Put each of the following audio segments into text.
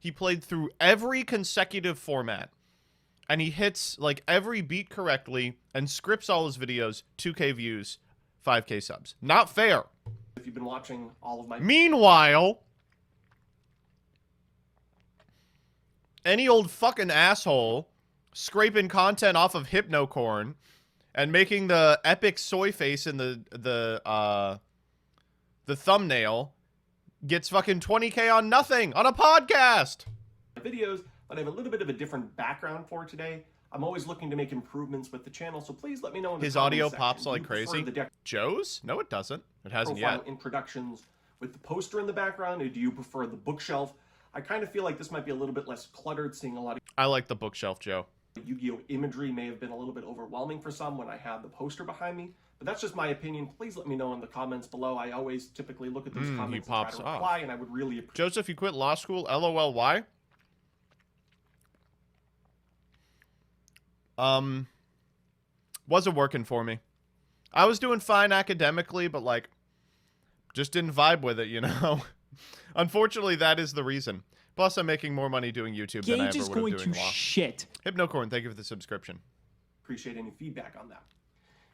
He played through every consecutive format. And he hits, like, every beat correctly and scripts all his videos, 2K views, 5K subs. Not fair. If you've been watching all of my... Meanwhile, any old fucking asshole scraping content off of Hypnocorn and making the epic soy face in the thumbnail gets fucking 20K on nothing on a podcast. Videos, but I have a little bit of a different background for today. I'm always looking to make improvements with the channel, so please let me know in the His comment audio section. pops Do like you prefer crazy. the deck Joe's? No, it doesn't. It hasn't profile yet. in productions with the poster in the background, or do you prefer the bookshelf? I kind of feel like this might be a little bit less cluttered, seeing a lot of I like the bookshelf, Joe. Yu-Gi-Oh imagery may have been a little bit overwhelming for some when I had the poster behind me, but that's just my opinion. Please let me know in the comments below. I always typically look at those comments and try to reply, and I would really appreciate... Joseph, you quit law school? LOL, why? Wasn't working for me. I was doing fine academically, but, like, just didn't vibe with it, you know? Unfortunately, that is the reason. Plus, I'm making more money doing YouTube than I ever would have doing law. Shit. Hypnocorn, thank you for the subscription. Appreciate any feedback on that.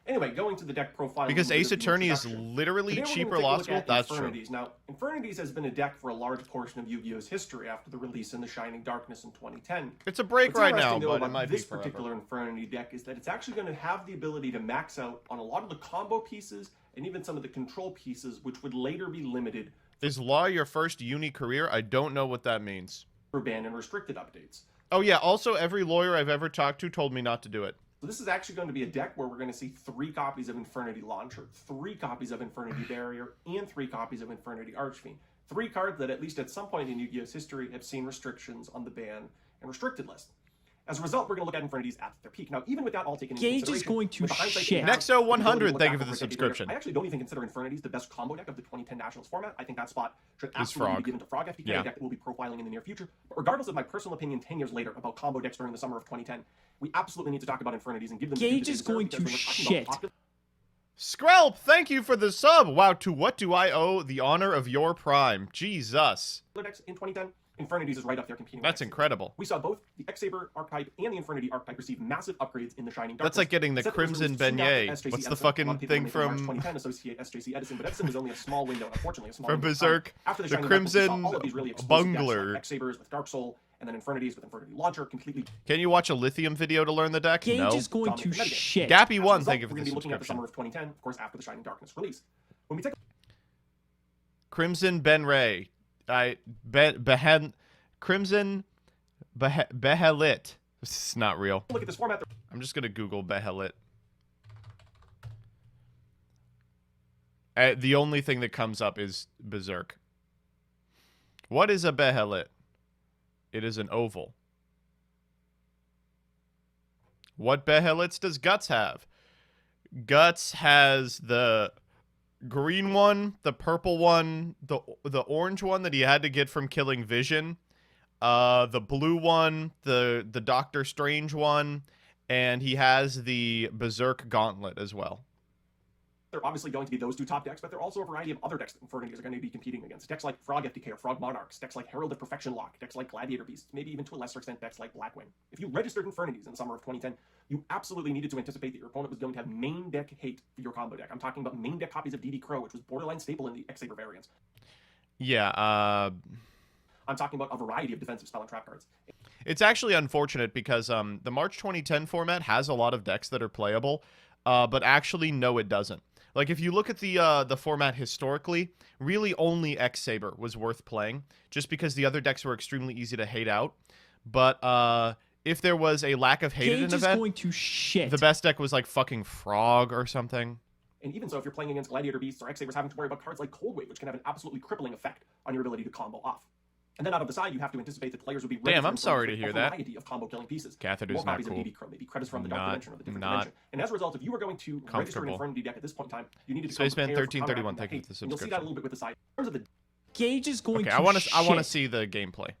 Anyway, going to the deck profile. Because Ace Attorney is literally cheaper law school? That's true. Now, Infernities has been a deck for a large portion of Yu-Gi-Oh's history after the release in The Shining Darkness in 2010. It's a break right now, but about it might be this forever. particular Infernity deck is that it's actually going to have the ability to max out on a lot of the combo pieces and even some of the control pieces, which would later be limited Is law your first uni career? I don't know what that means. for ban and restricted updates. Oh yeah, also every lawyer I've ever talked to told me not to do it. So this is actually going to be a deck where we're going to see 3 copies of Infernity Launcher, 3 copies of Infernity Barrier, and 3 copies of Infernity Archfiend. 3 cards that, at least at some point in Yu-Gi-Oh's history, have seen restrictions on the ban and restricted list. As a result, we're going to look at Infernities at their peak. Now, even with that all taken into Gage consideration... is going to with the hindsight shit. we have, Nexo 100, look thank you back for the over a decade later, subscription. I actually don't even consider Infernities the best combo deck of the 2010 Nationals format. I think that spot should Is absolutely Frog. be given to Frog FTK, Yeah. a deck that we'll be profiling in the near future. But regardless of my personal opinion 10 years later about combo decks during the summer of 2010, we absolutely need to talk about Infernities and give them the due Gage that they is deserve, going because to when we're talking about shit. popular Skrelp, thank you for the sub. Wow, to what do I owe the honor of your prime? Jesus. decks in 2010, Infernities is right up there competing That's with X-Saber. incredible. We saw both the X-Saber archetype and the Infernity archetype receive massive upgrades in the Shining Darkness. That's like getting the Set that was Crimson released soon after Beignet. SJC What's the Edison. fucking A lot of people thing making March from 2010 associate SJC Edison, but Edison was only a small window, unfortunately a small from window of time. Berserk? After The Shining Darkness, we saw Crimson all of these really explosive decks, Bungler. like X-Sabers with Dark Soul, and then Infernities with Infernity Launcher, completely Can you watch a lithium video to learn the deck? Gage No. is going to dominate the metagame. shit. Gappy1, As a result, thank you for we're the going to be looking at the subscription. summer of 2010, of course, after the Shining Darkness release. When we take Crimson Ben Ray. Crimson Behelit. This is not real. a look at this format, I'm just gonna Google Behelit. The only thing that comes up is Berserk. What is a Behelit? It is an oval. What Behelits does Guts have? Guts has the green one, the purple one, the orange one that he had to get from killing Vision, the blue one, the Doctor Strange one, and he has the Berserk Gauntlet as well. there are obviously going to be those 2 top decks, but there are also a variety of other decks that Infernities are going to be competing against. Decks like Frog FTK or Frog Monarchs, decks like Herald of Perfection Lock, decks like Gladiator Beasts, maybe even to a lesser extent decks like Blackwing. If you registered Infernities in the summer of 2010, you absolutely needed to anticipate that your opponent was going to have main deck hate for your combo deck. I'm talking about main deck copies of DD Crow, which was borderline staple in the X-Saber variants. Yeah, I'm talking about a variety of defensive spell and trap cards. it's actually unfortunate because the March 2010 format has a lot of decks that are playable, but actually, no, it doesn't. Like, if you look at the format historically, really only X-Saber was worth playing, just because the other decks were extremely easy to hate out. But if there was a lack of hate Gage in an is event, going to shit. the best deck was like fucking Frog or something. And even so, if you're playing against Gladiator Beasts or X-Sabers, having to worry about cards like Cold Wave, which can have an absolutely crippling effect on your ability to combo off. And then out of the side, you have to anticipate that players will be Damn, I'm registering sorry to with hear a that. variety of combo killing pieces. Catheter's More not copies cool. of DD Crow, maybe credits from the Dark Not- Dimension or the different not dimension. And as a result, if you were going to register an comfortable. Infernity deck at this point in time, you needed to Spaceman come prepared for 1331, counteracting thank you that for the hate. And you'll see that a subscription. little bit with the side. In terms of the Gage is going Okay, to I want to shit. see the gameplay.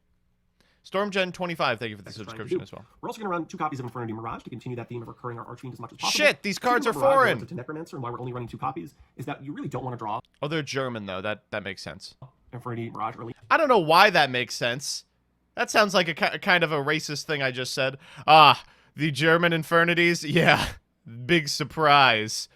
Stormgen25, thank you for the Next trying to subscription do. as well. We're also going to run 2 copies of Infernity Mirage to continue that theme of recurring our Archfiend as much as possible. Shit, these cards are Speaking of Mirage foreign. relative to Necromancer, and why we're only running 2 copies, is that you really don't want to draw Oh, they're German though. That makes sense. Infernity Mirage early. I don't know why that makes sense. That sounds like a kind of a racist thing I just said. Ah, the German Infernities? Yeah, big surprise.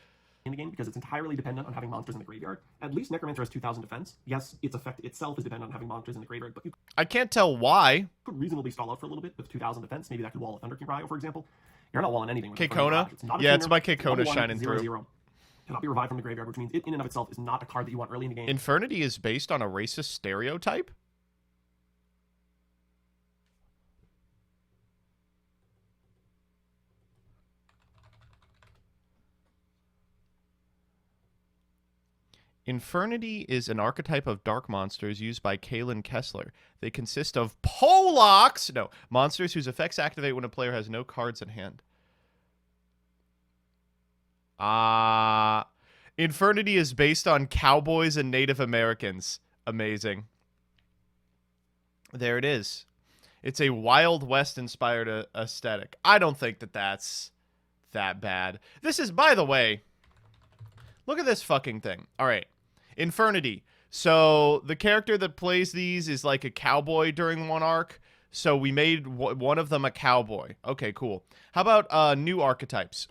In the game, because it's entirely dependent on having monsters in the graveyard. At least Necromancer has 2,000 defense. Yes, its effect itself is dependent on having monsters in the graveyard, but you I can't tell why. could reasonably stall out for a little bit with 2,000 defense. Maybe that could wall a Thunder King Ryo, for example. You're not walling anything with Kekona? Yeah, it's my Kekona shining through. 0/0. Cannot be revived from the graveyard, which means it in and of itself is not a card that you want early in the game. Infernity is based on a racist stereotype? Infernity is an archetype of dark monsters used by Kalen Kessler. They consist of Polacks! No, monsters whose effects activate when a player has no cards in hand. Infernity is based on cowboys and Native Americans. Amazing. There it is. It's a Wild West-inspired aesthetic. I don't think that that's that bad. This is, by the way, look at this fucking thing. All right. Infernity. So the character that plays these is like a cowboy during one arc. So we made one of them a cowboy. Okay, cool. How about new archetypes?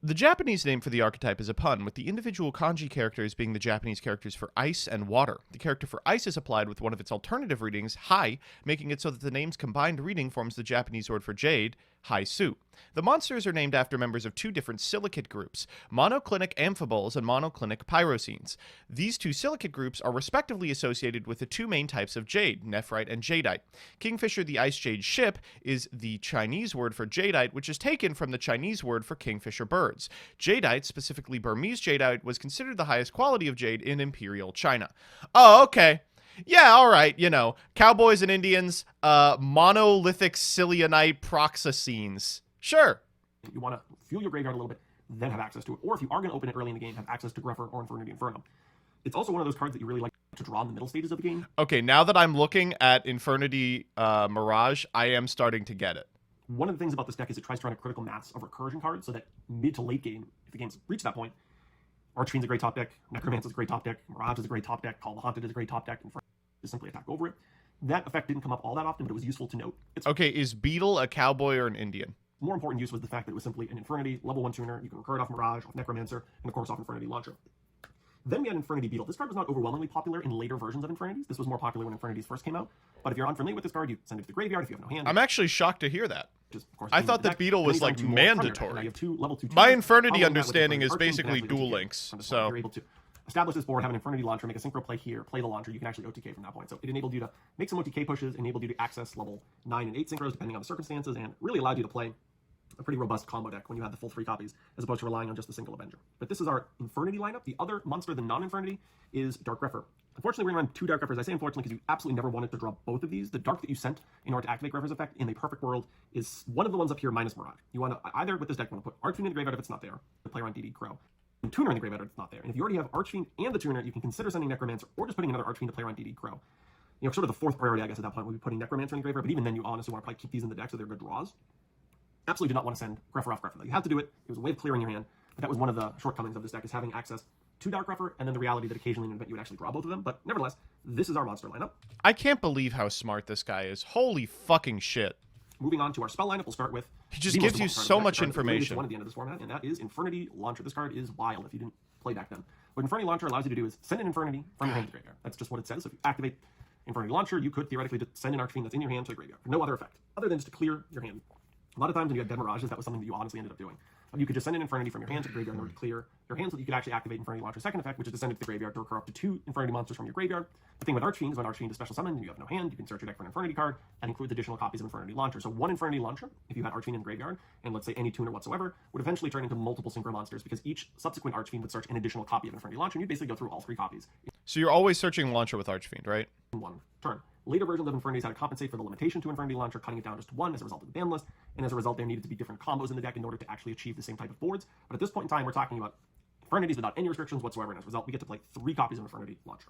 The Japanese name for the archetype is a pun, with the individual kanji characters being the Japanese characters for ice and water. The character for ice is applied with one of its alternative readings, Hai, making it so that the name's combined reading forms the Japanese word for jade, Hai-Su. The monsters are named after members of two different silicate groups, monoclinic amphiboles and monoclinic pyrocines. These two silicate groups are respectively associated with the two main types of jade, nephrite and jadeite. Kingfisher the Ice Jade ship is the Chinese word for jadeite, which is taken from the Chinese word for kingfisher birds. Jadeite, specifically Burmese jadeite, was considered the highest quality of jade in Imperial China. Oh, okay. Yeah, all right, you know, cowboys and Indians, monolithic Cilionite proxyscenes. Sure. You want to fuel your graveyard a little bit, then have access to it. Or if you are going to open it early in the game, have access to Greffer or Infernity Inferno. It's also one of those cards that you really like to draw in the middle stages of the game. Okay, now that I'm looking at Infernity Mirage, I am starting to get it. One of the things about this deck is it tries to run a critical mass of recursion cards so that mid to late game, if the game's reached that point, Archfiend's a great top deck, Necromancer's a great top deck, Mirage is a great top deck, Call the Haunted is a great top deck, and just simply attack over it. That effect didn't come up all that often, but it was useful to note. Okay, is Beetle a cowboy or an Indian? More important use was the fact that it was simply an Infernity, level 1 tuner. You can recur it off Mirage, off Necromancer, and of course off Infernity Launcher. Then we had Infernity Beetle. This card was not overwhelmingly popular in later versions of Infernities. This was more popular when Infernities first came out. But if you're unfamiliar with this card, you send it to the graveyard if you have no hand. I'm actually shocked to hear that. Just, of course, I thought that Beetle was like mandatory. You have two level 2 My Infernity understanding is basically Duel Links. So you're able to establish this board, have an Infernity Launcher, make a synchro play here, play the launcher. You can actually OTK from that point. So it enabled you to make some OTK pushes, enabled you to access level 9 and 8 synchros depending on the circumstances, and really allowed you to play a pretty robust combo deck when you had the full 3 copies, as opposed to relying on just a single Avenger. But this is our Infernity lineup. The other monster than non-Infernity is Dark Greffer. Unfortunately, we're going to run 2 Dark Greffers. I say unfortunately because you absolutely never wanted to draw both of these. The Dark that you sent in order to activate Greffer's effect in the perfect world is one of the ones up here minus Mirage. You want to, either with this deck, you want to put Archfiend in the graveyard if it's not there, the player on DD Crow, and Tuner in the graveyard if it's not there. And if you already have Archfiend and the Tuner, you can consider sending Necromancer or just putting another Archfiend to player on DD Crow. You know, sort of the 4th priority, I guess, at that point would be putting Necromancer in the graveyard, but even then you honestly want to probably keep these in the deck so they're good draws. Absolutely do not want to send Greffer off Greffer. You have to do it. It was a way of clearing your hand, but that was one of the shortcomings of this deck, is having access to Dark Greffer, and then the reality that occasionally in an event you would actually draw both of them. But nevertheless, this is our monster lineup. I can't believe how smart this guy is. Holy fucking shit. Moving on to our spell lineup, we'll start with... He just gives you so much information. One at the end of this format, and that is Infernity Launcher. This card is wild if you didn't play back then. What Infernity Launcher allows you to do is send an Infernity from your hand to the graveyard. That's just what it says. So if you activate Infernity Launcher, you could theoretically just send an Archfiend that's in your hand to the graveyard for no other effect, other than just to clear your hand. A lot of times when you had dead Mirages, that was something that you honestly ended up doing. You could just send an Infernity from your hand to the graveyard in order to clear your hand, so that you could actually activate Infernity Launcher's second effect, which is to send it to the graveyard to recur up to 2 Infernity monsters from your graveyard. The thing with Archfiend is when Archfiend is special summoned and you have no hand, you can search your deck for an Infernity card and include additional copies of Infernity Launcher. So one Infernity Launcher, if you had Archfiend in the graveyard, and let's say any tuner whatsoever, would eventually turn into multiple synchro monsters because each subsequent Archfiend would search an additional copy of Infernity Launcher, and you'd basically go through all 3 copies. So you're always searching Launcher with Archfiend, right? In one turn. Later versions of Infernities had to compensate for the limitation to Infernity Launcher, cutting it down just to 1 as a result of the ban list, and as a result there needed to be different combos in the deck in order to actually achieve the same type of boards. But at this point in time, we're talking about Infernities without any restrictions whatsoever, and as a result, we get to play 3 copies of Infernity Launcher.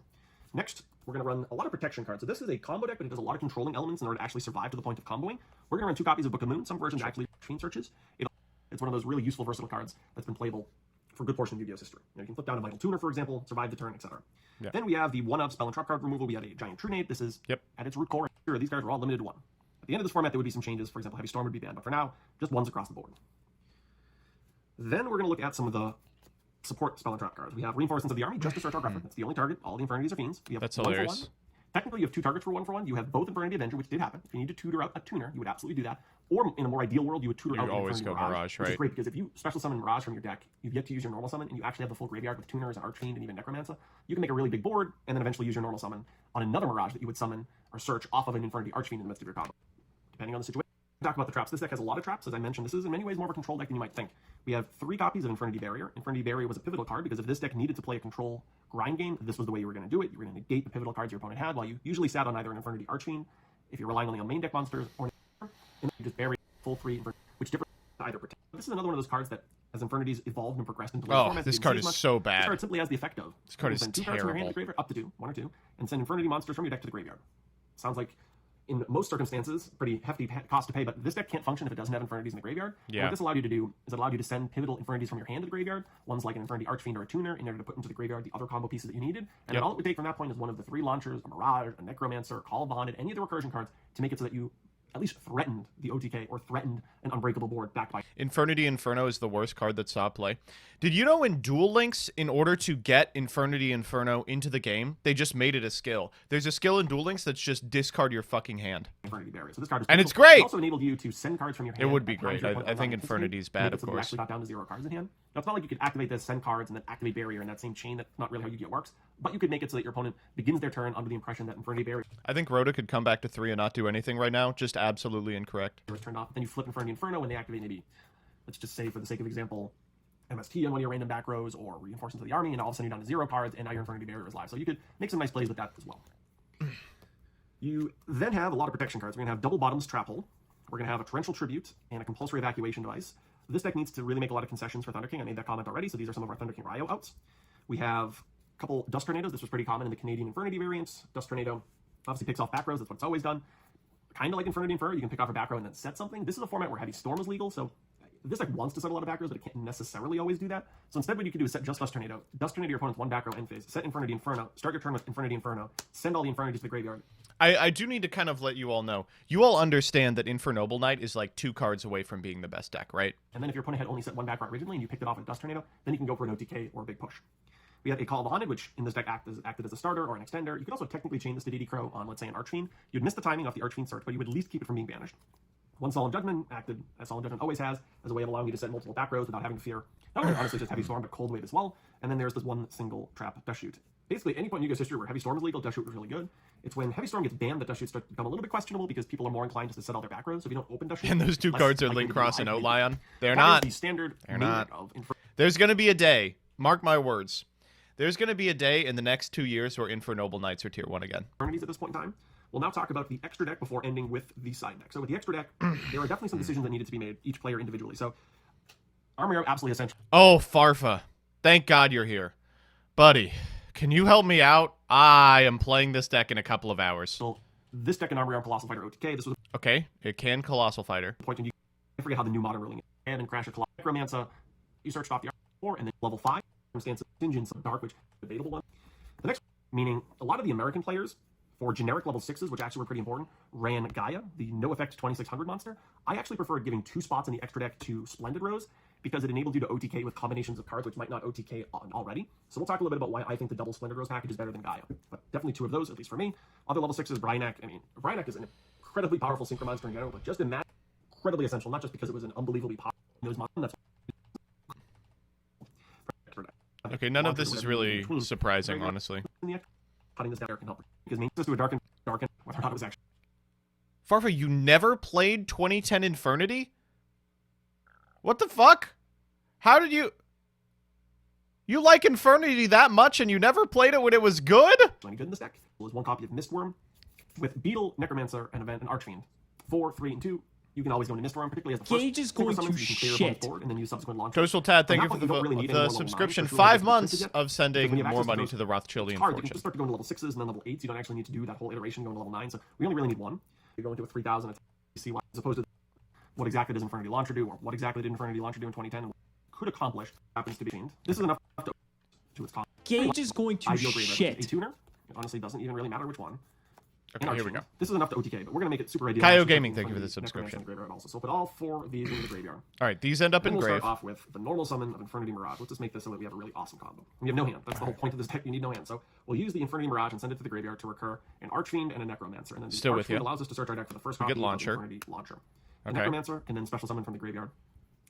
Next, we're going to run a lot of protection cards. So this is a combo deck, but it does a lot of controlling elements in order to actually survive to the point of comboing. We're going to run 2 copies of Book of Moon. Some versions actually Fiend searches. It's one of those really useful versatile cards that's been playable for a good portion of Yu-Gi-Oh's history. You can flip down a Vital Tuner, for example, survive the turn, etc. Yeah. Then we have the one-up spell and trap card removal. We have a Giant Trunade. This is, at its root core, these cards are all limited to 1. At the end of this format, there would be some changes. For example, Heavy Storm would be banned, but for now, just 1s across the board. Then we're going to look at some of the support spell and trap cards. We have Reinforcements of the Army, just to search our Greffer. That's the only target. All the Infernities are Fiends. We have That's 1 for hilarious. 1. Technically, you have 2 targets for 1 for 1. You have both Infernity Avenger, which did happen. If you need to tutor out a tuner, you would absolutely do that. Or in a more ideal world, you would tutor out an always Infernity go Mirage, which right? is great because if you special summon Mirage from your deck, you get to use your normal summon, and you actually have the full graveyard with tuners and Archfiend and even Necromancer. You can make a really big board, and then eventually use your normal summon on another Mirage that you would summon or search off of an Infernity Archfiend in the midst of your combo, depending on the situation. Talk about the traps. This deck has a lot of traps. As I mentioned, this is in many ways more of a control deck than you might think. We have 3 copies of Infernity Barrier. Infernity Barrier was a pivotal card because if this deck needed to play a control grind game, this was the way you were going to do it. You were going to negate the pivotal cards your opponent had, while you usually sat on either an Infernity Archfiend, if you're relying only on main deck monsters, or and then you just bury full 3, which differ to either protect. This is another one of those cards that, as Infinities evolved and progressed into later formats, this card is so bad. This card simply has the effect of this card is send 2 cards from your hand to the graveyard, up to 2, 1 or 2, and send Infernity monsters from your deck to the graveyard. Sounds like, in most circumstances, pretty hefty cost to pay, but this deck can't function if it doesn't have Infinities in the graveyard. Yeah. What this allowed you to do is it allowed you to send pivotal Infinities from your hand to the graveyard, ones like an Infernity Archfiend or a Tuner, in order to put into the graveyard the other combo pieces that you needed. And all it would take from that point is one of the 3 launchers, a Mirage, a Necromancer, a Call of the Haunted, any of the recursion cards, to make it so that you at least threatened the OTK or threatened an unbreakable board backed by Infernity Inferno is the worst card that saw play. Did you know in Duel Links, in order to get Infernity Inferno into the game, they just made it a skill? There's a skill in Duel Links that's just discard your fucking hand. Infernity Barrier. So this card is and it's great! It also enabled you to send cards from your hand. It would be great. I think Infernity is bad, of You course. actually got down to 0 cards in hand. Now, it's not like you could activate this, send cards, and then activate Barrier in that same chain. That's not really how Yu-Gi-Oh works. But you could make it so that your opponent begins their turn under the impression that Infernity Barrier I think Rhoda could come back to 3 and not do anything right now. Just absolutely incorrect. is turned off. Then you flip Infernity Inferno when they activate maybe, let's just say for the sake of example, MST on one of your random back rows or Reinforcements of the Army, and all of a sudden you're down to 0 cards, and now your Infernity Barrier is live. So you could make some nice plays with that as well. You then have a lot of protection cards. We're going to have Double Bottoms Trap Hole. We're going to have a Torrential Tribute and a Compulsory Evacuation Device. This deck needs to really make a lot of concessions for Thunder King. I made that comment already, so these are some of our Thunder King Ryo outs. We have a couple Dust Tornadoes. This was pretty common in the Canadian Infernity variants. Dust Tornado obviously picks off back rows. That's what it's always done. Kind of like Infernity Infer, you can pick off a back row and then set something. This is a format where Heavy Storm is legal, so this deck wants to set a lot of back rows, but it can't necessarily always do that. So instead what you can do is set just Dust Tornado your opponent's 1 back row end phase, set Infernity Inferno, start your turn with Infernity Inferno, send all the Infernities to the graveyard. I do need to kind of let you all know. You all understand that Infernoble Knight is like 2 cards away from being the best deck, right? And then if your opponent had only set 1 back row originally and you picked it off with Dust Tornado, then you can go for an OTK or a big push. We have a Call of the Haunted, which in this deck acted as a starter or an extender. You could also technically chain this to DD Crow on, let's say, an Archfiend. You'd miss the timing off the Archfiend search, but you would at least keep it from being banished. 1 Solemn Judgment acted, as Solemn Judgment always has, as a way of allowing you to set multiple back rows without having to fear, not only honestly just Heavy Storm, but Cold Wave as well. And then there's this 1 single trap, Dust Shoot. Basically, any point in Yu-Gi-Oh's history where Heavy Storm is legal, Dust Shoot was really good. It's when Heavy Storm gets banned that Dust Shoots start to become a little bit questionable because people are more inclined just to set all their back rows. So if you don't open Dust Shoot, And those 2 cards are Link Cross and Outlion. They're not. The standard They're not. of There's going to be a day, mark my words, there's going to be a day in the next 2 years where Infernoble Knights are tier 1 again. Infernities at this point in time. We'll now talk about the extra deck before ending with the side deck. So with the extra deck, there are definitely some decisions that needed to be made, each player individually. So Armor absolutely essential. Oh, Farfa. Thank God you're here. Buddy, can you help me out? I am playing this deck in a couple of hours. So this deck in Armor Colossal Fighter OTK, this was Okay, it can Colossal Fighter. the point when you I forget how the new modern ruling is. And Crash a Colossal Necromancer, you searched off the Armor 4, and then level 5, circumstances, Contingents of Dark, which is a debatable one. The next, meaning a lot of the American players, for generic level 6s, which actually were pretty important, ran Gaia, the no-effect 2600 monster. I actually preferred giving 2 spots in the extra deck to Splendid Rose, because it enabled you to OTK with combinations of cards which might not OTK on already. So we'll talk a little bit about why I think the double Splendid Rose package is better than Gaia. But definitely 2 of those, at least for me. Other level 6s, Bryanak. I mean, Bryanak is an incredibly powerful synchro monster in general, but just imagine incredibly essential, not just because it was an unbelievably powerful those monsters. Okay, none of this is really surprising, honestly. Cutting this down can help, because main to a darken, whether or not it was actually. Farfa, you never played 2010 Infernity? What the fuck? How did you... You like Infernity that much and you never played it when it was good? Any good in this deck was 1 copy of Mistworm with Beetle, Necromancer, and Event, and Archfiend. 4, 3, and 2. You can always go into Mistworm, particularly as the first. Gage is going to shit. Forward, and then use subsequent launch. Coastal Tad, thank you for At that point, you don't really need any the more level subscription. 9s, 5 so months yet. of sending When you have more access to money those to the Rothschildian cards, you can fortune. just start to go into level 6s and then level 8s. You don't actually need to do that whole iteration going to level 9. So we only really need 1. You go into a 3000 CY as opposed to what exactly does Infernity Launcher do, or what exactly did Infernity Launcher do in 2010, and what could accomplish happens to be chained. This is enough to its cost. Gage is going to shit. A tuner. It honestly doesn't even really matter which one. Okay, here we go. This is enough to OTK, but we're going to make it super ideal. Kaio Gaming, thank you for the subscription. Also. So we'll put all 4 of these into the graveyard. All right, these end up in We'll grave. start off with the normal summon of Infernity Mirage. Let's just make this so that we have a really awesome combo. We have no hand. That's the whole point of this deck. You need no hand. So we'll use the Infernity Mirage and send it to the graveyard to recur an Archfiend and a Necromancer. And then the Still with Archfiend you. allows us to search our deck for the first copy get of Launcher. the Infernity Launcher. The Okay. Necromancer can then special summon from the graveyard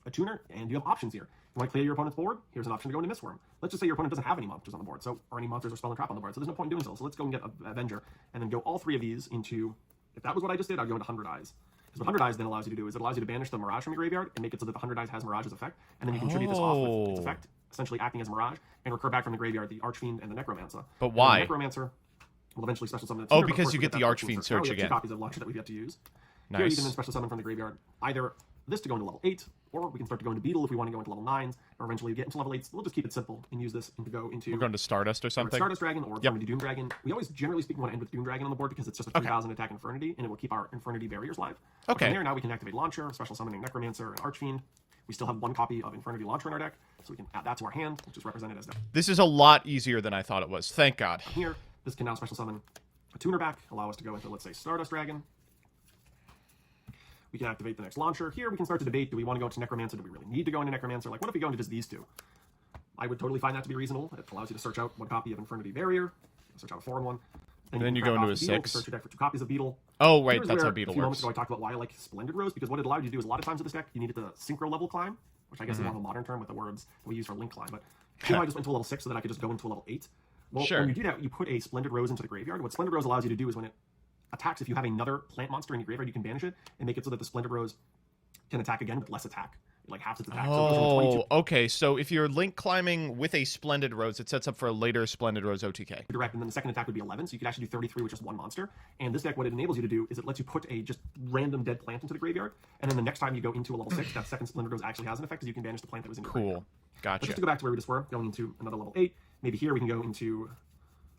a tuner, and you have options here. You want to clear your opponent's board? Here's an option to go into Mistworm. Let's just say your opponent doesn't have any monsters on the board, or any monsters or spell and trap on the board, so there's no point in doing so. So let's go and get a Avenger, and then go all 3 of these into, if that was what I just did, I'd go into 100 Eyes. Because what 100 Eyes then allows you to do is it allows you to banish the Mirage from your graveyard and make it so that the 100 Eyes has Mirage's effect, and then you can tribute this off with its effect, essentially acting as Mirage, and recur back from the graveyard the Archfiend and the Necromancer. But why? The Necromancer will eventually special summon the Oh, tuner, but because first you we get the that Archfiend search. Now search we have 2 again. copies of Launcher that we've yet to use. Here you Nice. can then special summon from the graveyard either this to go into level 8, or we can start to go into Beetle if we want to go into level 9s, or eventually get into level 8s. We'll just keep it simple and use this to go into We're going to Stardust or something. Stardust Dragon or into Doom Dragon. We always, generally speaking, want to end with Doom Dragon on the board because it's just a 3000 attack Infernity, and it will keep our Infernity barriers live. Okay. From there, now we can activate Launcher, special summoning Necromancer, and Archfiend. We still have 1 copy of Infernity Launcher in our deck, so we can add that to our hand, which is represented as that. This is a lot easier than I thought it was. Thank God. Here, this can now special summon a tuner back, allow us to go into, let's say, Stardust Dragon. We can activate the next launcher. Here we can start to debate, do we want to go into Necromancer? Do we really need to go into Necromancer? Like, what if we go into just these 2? I would totally find that to be reasonable. It allows you to search out 1 copy of Infernity Barrier, search out a foreign one. Then you can go crack into off a Beetle, 6. Search your deck for 2 copies of Beetle. Oh, right, Here's that's where how Beetle a few moments works. ago I talked about why I like Splendid Rose, because what it allowed you to do is a lot of times with this deck, you needed the synchro level climb, which I guess is more of a modern term with the words that we use for link climb, but I just went to a level 6 so that I could just go into a level 8. Well, Sure. when you do that, you put a Splendid Rose into the graveyard. What Splendid Rose allows you to do is when it attacks, if you have another plant monster in your graveyard, you can banish it and make it so that the Splendid Rose can attack again with less attack. Like half its attack. So it goes from 22 Okay. So if you're link climbing with a Splendid Rose, it sets up for a later Splendid Rose OTK. direct, and then the second attack would be 11, so you could actually do 33 with just 1 monster. And this deck, what it enables you to do is it lets you put a just random dead plant into the graveyard, and then the next time you go into a level 6, that second Splendid Rose actually has an effect, because you can banish the plant that was in your graveyard. Cool. But Gotcha. just to go back to where we just were, going into another level 8, maybe here we can go into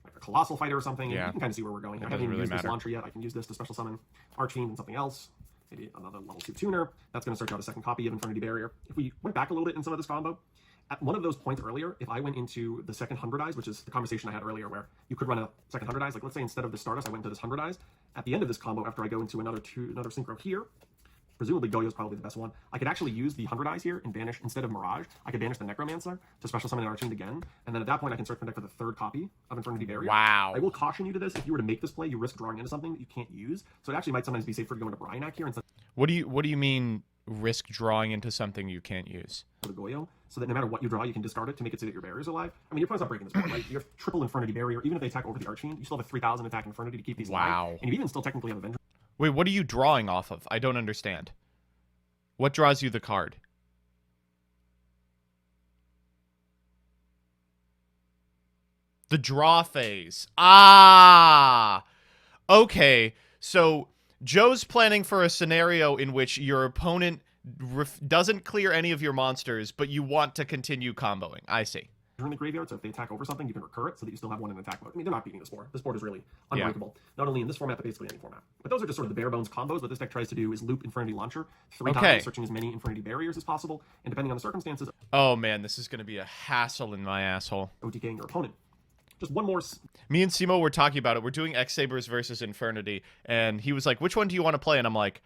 like a Colossal Fighter or something, Yeah. and you can kind of see where we're going. I doesn't haven't even really used this matter. launcher yet. I can use this to special summon Archfiend and something else. Maybe another level 2 tuner. That's going to search out a second copy of Infernity Barrier. If we went back a little bit in some of this combo, at one of those points earlier, if I went into the second 100 Eyes, which is the conversation I had earlier where you could run a second 100 Eyes, like let's say instead of the Stardust, I went into this 100 Eyes. At the end of this combo, after I go into another synchro here, presumably Goyo is probably the best one, I could actually use the 100 Eyes here and banish, instead of Mirage, I could banish the Necromancer to special summon an Archfiend again, and then at that point I can search my deck for the 3rd copy of Infernity Barrier. Wow. I will caution you to this, if you were to make this play, you risk drawing into something that you can't use, so it actually might sometimes be safer to go into Bryanak here instead What do you mean risk drawing into something you can't use? of the Goyo, so that no matter what you draw, you can discard it to make it so that your barriers are alive. I mean, your opponent's not breaking this board, right? You have triple Infernity Barrier, even if they attack over the Archfiend, you still have a 3000 attack Infernity to keep these Wow. alive, and you even still technically have Avenger. Wait, what are you drawing off of? I don't understand. What draws you the card? The draw phase. Ah! Okay, so Joe's planning for a scenario in which your opponent doesn't clear any of your monsters, but you want to continue comboing. I see. In the graveyard, so if they attack over something, you can recur it so that you still have one in attack mode. I mean, they're not beating this board. This board is really unbreakable. Not only in this format, but basically any format. But those are just sort of the bare bones combos. What this deck tries to do is loop Infernity Launcher 3 Okay. times, searching as many Infernity Barriers as possible, and depending on the circumstances, Oh man, this is going to be a hassle in my asshole. OTKing your opponent. Just one more. Me and Simo were talking about it. We're doing X-Sabers versus Infernity, and he was like, which one do you want to play? And I'm like,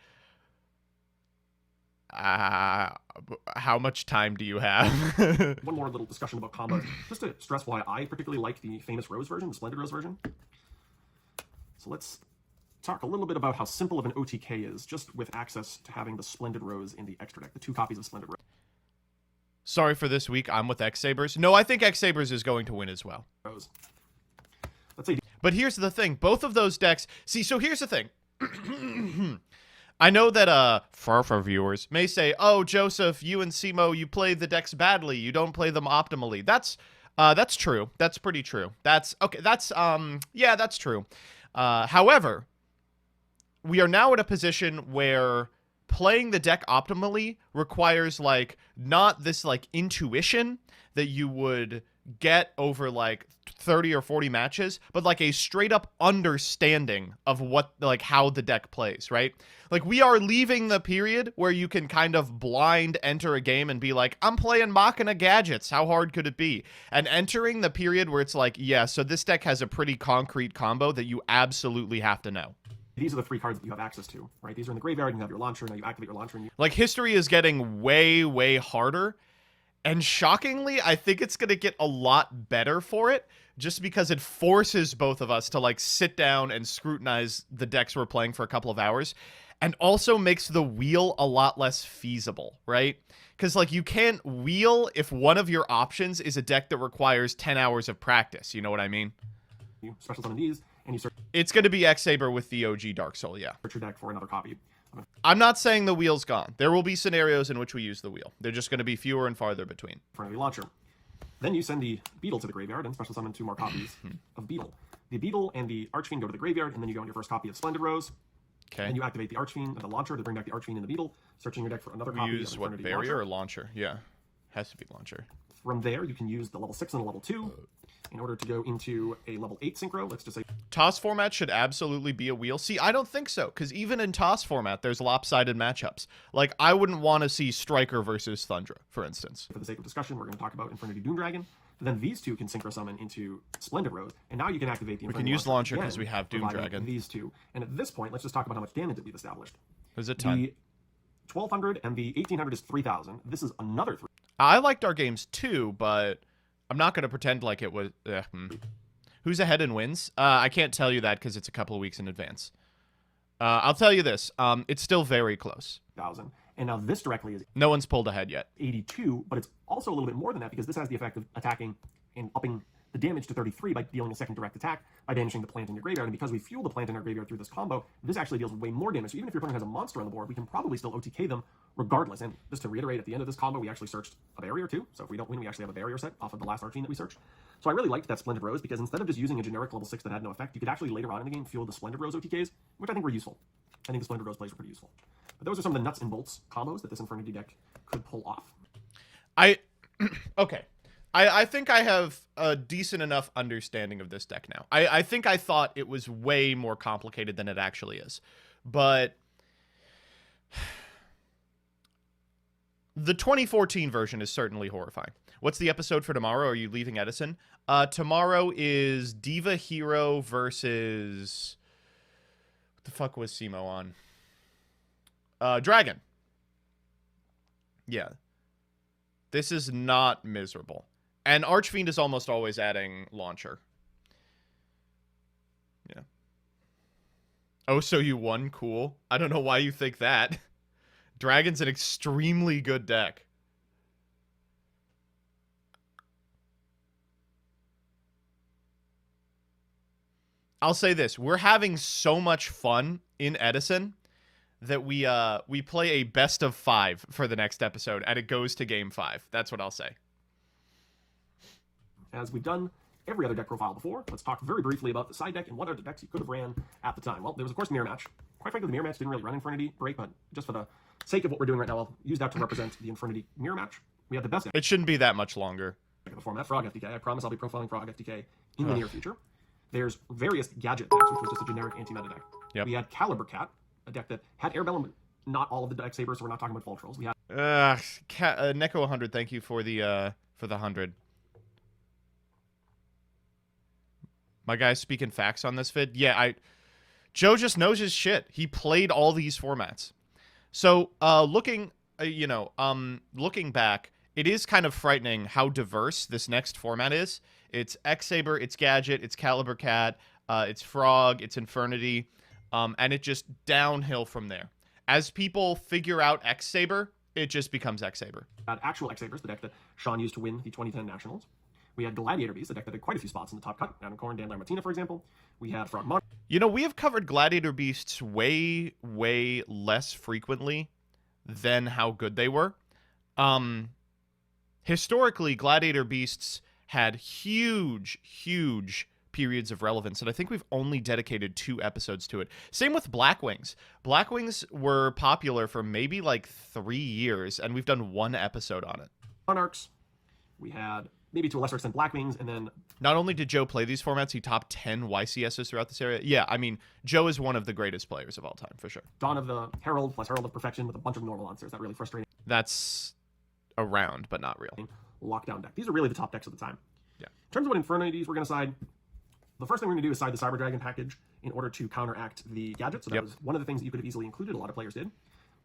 how much time do you have? One more little discussion about combos, just to stress why I particularly like the famous Rose version, the Splendid Rose version. So let's talk a little bit about how simple of an OTK is, just with access to having the Splendid Rose in the extra deck, the 2 copies of Splendid Sorry for this week, I'm with X-Sabers. No, I think X-Sabers is going to win as well. Rose. Let's say But here's the thing, both of those decks... See, so here's the thing. I know that Farfa viewers may say, oh, Joseph, you and Simo, you play the decks badly. You don't play them optimally. That's true. That's pretty true. That's yeah, that's true. However, we are now at a position where playing the deck optimally requires, like, not this, like, intuition that you would get over like 30 or 40 matches, but like a straight up understanding of what, like, how the deck plays, right? Like, we are leaving the period where you can kind of blind enter a game and be like, I'm playing Machina Gadgets, how hard could it be? And entering the period where it's like, yeah, so this deck has a pretty concrete combo that you absolutely have to know. These are the 3 cards that you have access to, right? These are in the graveyard, you have your launcher, now you activate your launcher, and you... Like, history is getting way, way harder. And shockingly, I think it's going to get a lot better for it, just because it forces both of us to, like, sit down and scrutinize the decks we're playing for a couple of hours, and also makes the wheel a lot less feasible, right? Because, like, you can't wheel if one of your options is a deck that requires 10 hours of practice, you know what I mean? You special summon these, and you search It's going to be X-Saber with the OG Dark Soul, yeah. your deck for another copy. I'm not saying the wheel's gone. There will be scenarios in which we use the wheel. They're just going to be fewer and farther between. For the launcher. Then you send the Beetle to the graveyard and special summon 2 more copies of Beetle. The Beetle and the Archfiend go to the graveyard, and then you go on your first copy of Splendid Rose. Okay. And you activate the Archfiend and the launcher to bring back the Archfiend and the Beetle, searching your deck for another We copy use of what, Infernity barrier Launcher. or launcher? Yeah. Has to be launcher. From there, you can use the level 6 and the level 2 in order to go into a level 8 synchro. Let's just say TOS format should absolutely be a wheel. See, I don't think so, because even in TOS format, there's lopsided matchups. Like, I wouldn't want to see Striker versus Thundra, for instance. for the sake of discussion, we're going to talk about Infernity Doomdragon. Then these 2 can synchro summon into Splendid Rose, and now you can activate the We can Infernity use launcher again, because we have providing Doomdragon. these 2. And at this point, let's just talk about how much damage that we've established. There's a ton. The 1200 and the 1800 is 3000. This is another 3. I liked our games too, but I'm not going to pretend like it was... Who's ahead and wins? I can't tell you that because it's a couple of weeks in advance. I'll tell you this. It's still very close. 1000. And now this directly is No one's pulled ahead yet. 82, but it's also a little bit more than that because this has the effect of attacking and upping the damage to 33 by dealing a second direct attack by banishing the plant in your graveyard. And because we fuel the plant in our graveyard through this combo, this actually deals way more damage. So even if your opponent has a monster on the board, we can probably still OTK them regardless. And just to reiterate, at the end of this combo, we actually searched a barrier too. So if we don't win, we actually have a barrier set off of the last Archfiend that we searched. So I really liked that Splendid Rose because instead of just using a generic level 6 that had no effect, you could actually later on in the game fuel the Splendid Rose OTKs, which I think were useful. I think the Splendid Rose plays were pretty useful. But those are some of the nuts and bolts combos that this Infernity deck could pull off. Okay. I think I have a decent enough understanding of this deck now. I think I thought it was way more complicated than it actually is. But the 2014 version is certainly horrifying. What's the episode for tomorrow? Are you leaving Edison? Tomorrow is Diva Hero versus... What the fuck was Simo on? Dragon. Yeah. This is not miserable. And Archfiend is almost always adding launcher. Yeah. Oh, so you won? Cool. I don't know why you think that. Dragon's an extremely good deck. I'll say this. We're having so much fun in Edison that we play a best of 5 for the next episode, and it goes to game 5. That's what I'll say. As we've done every other deck profile before, let's talk very briefly about the side deck and what other decks you could have ran at the time. Well, there was, of course, Mirror Match. Quite frankly, the Mirror Match didn't really run Infernity Break, but just for the sake of what we're doing right now, I'll use that to represent the Infernity Mirror Match. We had the best deck It shouldn't be that much longer. of the format, Frog FTK. I promise I'll be profiling Frog FTK in the near future. There's various Gadget decks, which was just a generic anti-meta deck. Yep. We had Caliber Cat, a deck that had Airbellum, but not all of the deck sabers, so we're not talking about Fall Trolls. We had Neko 100, thank you for the 100. My guy's speaking facts on this vid. Yeah, Joe just knows his shit. He played all these formats. So, looking back, it is kind of frightening how diverse this next format is. It's X-Saber, it's Gadget, it's Caliber Cat, it's Frog, it's Infernity, and it just downhill from there. As people figure out X-Saber, it just becomes X-Saber. actual X-Sabers, the deck that Sean used to win the 2010 Nationals. We had Gladiator Beast, a deck that had quite a few spots in the top cut. Down in Corn, Dan Martina, for example. We had Frog Mon. You know, we have covered Gladiator Beasts way, way less frequently than how good they were. Historically, Gladiator Beasts had huge, huge periods of relevance, and I think we've only dedicated 2 episodes to it. Same with Blackwings. Blackwings were popular for maybe like 3 years, and we've done 1 episode on it. Monarchs. We had maybe to a lesser extent Blackwings, and then Not only did Joe play these formats, he top 10 YCSs throughout this area. Yeah, I mean, Joe is one of the greatest players of all time, for sure. Dawn of the Herald plus Herald of Perfection with a bunch of normal monsters. That really frustrating That's around, but not real. lockdown deck. These are really the top decks of the time. Yeah. In terms of what Infernities we're going to side, the first thing we're going to do is side the Cyber Dragon package in order to counteract the gadget. So that was one of the things that you could have easily included. A lot of players did.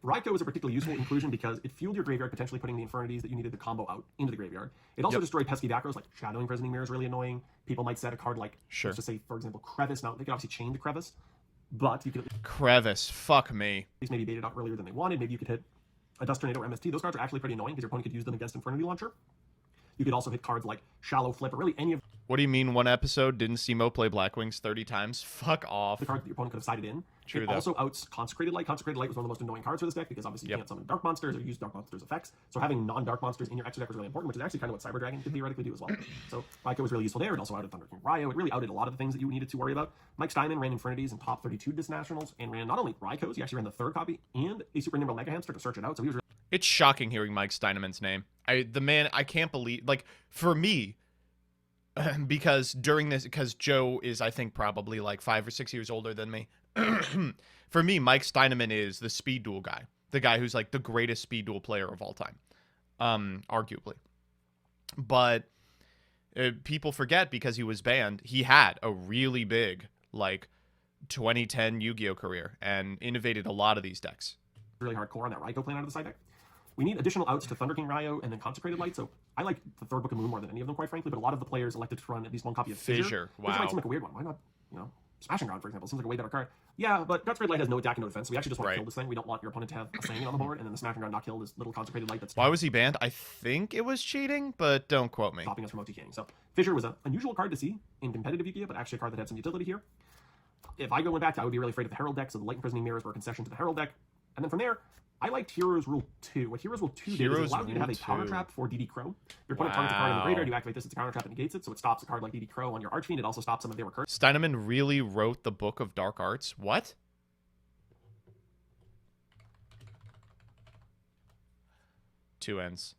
Raiko was a particularly useful inclusion because it fueled your graveyard, potentially putting the Infernities that you needed to combo out into the graveyard. It also destroyed pesky backrows, like Shadowing Prisoning Mirror is really annoying. People might set a card like, let's just say, for example, Crevice. Now, they could obviously chain the Crevice, but you could Crevice, fuck me. at least maybe bait it out earlier than they wanted. Maybe you could hit a Dust Tornado or MST. Those cards are actually pretty annoying because your opponent could use them against Infernity Launcher. You could also hit cards like Shallow Flip, or really any of What do you mean one episode didn't see Mo play Blackwings 30 times? Fuck off. the cards that your opponent could have sided in. True, It though. also outs Consecrated Light. Consecrated Light was one of the most annoying cards for this deck because obviously you can't summon dark monsters or use dark monsters' effects. So having non-dark monsters in your extra deck was really important, which is actually kind of what Cyber Dragon could theoretically do as well. So Raiko was really useful there. It also outed Thunder King Ryo. It really outed a lot of the things that you needed to worry about. Mike Steinman ran Infernities in top 32 Dis Nationals and ran not only Raikos, he actually ran the third copy and a Super Nimble Mega Hamster to search it out. So he was really It's shocking hearing Mike Steinemann's name. The man, I can't believe, like, for me, because Joe is, I think, probably like 5 or 6 years older than me. For me, Mike Steinemann is the speed duel guy. The guy who's like the greatest speed duel player of all time. Arguably. But people forget because he was banned, he had a really big, like, 2010 Yu-Gi-Oh career and innovated a lot of these decks. really hardcore on that Raiko plan out of the side deck. We need additional outs to Thunder King Ryo and then Consecrated Light. So I like the third Book of Moon more than any of them, quite frankly. But a lot of the players elected to run at least one copy of Fissure. Which might seem like a weird one. Why not, Smashing Ground, for example? Seems like a way better card. Yeah, but Consecrated Light has no attack and no defense. So we actually just want to kill this thing. We don't want your opponent to have a Sangin on the board, and then the Smashing Ground not kill this little Consecrated Light that's Why was he banned? I think it was cheating, but don't quote me. stopping us from OTKing. So Fissure was an unusual card to see in competitive Yu-Gi-Oh, but actually a card that had some utility here. If I went back to, I would be really afraid of the Herald deck, so the Light Imprisoning Mirrors were a concession to the Herald deck. And then from there, I liked Heroes Rule 2. What Heroes Rule 2 did is it allowed you to have a counter trap for DD Crow. Your opponent targets a card in the graveyard, you activate this, it's a counter trap that negates it, so it stops a card like DD Crow on your Archfiend. It also stops some of their recursions. Steinemann really wrote the Book of Dark Arts? What? Two ends.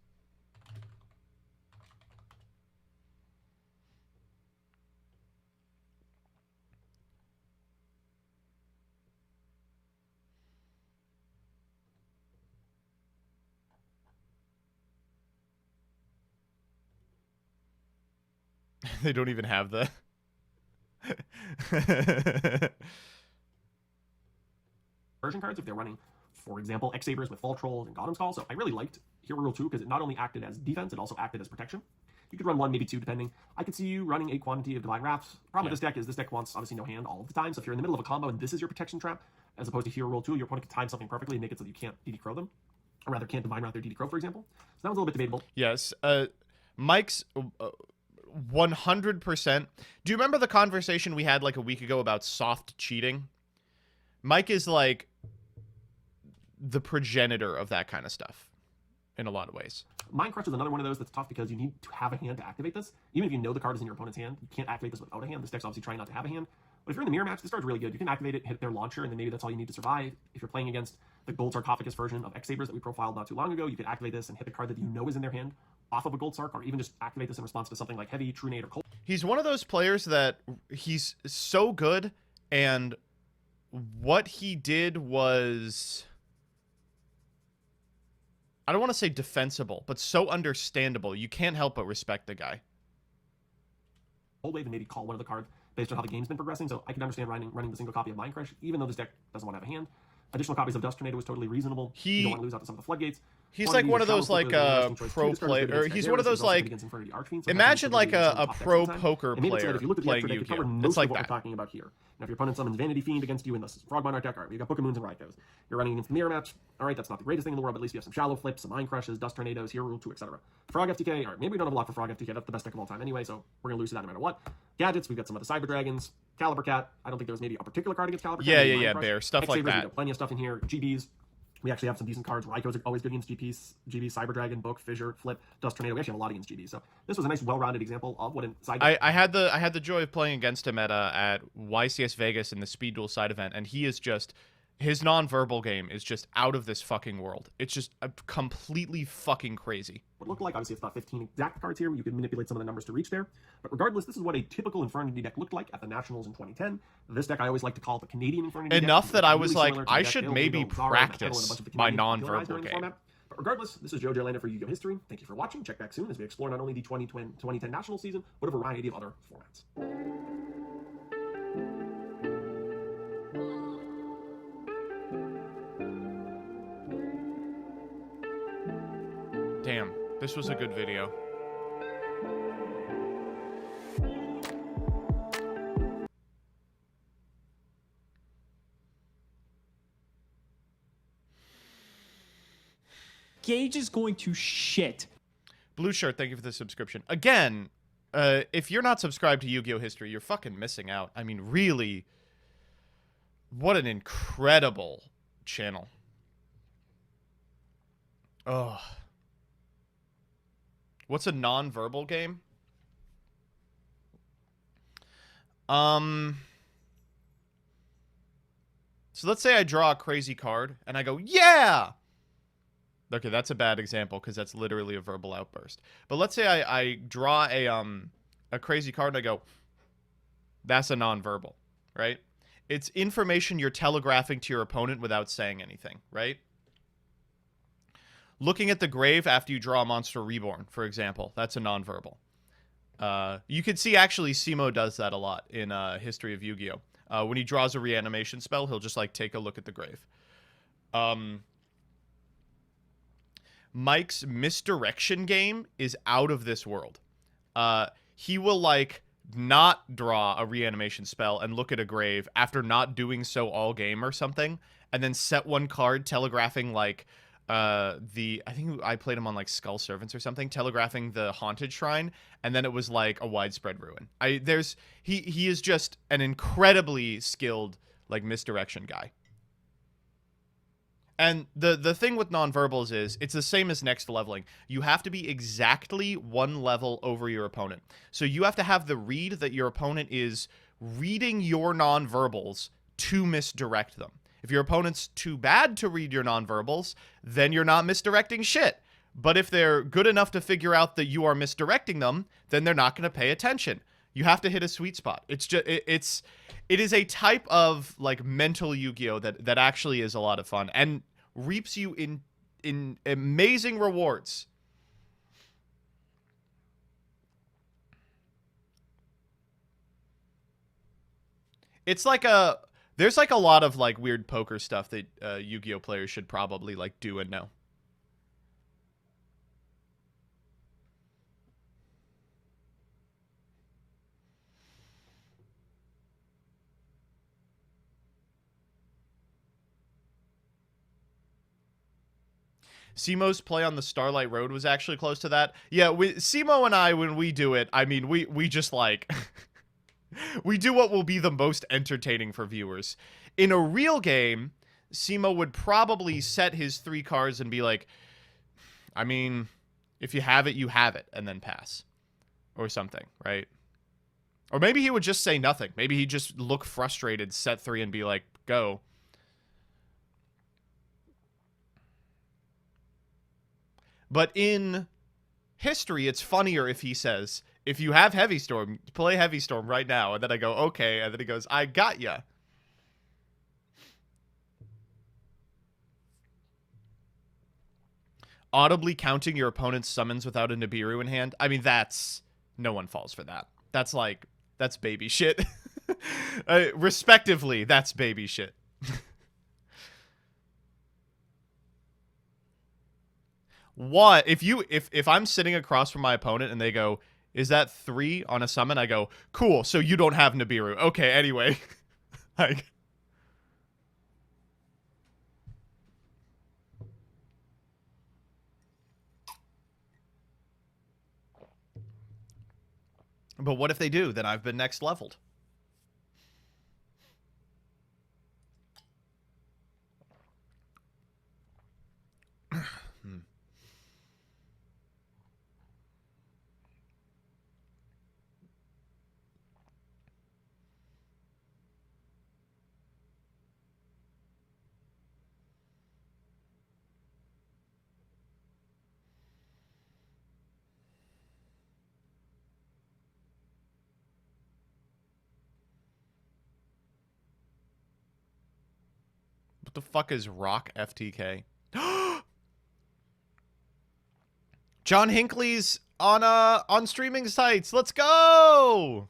They don't even have the... Version cards if they're running, for example, X-Sabers with Fall Trolls and Gotham Skull. So I really liked Hero Rule 2 because it not only acted as defense, it also acted as protection. You could run one, maybe two, depending. I could see you running a quantity of Divine Wraps. Problem with this deck is this deck wants, obviously, no hand all of the time. So if you're in the middle of a combo and this is your protection trap, as opposed to Hero Rule 2, your opponent can time something perfectly and make it so that you can't DD Crow them. Or rather, can't Divine Wrap their DD Crow, for example. So that was a little bit debatable. Yes. Mike's 100%. Do you remember the conversation we had like a week ago about soft cheating? Mike is like the progenitor of that kind of stuff in a lot of ways. Mind Crush is another one of those that's tough because you need to have a hand to activate this. Even if you know the card is in your opponent's hand, you can't activate this without a hand. This deck's obviously trying not to have a hand. But if you're in the mirror match, this card's really good. You can activate it, hit their launcher, and then maybe that's all you need to survive. If you're playing against the Gold Sarcophagus version of X-Sabers that we profiled not too long ago, you could activate this and hit the card that you know is in their hand off of a Gold Sarc, or even just activate this in response to something like Heavy, True Nade, or Cold. He's one of those players that he's so good, and what he did was... I don't want to say defensible, but so understandable. You can't help but respect the guy. Cold Wave and maybe call one of the cards based on how the game's been progressing. So I can understand running the single copy of Mind Crush, even though this deck doesn't want to have a hand. Additional copies of Dust Tornado is totally reasonable. You don't want to lose out to some of the floodgates. He's like one of those like pro player, or he's one of those like, imagine like a pro poker player playing Yu-Gi-Oh. It's like what that. We're talking about here. Now, if your opponent summons Vanity Fiend against you in the Frog Monarch deck, all right, we've got Book of Moons and Raikos. You're running against the Mirror Match. All right, that's not the greatest thing in the world, but at least you have some Shallow Flips, some Mind Crushes, Dust Tornadoes, Hero Rule 2, etc. Frog FTK, all right, maybe we don't have a lot for Frog FTK. That's the best deck of all time anyway, so we're going to lose to that no matter what. Gadgets, we've got some of the Cyber Dragons, Caliber Cat. I don't think there was maybe a particular card against Caliber Cat. Yeah, Bear, stuff like X-Sabers, that. We've got plenty of stuff in here. GBs. We actually have some decent cards. Raikos are always good against GPs. GB, Cyber Dragon, Book, Fissure, Flip, Dust Tornado. We actually have a lot against GB. So this was a nice, well-rounded example of what inside. I had the joy of playing against him at YCS Vegas in the Speed Duel side event, and he is just His nonverbal game is just out of this fucking world. It's just completely fucking crazy. What it looked like. Obviously, it's not 15 exact cards here. You can manipulate some of the numbers to reach there. But regardless, this is what a typical Infernity deck looked like at the Nationals in 2010. This deck, I always like to call it the Canadian Infernity deck. Enough that I was really like, similar to I the deck should Bill, maybe Lino, Zara, and a practice bunch of the my Canadians popularized nonverbal during the game. format. But regardless, this is Joe Gerlando for Yu-Gi-Oh! History. Thank you for watching. Check back soon as we explore not only the 2010 National season, but a variety of other formats. Damn, this was a good video. Gage is going to shit. Blue Shirt, thank you for the subscription. Again, if you're not subscribed to Yu-Gi-Oh! History, you're fucking missing out. I mean, really, what an incredible channel. Oh. What's a non-verbal game? So let's say I draw a crazy card, and I go, yeah! Okay, that's a bad example, because that's literally a verbal outburst. But let's say I draw a crazy card, and I go, that's a non-verbal, right? It's information you're telegraphing to your opponent without saying anything, right? Looking at the grave after you draw a monster reborn, for example, that's a nonverbal. You could see, actually, Simo does that a lot in History of Yu-Gi-Oh! When he draws a reanimation spell, he'll just, like, take a look at the grave. Mike's misdirection game is out of this world. He will, like, not draw a reanimation spell and look at a grave after not doing so all game or something, and then set one card telegraphing, like, I think I played him on like Skull Servants or something, telegraphing the Haunted Shrine, and then it was like a widespread ruin. He is just an incredibly skilled like misdirection guy. And the thing with nonverbals is it's the same as next leveling. You have to be exactly one level over your opponent. So you have to have the read that your opponent is reading your nonverbals to misdirect them. If your opponent's too bad to read your nonverbals, then you're not misdirecting shit. But if they're good enough to figure out that you are misdirecting them, then they're not going to pay attention. You have to hit a sweet spot. It's just it is a type of like mental Yu-Gi-Oh that actually is a lot of fun and reaps you in amazing rewards. It's like there's like a lot of like weird poker stuff that Yu-Gi-Oh players should probably like do and know. Simo's play on the Starlight Road was actually close to that. Yeah, Simo and I, when we do it, I mean, we just like we do what will be the most entertaining for viewers. In a real game, Simo would probably set his 3 cards and be like, I mean, if you have it, you have it, and then pass. Or something, right? Or maybe he would just say nothing. Maybe he'd just look frustrated, set 3, and be like, go. But in history, it's funnier if he says, if you have Heavy Storm, play Heavy Storm right now. And then I go, okay. And then he goes, I got ya. Audibly counting your opponent's summons without a Nibiru in hand. I mean, no one falls for that. That's like, that's baby shit. Respectively, that's baby shit. What if I'm sitting across from my opponent and they go, is that 3 on a summon? I go, cool, so you don't have Nibiru. Okay, anyway. Like, but what if they do? Then I've been next leveled. What the fuck is Rock FTK? John Hinckley's on streaming sites. Let's go!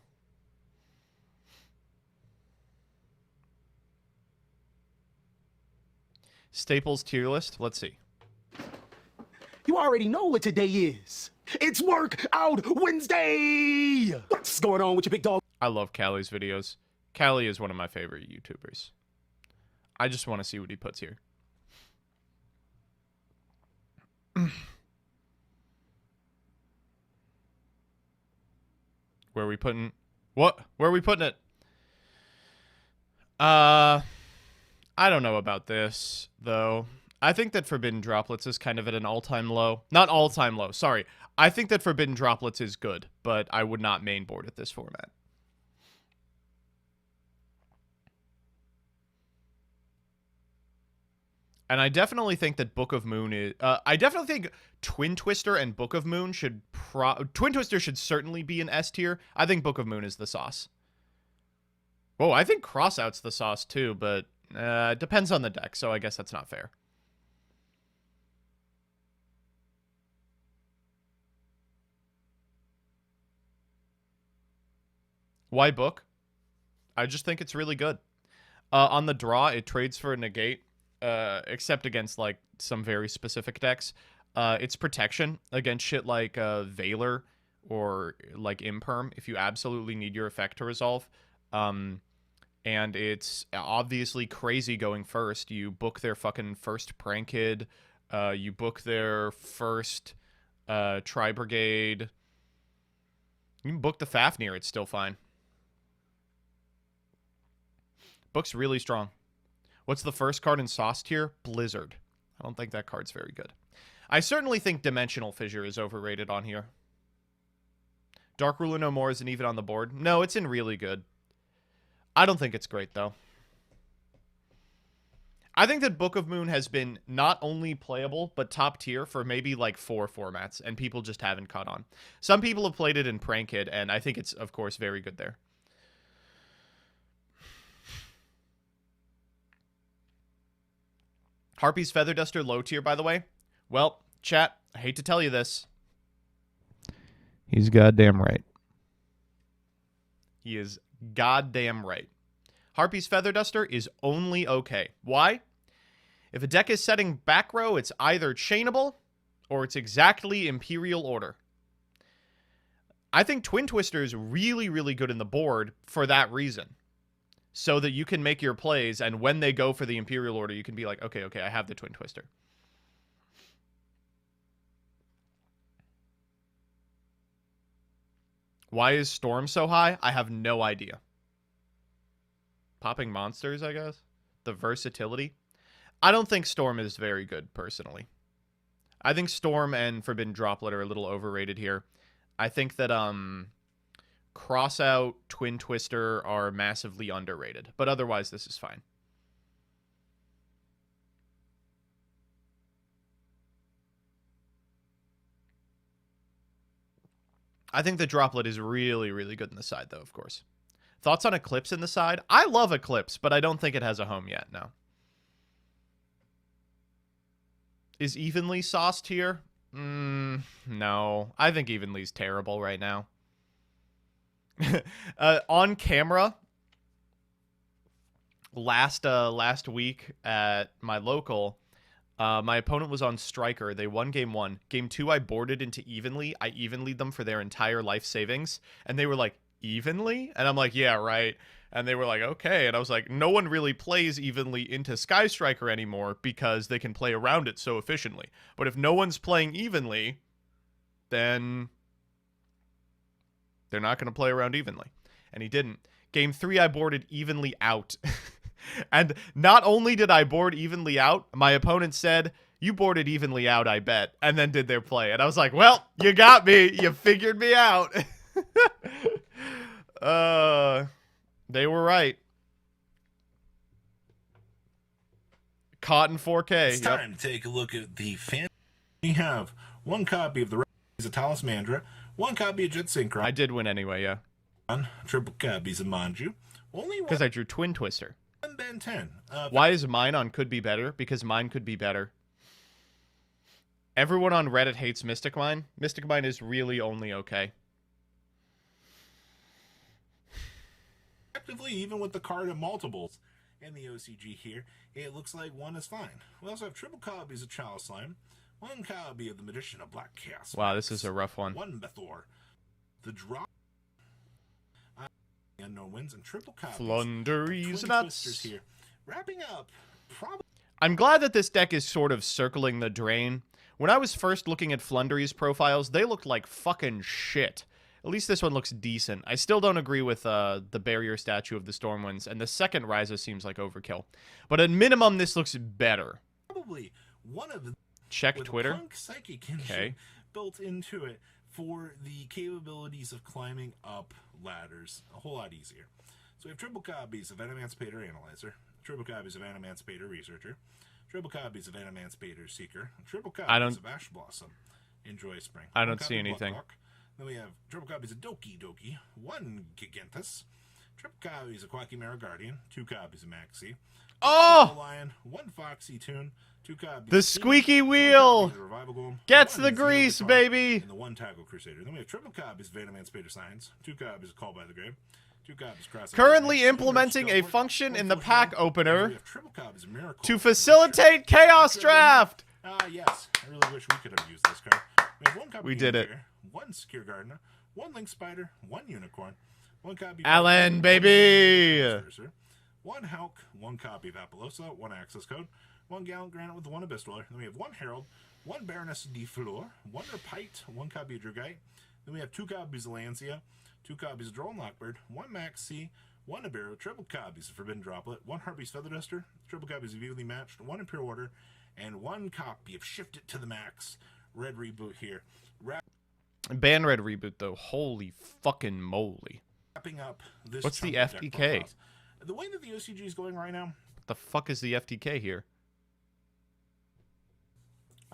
Staples tier list. Let's see. You already know what today is. It's Workout Wednesday! What's going on with your big dog? I love Callie's videos. Callie is one of my favorite YouTubers. I just want to see what he puts here. Where are we putting... What? Where are we putting it? I don't know about this, though. I think that Forbidden Droplets is kind of at an all-time low. Not all-time low, sorry. I think that Forbidden Droplets is good, but I would not mainboard at this format. And I definitely think that Book of Moon is... I definitely think Twin Twister and Book of Moon should... Twin Twister should certainly be an S tier. I think Book of Moon is the sauce. Whoa, I think Crossout's the sauce too, but it depends on the deck, so I guess that's not fair. Why Book? I just think it's really good. On the draw, it trades for a negate. Except against, like, some very specific decks. It's protection against shit like Valor or, like, Imperm, if you absolutely need your effect to resolve. And it's obviously crazy going first. You book their fucking first Prank Kid. You book their first Tri-Brigade. You can book the Fafnir, it's still fine. Book's really strong. What's the first card in Sauce tier? Blizzard. I don't think that card's very good. I certainly think Dimensional Fissure is overrated on here. Dark Ruler No More isn't even on the board. No, it's in really good. I don't think it's great, though. I think that Book of Moon has been not only playable, but top tier for maybe like 4 formats, and people just haven't caught on. Some people have played it in Prank Kid, and I think it's, of course, very good there. Harpy's Feather Duster low tier, by the way. Well, chat, I hate to tell you this. He's goddamn right. He is goddamn right. Harpy's Feather Duster is only okay. Why? If a deck is setting back row, it's either chainable or it's exactly Imperial Order. I think Twin Twister is really, really good in the board for that reason. So that you can make your plays, and when they go for the Imperial Order, you can be like, okay, I have the Twin Twister. Why is Storm so high? I have no idea. Popping monsters, I guess? The versatility? I don't think Storm is very good, personally. I think Storm and Forbidden Droplet are a little overrated here. I think that, Crossout, Twin Twister are massively underrated. But otherwise, this is fine. I think the Droplet is really, really good in the side, though, of course. Thoughts on Eclipse in the side? I love Eclipse, but I don't think it has a home yet, no. Is Evenly sauced here? No. I think Evenly's terrible right now. On camera, last week at my local, my opponent was on Striker. They won game 1. Game 2, I boarded into Evenly. I evenly'd them for their entire life savings, and they were like, evenly? And I'm like, yeah, right. And they were like, okay. And I was like, no one really plays evenly into Sky Striker anymore because they can play around it so efficiently. But if no one's playing evenly, then they're not going to play around evenly. And he didn't. Game 3, I boarded evenly out. And not only did I board evenly out, my opponent said, you boarded evenly out, I bet. And then did their play. And I was like, well, you got me. You figured me out. They were right. Cotton 4K. It's time to take a look at the fan. We have one copy of the Zetalis Mandra, one copy of Jet Synchron. I did win anyway, yeah. Triple copies of Manju. Only because I drew Twin Twister. And Ben 10. Why is mine on could be better? Because mine could be better. Everyone on Reddit hates Mystic Mine. Mystic Mine is really only okay. Effectively, even with the card of multiples and the OCG here, it looks like one is fine. We also have triple copies of Chalice Slime, one copy of the Magician of Black Chaos. Wow, this is a rough one. One Bethor. The drop. Unknown wins and triple copies. Flunderies nuts. Here. Wrapping up, probably. I'm glad that this deck is sort of circling the drain. When I was first looking at Flunderies profiles, they looked like fucking shit. At least this one looks decent. I still don't agree with the barrier statue of the Stormwinds, and the second Ryza seems like overkill. But at minimum, this looks better. Probably one of the Check with Twitter. A punk psychic engine Okay. built into it for the capabilities of climbing up ladders a whole lot easier. So we have triple copies of Animancipator Analyzer, triple copies of Animancipator Researcher, triple copies of Animancipator Seeker, triple copies of Ash Blossom. Enjoy Spring. I don't see anything. Then we have triple copies of Doki Doki, one Gigantus, triple copies of Quackimera Guardian, two copies of Maxi, Oh! Lion, one Foxy Toon, two copies The of squeaky One wheel copy of Revival Golem, gets one the Xenoguitar, grease, baby. and the one Tackle Crusader. Then we have triple copies of Animancipator Science, two copies of Call by the Grave, two copies of Crossing Currently Lightning, implementing two a copies of function in the Stealth pack Force, and opener we have triple copies of Miracle to and facilitate Chaos Draft. yes, I really wish we could have used this card. We have one copy We of did it. Bear, one Secure Gardener, one Link Spider, one Unicorn, one copy of Alan, one baby. Sorcerer, one Hulk, one copy of Apollosa, one Access Code, one Gallant Granite with one Abyss Dweller. Then we have one Herald, one Baroness de Fleur, one Repite, one copy of Dragite. Then we have two copies of Lancia, two copies of Droll and Lockbird, one Max C, one Ibero, triple copies of Forbidden Droplet, one Harpy's Feather Duster, triple copies of Evenly Matched, one Imperial Order, and one copy of Shift It to the Max. Red Reboot here. Ban Red Reboot, though. Holy fucking moly. Wrapping up this. What's the chunk of deck FTK? profiles. The way that the OCG is going right now, What the fuck is the FTK here?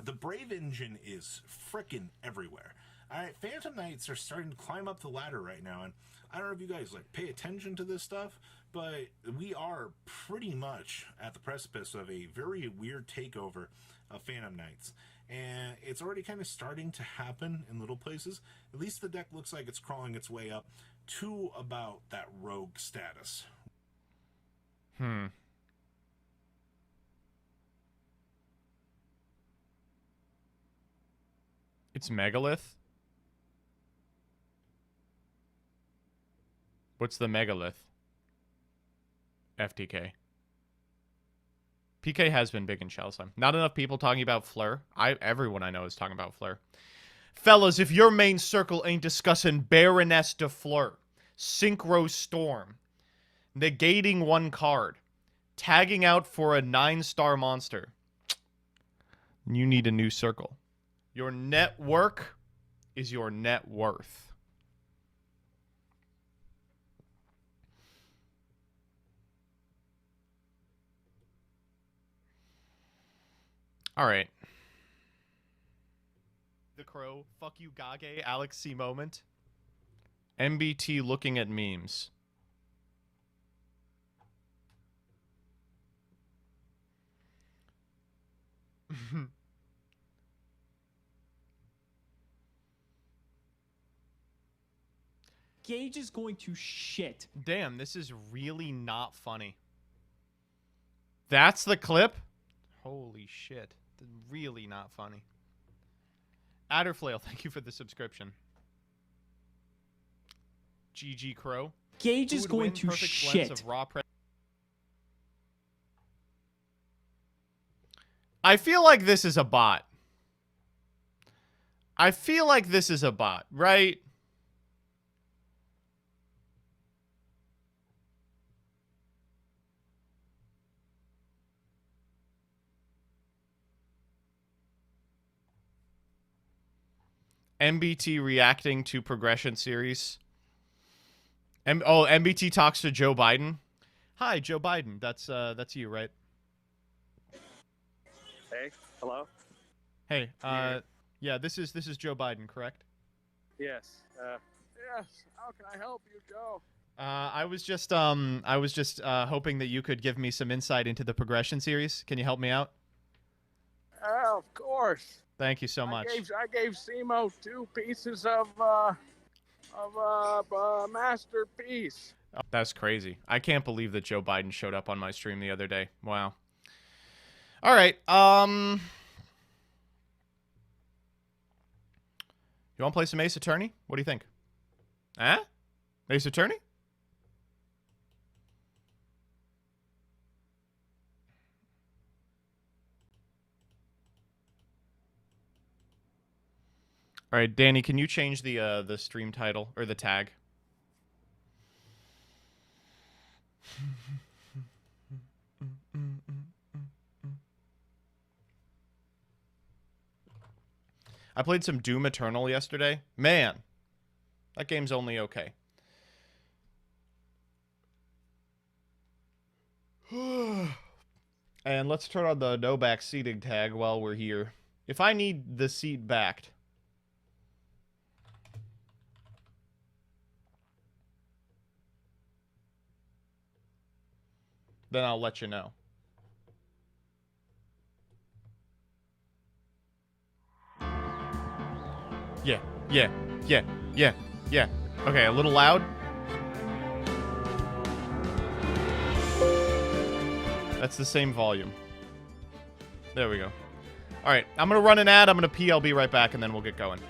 the Brave engine is frickin' everywhere. All right, Phantom Knights are starting to climb up the ladder right now, and I don't know if you guys like pay attention to this stuff, but we are pretty much at the precipice of a very weird takeover of Phantom Knights. And it's already kind of starting to happen in little places. At least the deck looks like it's crawling its way up to about that rogue status. It's Megalith? What's the Megalith? FTK. PK has been big in Shell Slime. Not enough people talking about Fleur. Everyone I know is talking about Fleur. Fellas, if your main circle ain't discussing Baroness de Fleur, Synchro Storm, negating one card, tagging out for a 9-star monster, you need a new circle. Your network is your net worth. All right. The Crow, fuck you, Gage, Alex C. moment. MBT looking at memes. Gage is going to shit. Damn, this is really not funny. That's the clip? Holy shit. Really not funny. Adderflail, thank you for the subscription. GG Crow. Gage Who is would going win? to Perfect blends shit. of raw I feel like this is a bot. I feel like this is a bot, right? MBT reacting to progression series. MBT talks to Joe Biden. Hi, Joe Biden. That's you, right? Hey, hello. Hey, yeah, this is Joe Biden, correct? Yes. Yes. How can I help you, Joe? I was just hoping that you could give me some insight into the progression series. Can you help me out? Of course. Thank you so much. I gave Simo 2 pieces of masterpiece. Oh, that's crazy. I can't believe that Joe Biden showed up on my stream the other day. Wow. All right. You want to play some Ace Attorney? What do you think? Huh? Ace Attorney? All right, Danny, can you change the stream title or the tag? I played some Doom Eternal yesterday. Man, that game's only okay. And let's turn on the no back seating tag while we're here. If I need the seat backed, then I'll let you know. Yeah, yeah, yeah, yeah, yeah. Okay, a little loud. That's the same volume. There we go. All right, I'm going to run an ad. I'm going to pee. I'll be right back, and then we'll get going.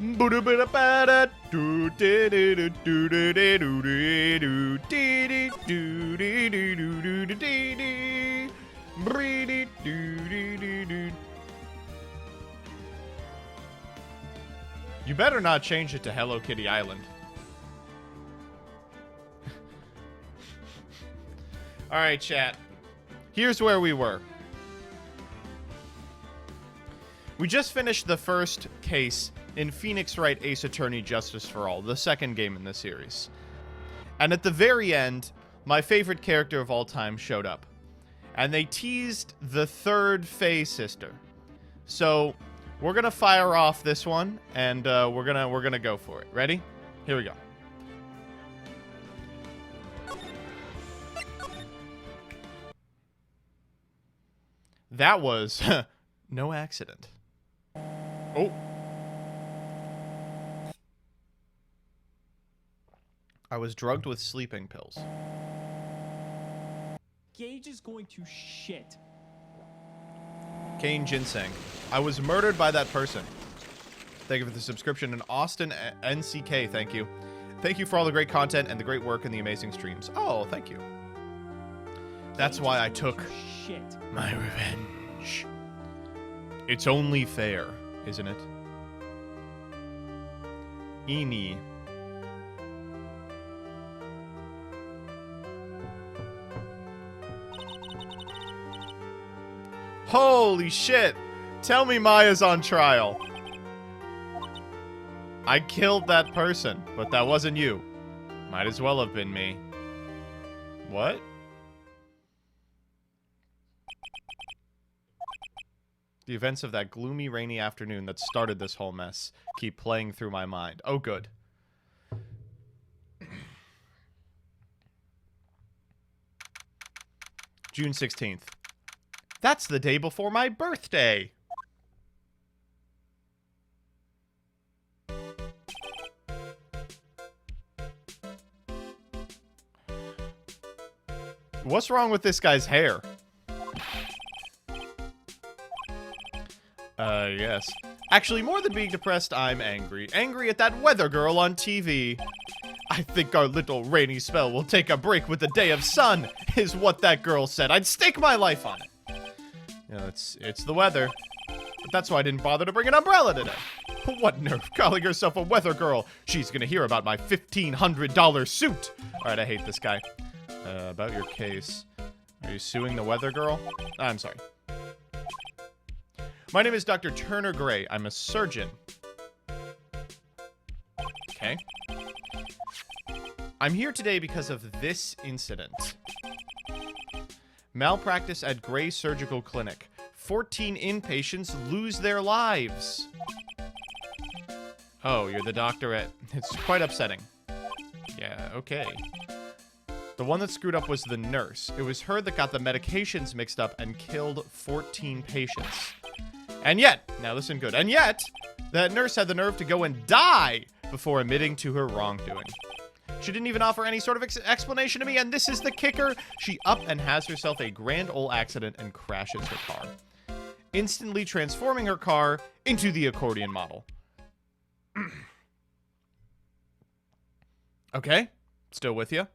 You better not change it to Hello Kitty Island. All right, chat. Here's where we were. We just finished the first case in Phoenix Wright Ace Attorney Justice for All, the second game in the series. And at the very end, my favorite character of all time showed up. And they teased the third Faye sister. So we're gonna fire off this one, and we're gonna go for it. Ready? Here we go. That was no accident. Oh. I was drugged with sleeping pills. Gage is going to shit. Kane Ginseng. I was murdered by that person. Thank you for the subscription. And Austin NCK, thank you. Thank you for all the great content and the great work and the amazing streams. Oh, thank you. That's why I took my revenge. It's only fair, isn't it? Eenie. Holy shit! Tell me Maya's on trial. I killed that person, but that wasn't you. Might as well have been me. What? The events of that gloomy, rainy afternoon that started this whole mess keep playing through my mind. Oh, good. June 16th. That's the day before my birthday. What's wrong with this guy's hair? Yes. Actually, more than being depressed, I'm angry. Angry at that weather girl on TV. I think our little rainy spell will take a break with the day of sun, is what that girl said. I'd stake my life on it. You know, it's the weather. But that's why I didn't bother to bring an umbrella today. What nerve, calling herself a weather girl. She's gonna hear about my $1,500 suit. Alright, I hate this guy. About your case. Are you suing the weather girl? I'm sorry. My name is Dr. Turner Gray. I'm a surgeon. Okay. I'm here today because of this incident. Malpractice at Gray Surgical Clinic. 14 inpatients lose their lives. Oh, you're the doctor at... It's quite upsetting. Yeah, okay. The one that screwed up was the nurse. It was her that got the medications mixed up and killed 14 patients. And yet, now listen good, and yet, that nurse had the nerve to go and die before admitting to her wrongdoing. She didn't even offer any sort of explanation to me, and this is the kicker. She up and has herself a grand ol' accident and crashes her car, instantly transforming her car into the accordion model. Okay, still with you?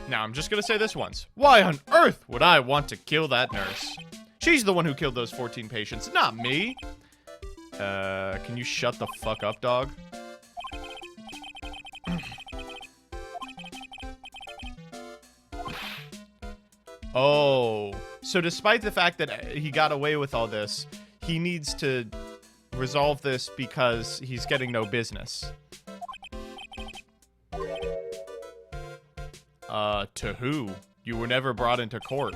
Now, I'm just gonna say this once. Why on earth would I want to kill that nurse? She's the one who killed those 14 patients, not me. Can you shut the fuck up, dog? Oh, so despite the fact that he got away with all this, he needs to resolve this because he's getting no business. To who? You were never brought into court.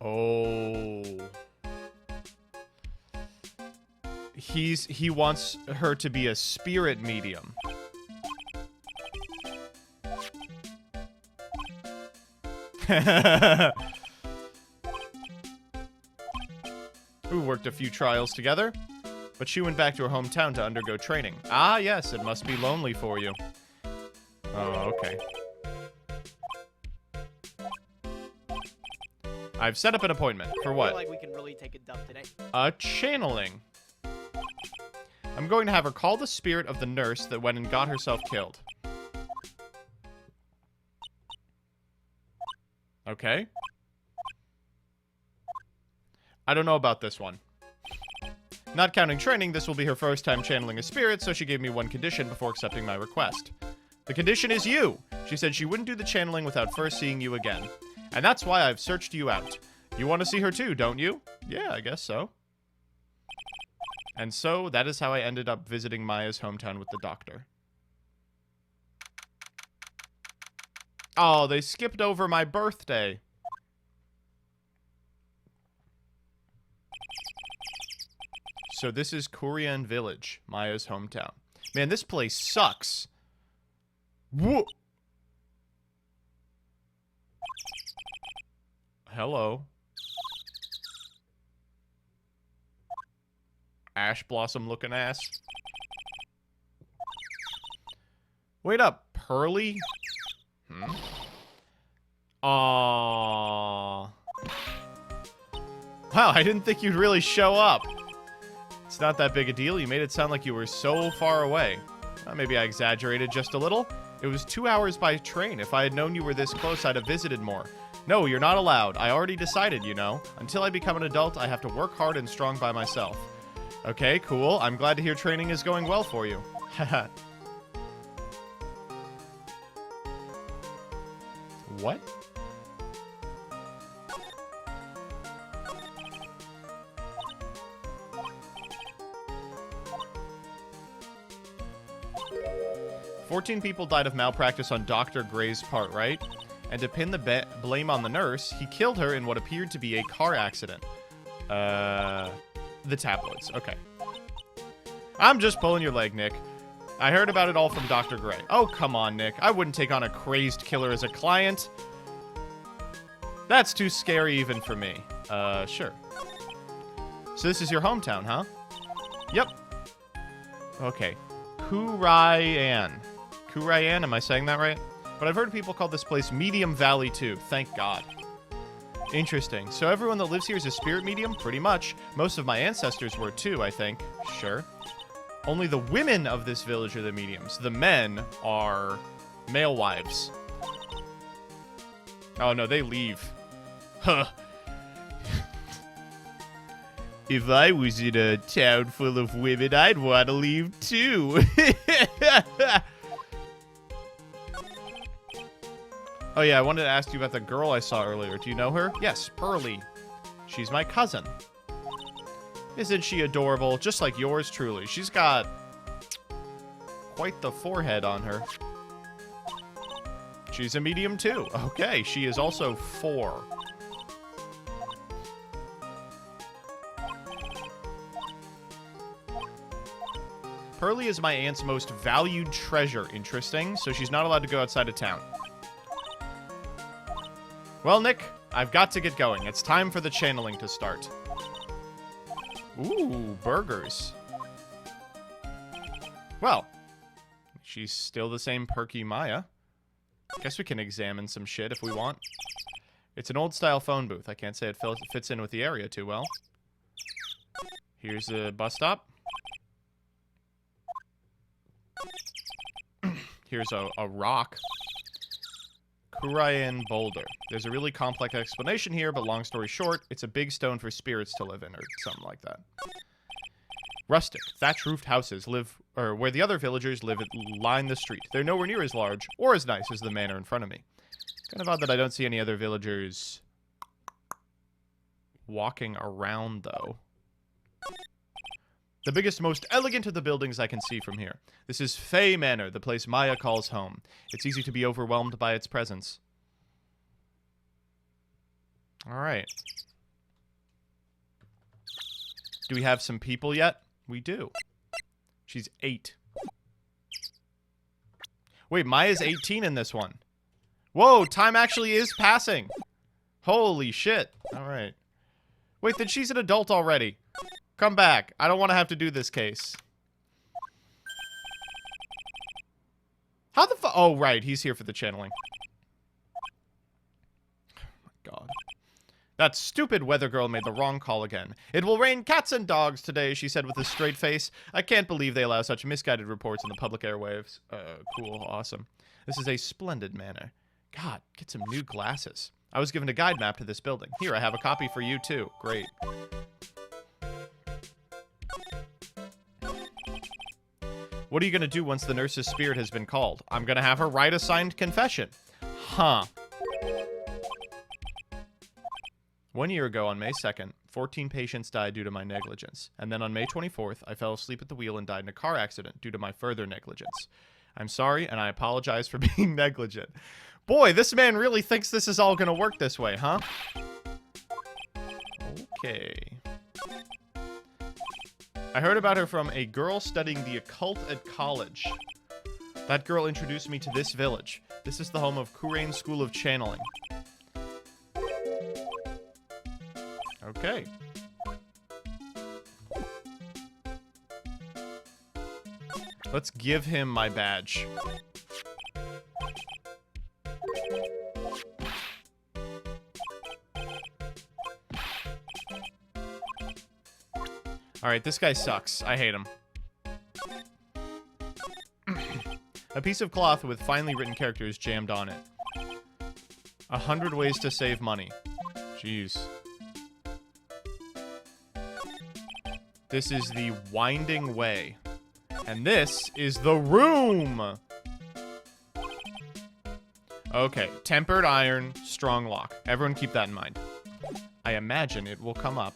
Oh. He wants her to be a spirit medium. Who worked a few trials together, but she went back to her hometown to undergo training. Ah, yes, it must be lonely for you. Oh, okay. I've set up an appointment. For what? I feel like we can really take a dump today. Channeling. I'm going to have her call the spirit of the nurse that went and got herself killed. Okay. I don't know about this one. Not counting training, this will be her first time channeling a spirit, so she gave me one condition before accepting my request. The condition is you. She said she wouldn't do the channeling without first seeing you again. And that's why I've searched you out. You want to see her too, don't you? Yeah, I guess so. And so, that is how I ended up visiting Maya's hometown with the doctor. Oh, they skipped over my birthday. So this is Korean Village, Maya's hometown. Man, this place sucks. Whoa. Hello. Ash blossom looking ass. Wait up, Pearly? Aww. Wow, I didn't think you'd really show up. It's not that big a deal. You made it sound like you were so far away. Maybe I exaggerated just a little. It was 2 hours by train. If I had known you were this close, I'd have visited more. No, you're not allowed. I already decided, you know. Until I become an adult, I have to work hard and strong by myself. Okay, cool. I'm glad to hear training is going well for you. Haha. What? 14 people died of malpractice on Dr. Gray's part, right? And to pin the blame on the nurse, he killed her in what appeared to be a car accident. The tabloids. Okay. I'm just pulling your leg, Nick. I heard about it all from Dr. Gray. Oh, come on, Nick. I wouldn't take on a crazed killer as a client. That's too scary even for me. Sure. So this is your hometown, huh? Yep. Okay. Kurayan. Kurayan, am I saying that right? But I've heard people call this place Medium Valley too. Thank God. Interesting. So everyone that lives here is a spirit medium? Pretty much. Most of my ancestors were too, I think. Sure. Only the women of this village are the mediums. The men are male wives. Oh no, they leave. Huh. If I was in a town full of women, I'd want to leave too. Oh yeah, I wanted to ask you about the girl I saw earlier. Do you know her? Yes, Pearly. She's my cousin. Isn't she adorable? Just like yours truly. She's got quite the forehead on her. She's a medium too. Okay, she is also 4. Pearly is my aunt's most valued treasure. Interesting. So she's not allowed to go outside of town. Well, Nick, I've got to get going. It's time for the channeling to start. Ooh, burgers. Well, she's still the same perky Maya. Guess we can examine some shit if we want. It's an old-style phone booth. I can't say it fits in with the area too well. Here's a bus stop. Here's a rock. Kurayan boulder. There's a really complex explanation here, but long story short, it's a big stone for spirits to live in, or something like that. Rustic, thatch-roofed houses where the other villagers live line the street. They're nowhere near as large or as nice as the manor in front of me. Kind of odd that I don't see any other villagers walking around, though. The biggest, most elegant of the buildings I can see from here. This is Fey Manor, the place Maya calls home. It's easy to be overwhelmed by its presence. Alright. Do we have some people yet? We do. She's 8. Wait, Maya's 18 in this one. Whoa, time actually is passing. Holy shit. Alright. Wait, then she's an adult already. Come back. I don't want to have to do this case. How the fu- Oh, right. He's here for the channeling. Oh, my God. That stupid weather girl made the wrong call again. It will rain cats and dogs today, she said with a straight face. I can't believe they allow such misguided reports in the public airwaves. Cool. Awesome. This is a splendid manor. God, get some new glasses. I was given a guide map to this building. Here, I have a copy for you, too. Great. What are you going to do once the nurse's spirit has been called? I'm going to have her write a signed confession. Huh. 1 year ago, on May 2nd, 14 patients died due to my negligence. And then on May 24th, I fell asleep at the wheel and died in a car accident due to my further negligence. I'm sorry, and I apologize for being negligent. Boy, this man really thinks this is all going to work this way, huh? Okay. I heard about her from a girl studying the occult at college. That girl introduced me to this village. This is the home of Kurain School of Channeling. Okay. Let's give him my badge. Alright, this guy sucks. I hate him. A piece of cloth with finely written characters jammed on it. 100 ways to save money. Jeez. This is the winding way. And this is the room! Okay, tempered iron, strong lock. Everyone keep that in mind. I imagine it will come up.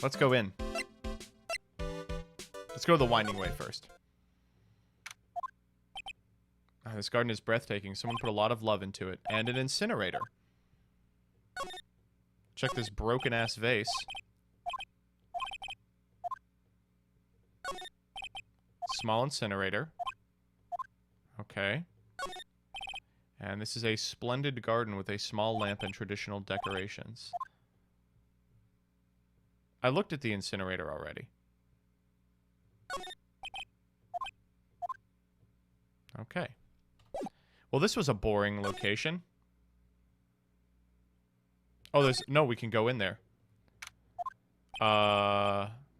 Let's go in. Let's go the winding way first. Ah, this garden is breathtaking. Someone put a lot of love into it. And an incinerator. Check this broken-ass vase. Small incinerator. Okay. And this is a splendid garden with a small lamp and traditional decorations. I looked at the incinerator already. Okay. Well, this was a boring location. Oh, there's... No, we can go in there.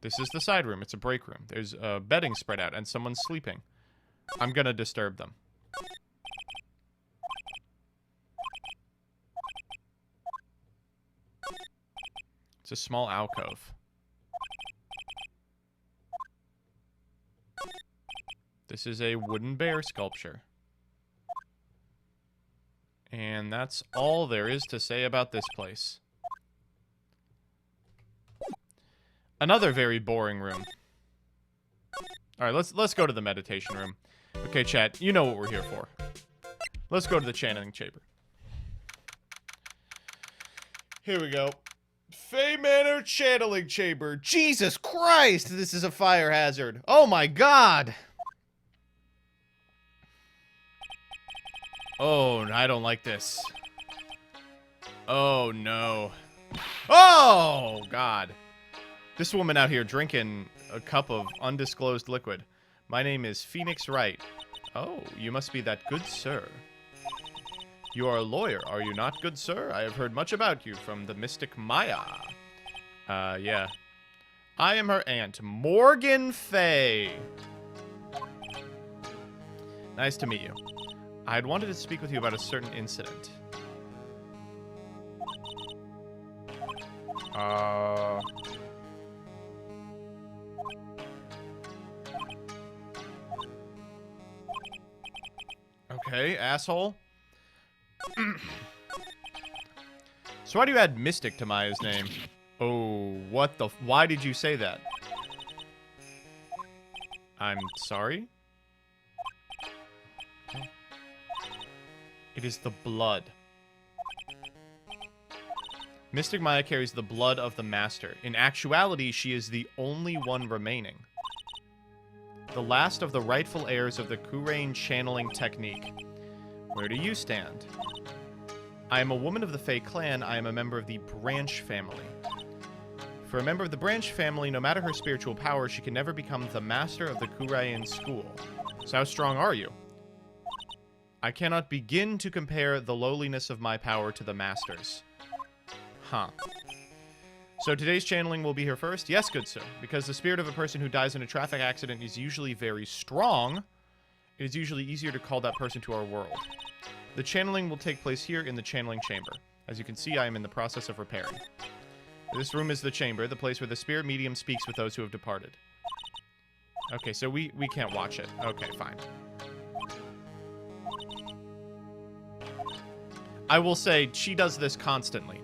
This is the side room. It's a break room. There's bedding spread out, and someone's sleeping. I'm gonna disturb them. It's a small alcove. This is a wooden bear sculpture. And that's all there is to say about this place. Another very boring room. Alright, let's go to the meditation room. Okay, chat, you know what we're here for. Let's go to the channeling chamber. Here we go. Fey Manor channeling chamber. Jesus Christ, this is a fire hazard. Oh my god. Oh, I don't like this. Oh, no. Oh, God. This woman out here drinking a cup of undisclosed liquid. My name is Phoenix Wright. Oh, you must be that good sir. You are a lawyer, are you not, good sir? I have heard much about you from the mystic Maya. Yeah. I am her aunt, Morgan Fay. Nice to meet you. I had wanted to speak with you about a certain incident. Okay, asshole. So why do you add Mystic to Maya's name? Oh, what the... Why did you say that? I'm sorry? It is the blood. Mystic Maya carries the blood of the Master. In actuality, she is the only one remaining. The last of the rightful heirs of the Kurain channeling technique. Where do you stand? I am a woman of the Fey clan. I am a member of the Branch family. For a member of the Branch family, no matter her spiritual power, she can never become the master of the Kurain school. So how strong are you? I cannot begin to compare the lowliness of my power to the Master's. Huh. So today's channeling will be here first? Yes, good sir. Because the spirit of a person who dies in a traffic accident is usually very strong, it is usually easier to call that person to our world. The channeling will take place here in the channeling chamber. As you can see, I am in the process of repairing. This room is the chamber, the place where the spirit medium speaks with those who have departed. Okay, so we can't watch it. Okay, fine. I will say, she does this constantly.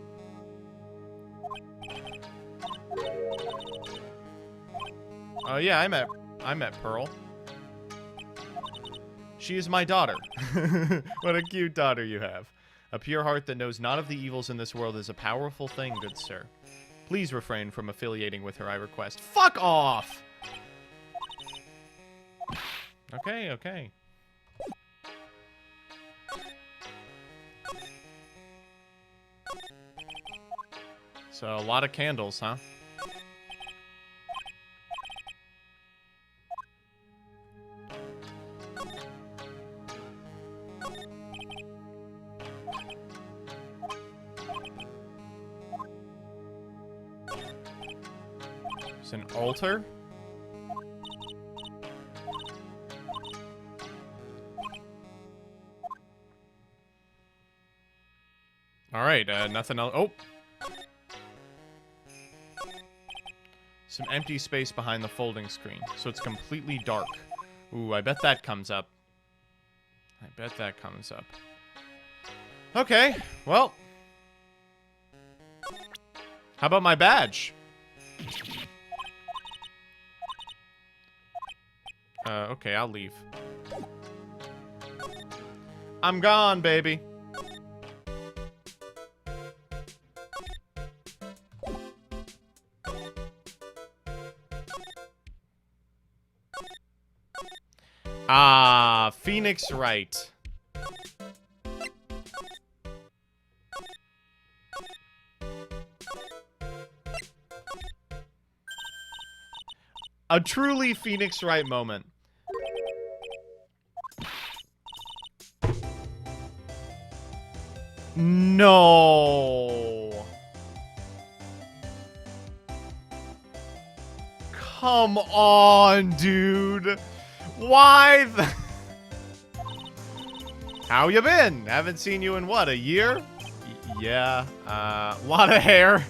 Oh yeah, I met Pearl. She is my daughter. What a cute daughter you have. A pure heart that knows not of the evils in this world is a powerful thing, good sir. Please refrain from affiliating with her, I request. Fuck off! Okay, okay. So, a lot of candles, huh? It's an altar? Alright, nothing else. Oh! Some empty space behind the folding screen, so it's completely dark. Ooh, I bet that comes up. I bet that comes up. Okay, well. How about my badge? Okay, I'll leave. I'm gone, baby. Ah, Phoenix Wright. A truly Phoenix Wright moment. No. Come on, dude. Why the... How you been? Haven't seen you in what, a year? Yeah, lot of hair.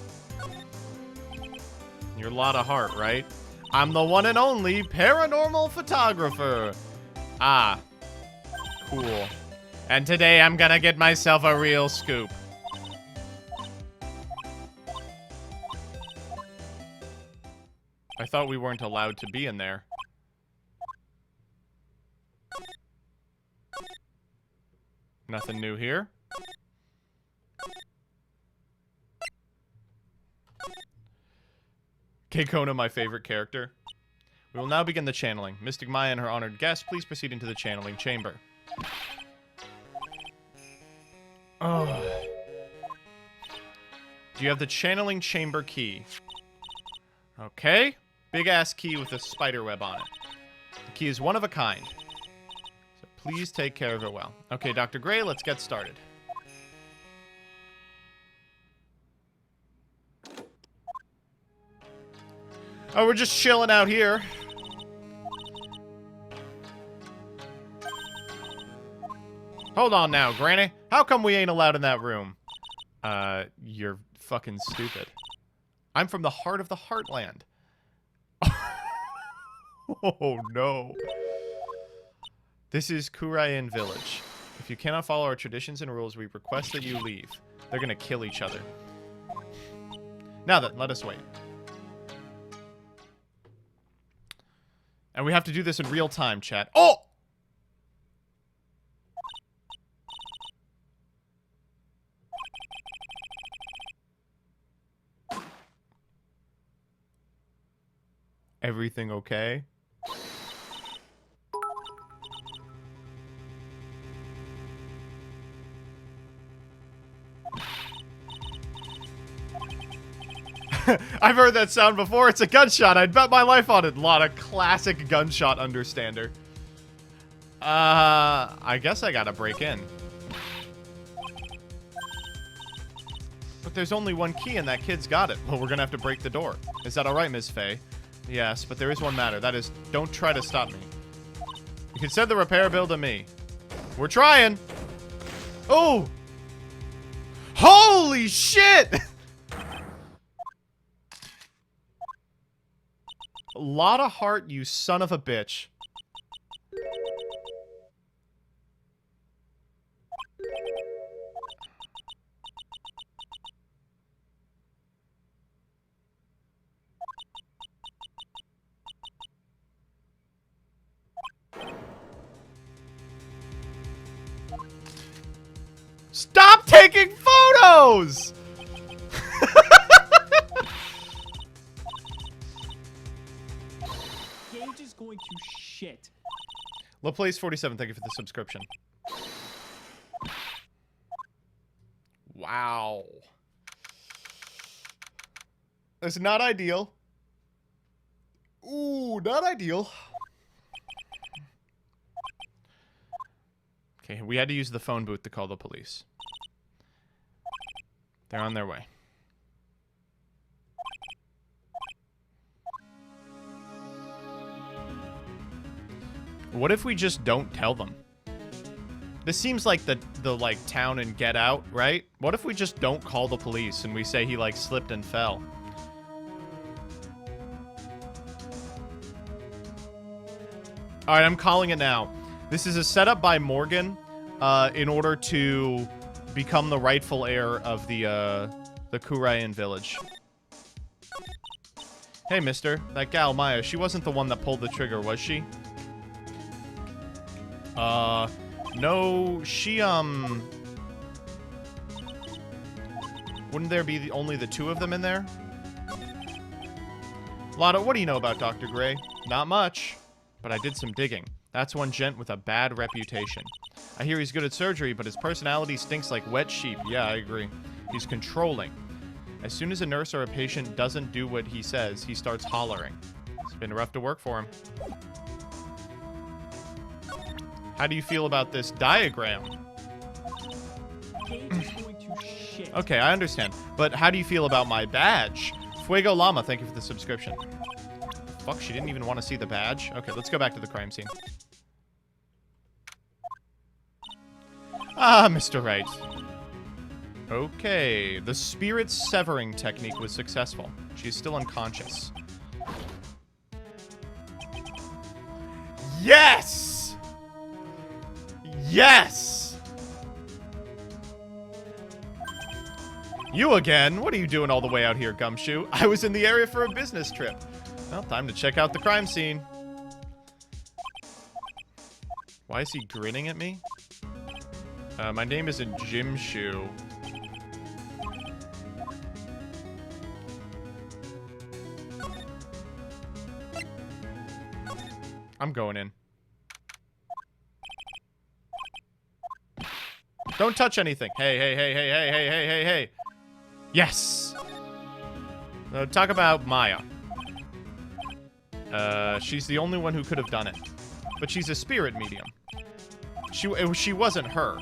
You're a lot of heart, right? I'm the one and only paranormal photographer. Ah, cool. And today I'm gonna get myself a real scoop. I thought we weren't allowed to be in there. Nothing new here. Keikona, my favorite character. We will now begin the channeling. Mystic Maya and her honored guest, please proceed into the channeling chamber. Oh. Do you have the channeling chamber key? Okay. Big-ass key with a spider web on it. The key is one of a kind. So please take care of it well. Okay, Dr. Gray, let's get started. Oh, we're just chilling out here. Hold on now, Granny. How come we ain't allowed in that room? You're fucking stupid. I'm from the heart of the Heartland. Oh, no. This is Kurayan Village. If you cannot follow our traditions and rules, we request that you leave. They're gonna kill each other. Now then, let us wait. And we have to do this in real time, chat. Oh! Everything okay? I've heard that sound before. It's a gunshot. I'd bet my life on it. A lot of classic gunshot understander. I guess I gotta break in. But there's only one key and that kid's got it. Well, we're gonna have to break the door. Is that alright, Ms. Faye? Yes, but there is one matter. That is, don't try to stop me. You can send the repair bill to me. We're trying. Oh! Holy shit! A lot of heart, you son of a bitch. Stop taking photos! Gage is going to shit. LaPlace47, thank you for the subscription. Wow. That's not ideal. Ooh, not ideal. Okay, we had to use the phone booth to call the police. They're on their way. What if we just don't tell them? This seems like the like town in Get Out, right? What if we just don't call the police and we say he like slipped and fell? All right, I'm calling it now. This is a setup by Morgan in order to become the rightful heir of the Kurayan village. Hey, mister. That gal, Maya, she wasn't the one that pulled the trigger, was she? No, she, wouldn't there be only the two of them in there? Lotto, what do you know about Dr. Gray? Not much, but I did some digging. That's one gent with a bad reputation. I hear he's good at surgery, but his personality stinks like wet sheep. Yeah, I agree. He's controlling. As soon as a nurse or a patient doesn't do what he says, he starts hollering. It's been rough to work for him. How do you feel about this diagram? Gage is going to shit. Okay, I understand. But how do you feel about my badge? Fuego Llama, thank you for the subscription. Fuck, she didn't even want to see the badge? Okay, let's go back to the crime scene. Ah, Mr. Wright. Okay, the spirit severing technique was successful. She's still unconscious. Yes! Yes! You again? What are you doing all the way out here, Gumshoe? I was in the area for a business trip. Well, time to check out the crime scene. Why is he grinning at me? My name isn't Jim Shoe. I'm going in. Don't touch anything. Hey, hey, hey, hey, hey, hey, hey, hey, hey. Yes. Talk about Maya. She's the only one who could have done it. But she's a spirit medium. She wasn't her.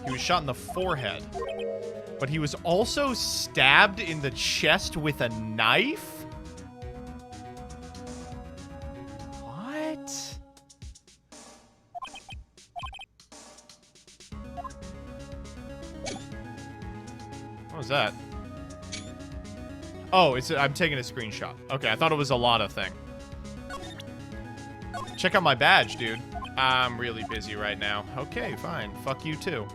He was shot in the forehead. But he was also stabbed in the chest with a knife? What? What was that? Oh, I'm taking a screenshot. Okay, I thought it was a Lotta thing. Check out my badge, dude. I'm really busy right now. Okay, fine. Fuck you too.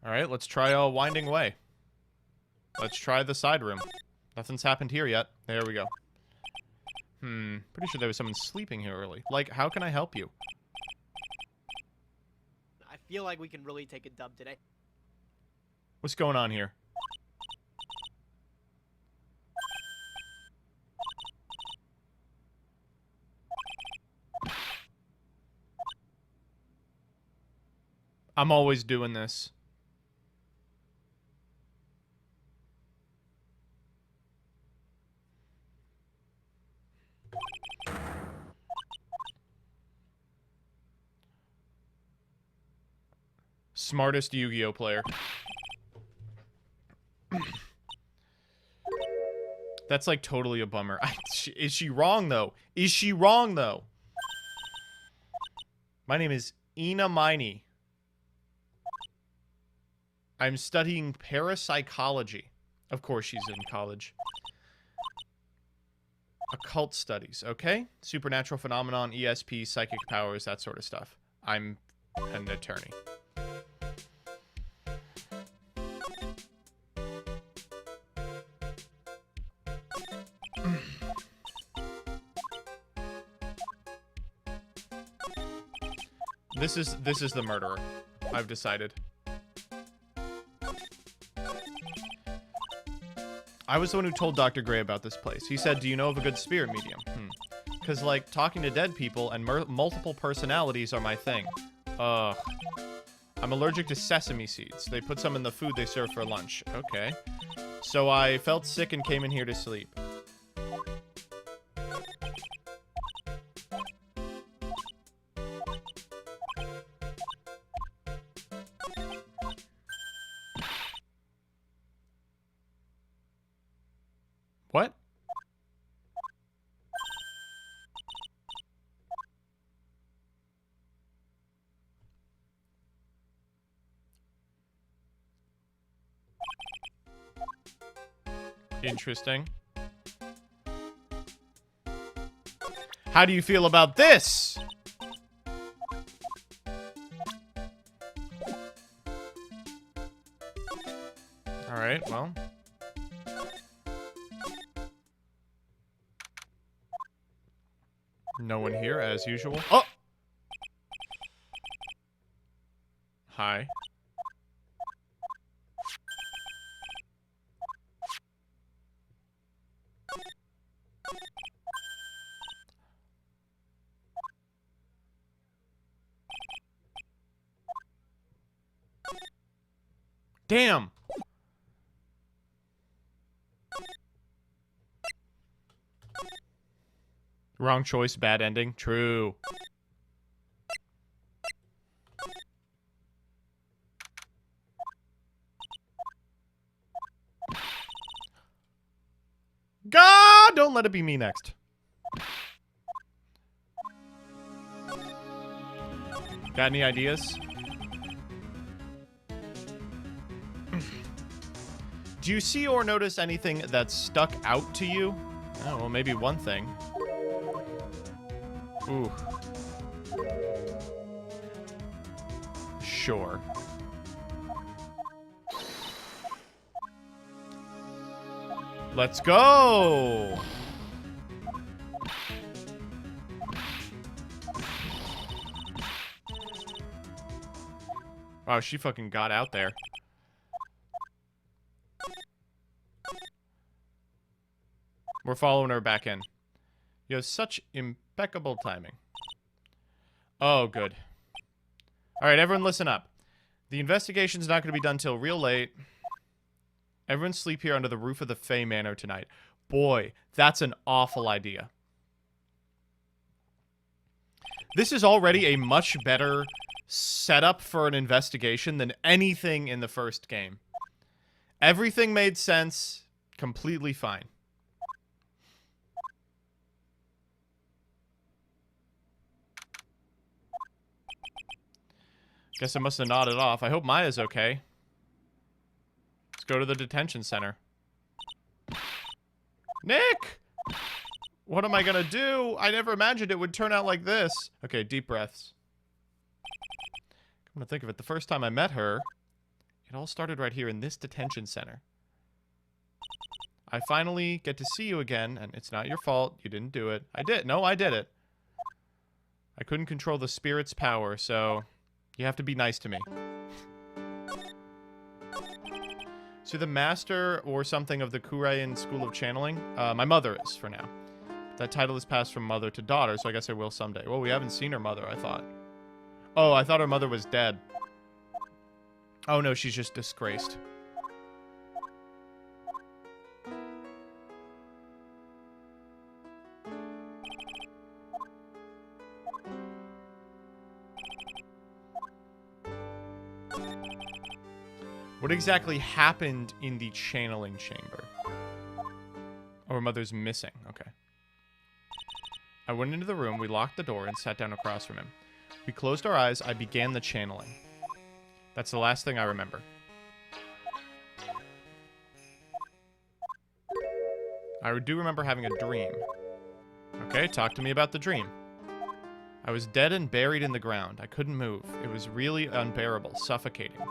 Alright, let's try Winding Way. Let's try the side room. Nothing's happened here yet. There we go. Pretty sure there was someone sleeping here early. Like, how can I help you? I feel like we can really take a dub today. What's going on here? I'm always doing this. Smartest Yu-Gi-Oh player. That's like totally a bummer. Is she wrong though? Is she wrong though? My name is Ina Miney. I'm studying parapsychology. Of course she's in college. Occult studies, okay? Supernatural phenomenon, ESP, psychic powers, that sort of stuff. I'm an attorney. This is the murderer. I've decided. I was the one who told Dr. Gray about this place. He said, do you know of a good spirit medium? Because, like, talking to dead people and multiple personalities are my thing. Ugh. I'm allergic to sesame seeds. They put some in the food they serve for lunch. Okay. So I felt sick and came in here to sleep. What? Interesting. How do you feel about this? All right, well. No one here, as usual. Oh! Hi. Damn! Wrong choice, bad ending. True. God, don't let it be me next. Got any ideas? Do you see or notice anything that's stuck out to you? Oh, well, maybe one thing. Ooh. Sure. Let's go! Wow, she fucking got out there. We're following her back in. You have such impeccable timing. Oh, good. Alright, everyone listen up. The investigation's not going to be done till real late. Everyone sleep here under the roof of the Fey Manor tonight. Boy, that's an awful idea. This is already a much better setup for an investigation than anything in the first game. Everything made sense. Completely fine. Guess I must have nodded off. I hope Maya's okay. Let's go to the detention center. Nick! What am I gonna do? I never imagined it would turn out like this. Okay, deep breaths. I'm gonna think of it. The first time I met her, it all started right here in this detention center. I finally get to see you again, and it's not your fault. You didn't do it. I did. No, I did it. I couldn't control the spirit's power, so you have to be nice to me. So the master or something of the Kurayan School of Channeling? My mother is, for now. That title is passed from mother to daughter, so I guess I will someday. Well, we haven't seen her mother, I thought. Oh, I thought her mother was dead. Oh no, she's just disgraced. What exactly happened in the channeling chamber? Oh, her mother's missing. Okay. I went into the room, we locked the door, and sat down across from him. We closed our eyes, I began the channeling. That's the last thing I remember. I do remember having a dream. Okay, talk to me about the dream. I was dead and buried in the ground. I couldn't move. It was really unbearable, suffocating.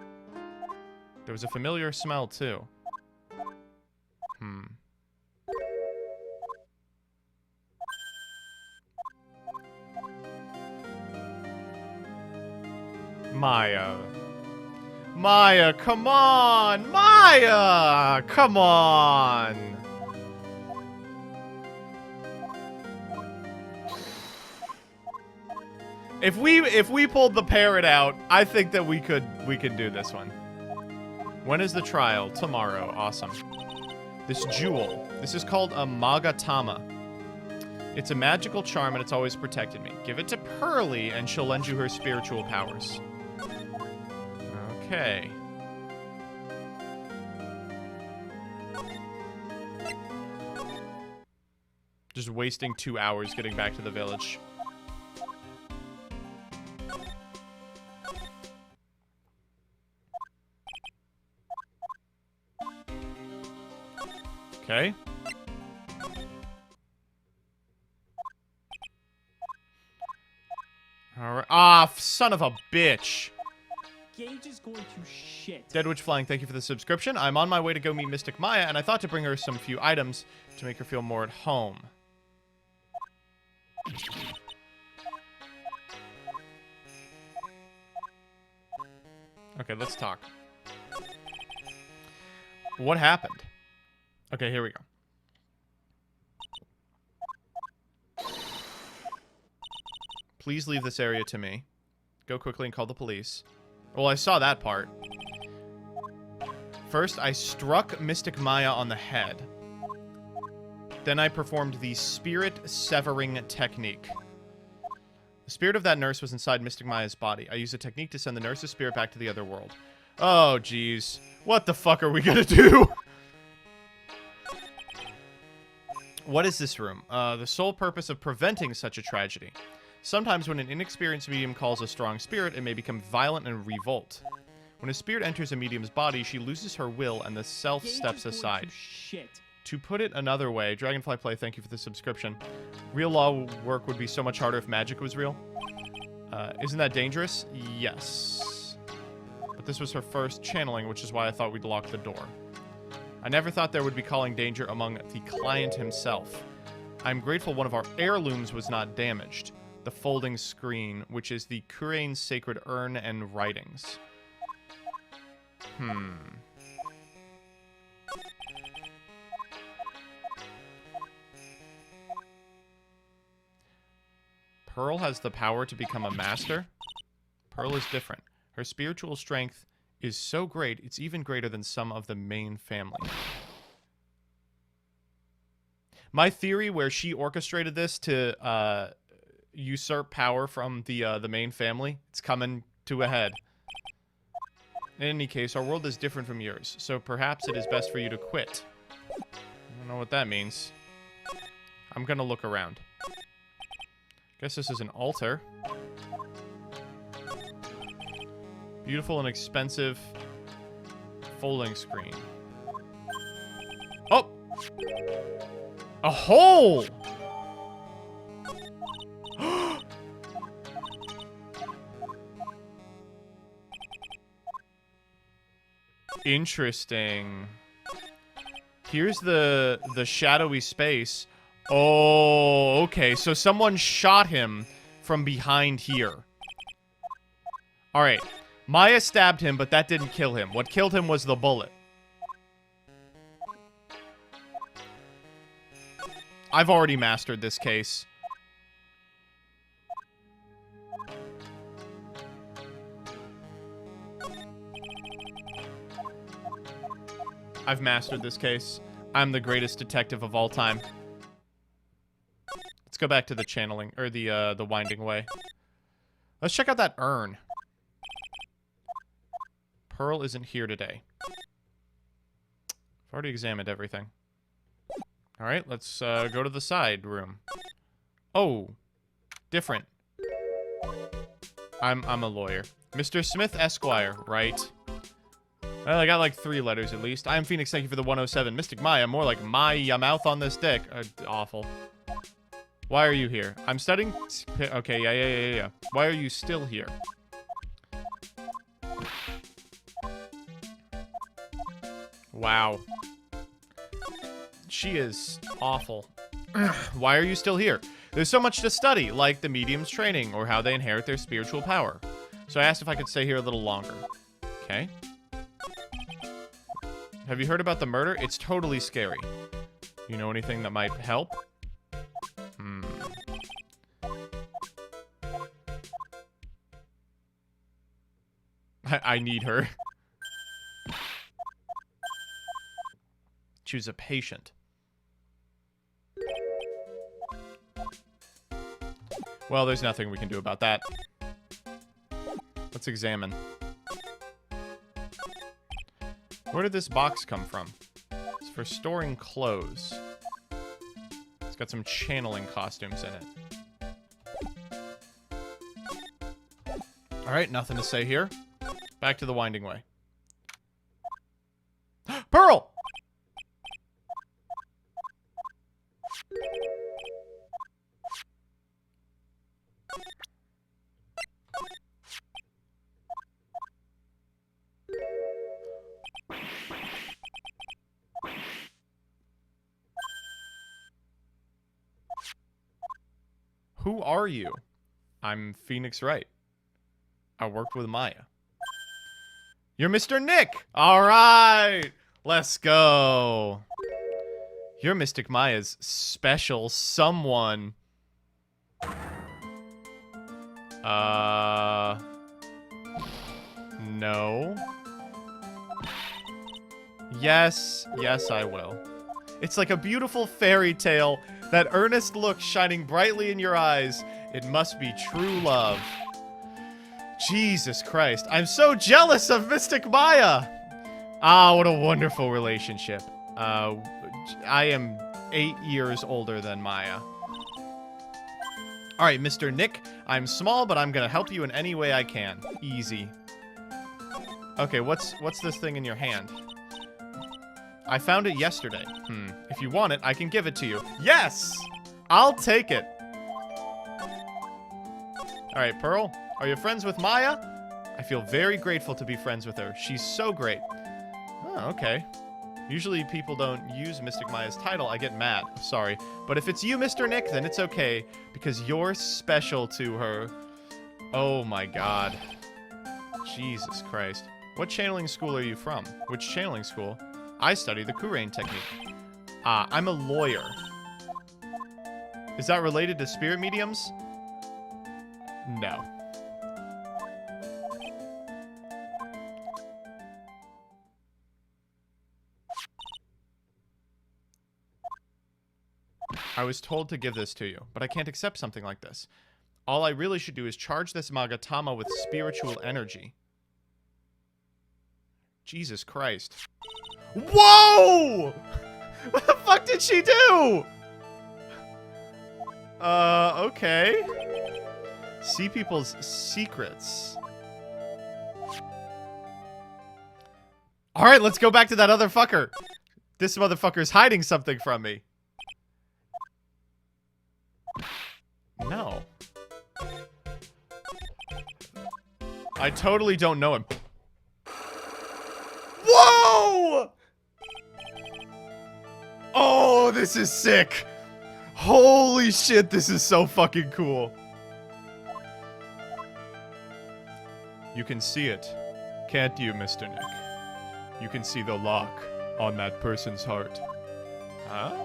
There was a familiar smell, too. Maya. Maya, come on! Maya! Come on! If we pulled the parrot out, I think that we could do this one. When is the trial? Tomorrow. Awesome. This jewel. This is called a Magatama. It's a magical charm and it's always protected me. Give it to Pearly and she'll lend you her spiritual powers. Okay. Just wasting 2 hours getting back to the village. Okay. Alright. Ah, son of a bitch. Gage is going to shit. Deadwitch Flying, thank you for the subscription. I'm on my way to go meet Mystic Maya, and I thought to bring her some few items to make her feel more at home. Okay, let's talk. What happened? Okay, here we go. Please leave this area to me. Go quickly and call the police. Well, I saw that part. First, I struck Mystic Maya on the head. Then I performed the spirit severing technique. The spirit of that nurse was inside Mystic Maya's body. I used a technique to send the nurse's spirit back to the other world. Oh, jeez. What the fuck are we gonna do? What is this room? The sole purpose of preventing such a tragedy. Sometimes when an inexperienced medium calls a strong spirit, it may become violent and revolt. When a spirit enters a medium's body, she loses her will and the self Gage steps is going aside. to shit. To put it another way, Dragonfly Play, thank you for the subscription. Real law work would be so much harder if magic was real. Isn't that dangerous? Yes. But this was her first channeling, which is why I thought we'd lock the door. I never thought there would be calling danger among the client himself. I'm grateful one of our heirlooms was not damaged. The folding screen, which is the Kurain's sacred urn and writings. Pearl has the power to become a master? Pearl is different. Her spiritual strength is so great, it's even greater than some of the main family. My theory where she orchestrated this to usurp power from the main family, it's coming to a head. In any case, our world is different from yours, so perhaps it is best for you to quit. I don't know what that means. I'm gonna look around. Guess this is an altar. Beautiful and expensive folding screen. Oh! A hole! Interesting. Here's the shadowy space. Oh, okay. So someone shot him from behind here. All right. Maya stabbed him, but that didn't kill him. What killed him was the bullet. I've already mastered this case. I've mastered this case. I'm the greatest detective of all time. Let's go back to the channeling, or the winding way. Let's check out that urn. Pearl isn't here today. I've already examined everything. Alright, let's go to the side room. Oh, different. I'm a lawyer. Mr. Smith Esquire, right? Well, I got like 3 letters at least. I am Phoenix, thank you for the 107. Mystic Maya, more like my mouth on this dick. Awful. Why are you here? I'm studying... Okay, yeah. Why are you still here? Wow. She is awful. Why are you still here? There's so much to study, like the medium's training, or how they inherit their spiritual power. So I asked if I could stay here a little longer. Okay. Have you heard about the murder? It's totally scary. You know anything that might help? I need her. Choose a patient. Well, there's nothing we can do about that. Let's examine. Where did this box come from? It's for storing clothes. It's got some channeling costumes in it. Alright, nothing to say here. Back to the winding way. Pearl! Who are you? I'm Phoenix Wright. I worked with Maya. You're Mr. Nick. All right. Let's go. You're Mystic Maya's special someone. No. Yes, I will. It's like a beautiful fairy tale. That earnest look shining brightly in your eyes. It must be true love. Jesus Christ. I'm so jealous of Mystic Maya. Ah, what a wonderful relationship. I am 8 years older than Maya. All right, Mr. Nick. I'm small, but I'm gonna help you in any way I can. Easy. Okay, what's this thing in your hand? I found it yesterday. If you want it, I can give it to you. Yes! I'll take it. All right, Pearl. Are you friends with Maya? I feel very grateful to be friends with her. She's so great. Oh, okay. Usually people don't use Mystic Maya's title. I get mad. Sorry. But if it's you, Mr. Nick, then it's okay. Because you're special to her. Oh my god. Jesus Christ. What channeling school are you from? Which channeling school? I study the Kurain technique. I'm a lawyer. Is that related to spirit mediums? No. I was told to give this to you, but I can't accept something like this. All I really should do is charge this Magatama with spiritual energy. Jesus Christ. Whoa! What the fuck did she do? Okay. See people's secrets. Alright, let's go back to that other fucker. This motherfucker's hiding something from me. No. I totally don't know him. Whoa! Oh, this is sick. Holy shit, this is so fucking cool. You can see it, can't you, Mr. Nick? You can see the lock on that person's heart. Huh?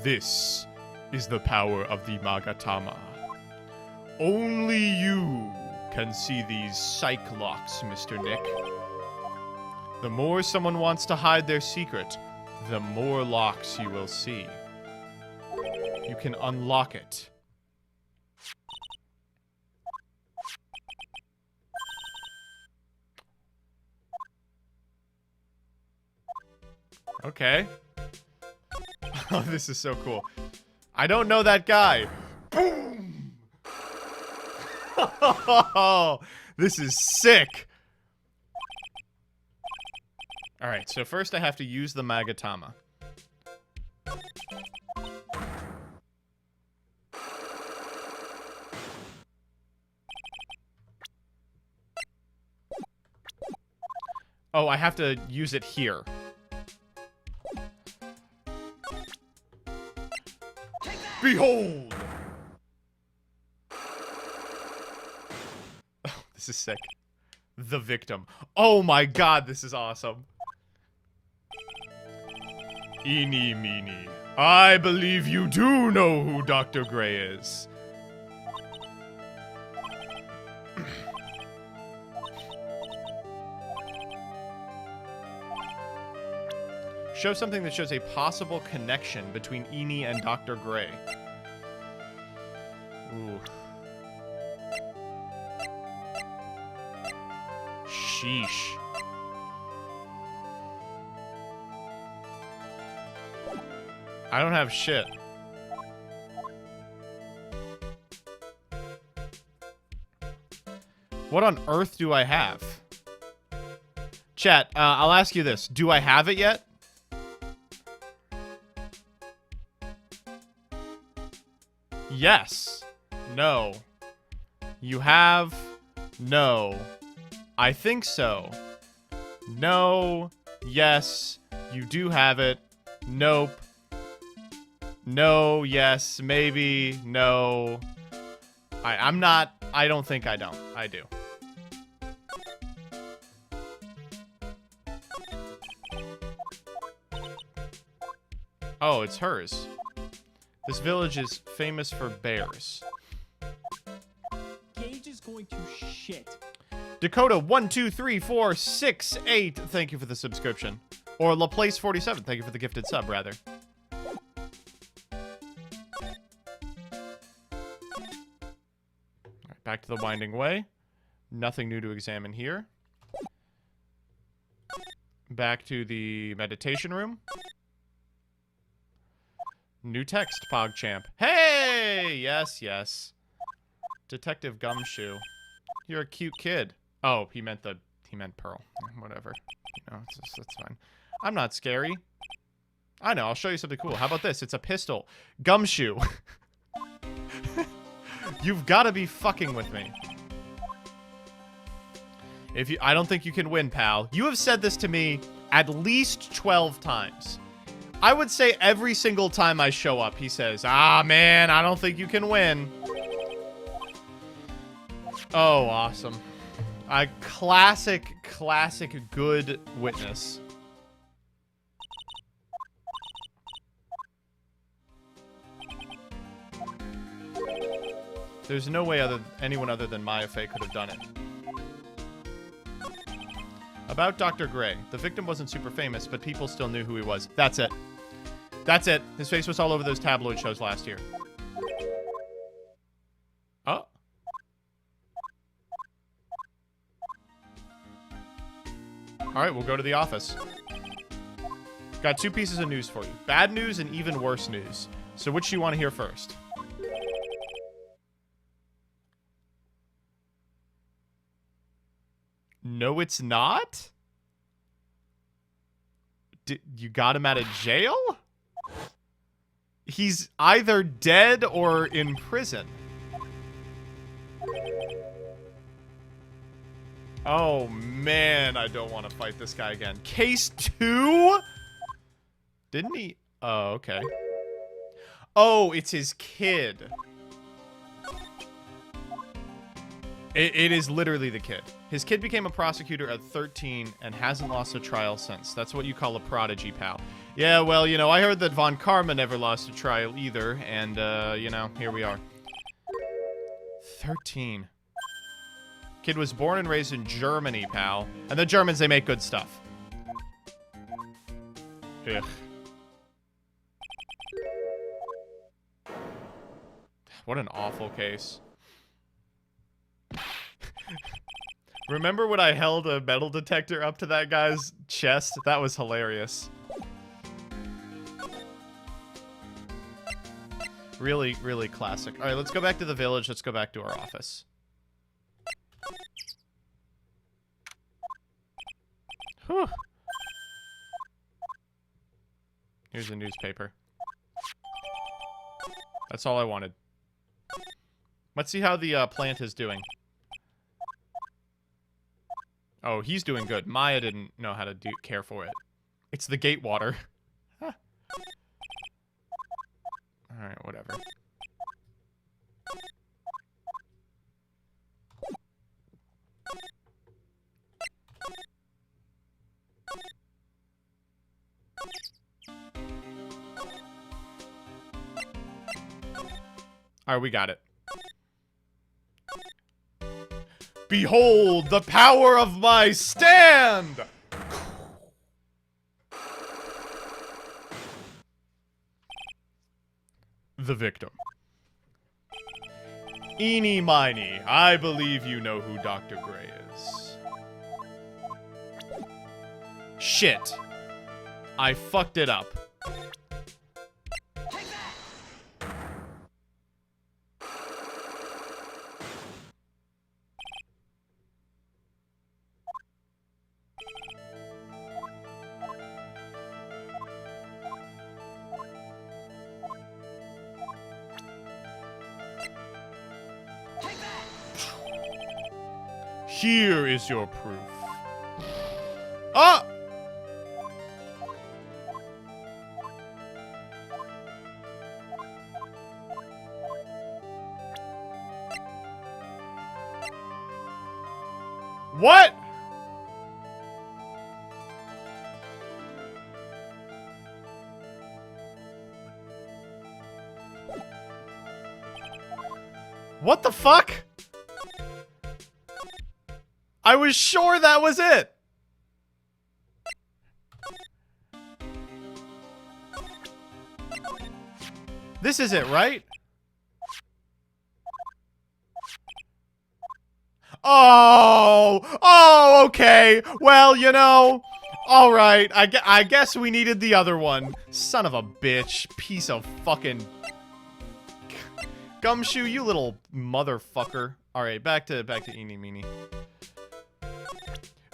This is the power of the Magatama. Only you can see these psych locks, Mr. Nick. The more someone wants to hide their secret, the more locks you will see. You can unlock it. Okay. Oh, this is so cool. I don't know that guy. Boom! This is sick. Alright, so first I have to use the Magatama. Oh, I have to use it here. Behold! Oh, this is sick. The victim. Oh my god, this is awesome. Eeny, meeny. I believe you do know who Dr. Gray is. Show something that shows a possible connection between Eeny and Dr. Gray. Ooh. Sheesh. I don't have shit. What on earth do I have? Chat, I'll ask you this. Do I have it yet? Yes. No. You have? No. I think so. No. Yes. You do have it. Nope. No. Yes. Maybe. No. I'm not. I don't think I don't. I do. Oh, it's hers. This village is famous for bears. Gage is going to shit. Dakota 123468, thank you for the subscription. Or LaPlace47, thank you for the gifted sub, rather. Alright, back to the winding way. Nothing new to examine here. Back to the meditation room. New text, PogChamp. Hey! Yes, yes. Detective Gumshoe. You're a cute kid. Oh, he meant Pearl. Whatever. You know, that's fine. I'm not scary. I know, I'll show you something cool. How about this? It's a pistol. Gumshoe. You've got to be fucking with me. I don't think you can win, pal. You have said this to me at least 12 times. I would say every single time I show up, he says, ah, man, I don't think you can win. Oh, awesome. A classic good witness. There's no way anyone other than Maya Fey could have done it. About Dr. Gray. The victim wasn't super famous, but people still knew who he was. That's it. That's it. His face was all over those tabloid shows last year. Oh. Alright, we'll go to the office. Got 2 pieces of news for you. Bad news and even worse news. So which do you want to hear first? No, it's not? You got him out of jail? He's either dead or in prison. Oh, man, I don't want to fight this guy again. Case 2? Didn't he? Oh, okay. Oh, it's his kid. It is literally the kid. His kid became a prosecutor at 13 and hasn't lost a trial since. That's what you call a prodigy, pal. Yeah, well, you know, I heard that Von Karma never lost a trial either, and, you know, here we are. 13. Kid was born and raised in Germany, pal. And the Germans, they make good stuff. Ugh. What an awful case. Remember when I held a metal detector up to that guy's chest? That was hilarious. Really, really classic. Alright, let's go back to the village. Let's go back to our office. Whew. Here's a newspaper. That's all I wanted. Let's see how the plant is doing. Oh, he's doing good. Maya didn't know how to care for it. It's the gate water. Huh. Alright, whatever. Alright, we got it. Behold the power of my stand! The victim. Eeny miny, I believe you know who Dr. Gray is. Shit. I fucked it up. Here is your proof. Ah! What? What the fuck? I was sure that was it. This is it, right? Oh, okay. Well, you know, all right. I guess we needed the other one. Son of a bitch. Piece of fucking Gumshoe, you little motherfucker. All right, back to Eeny Meeny.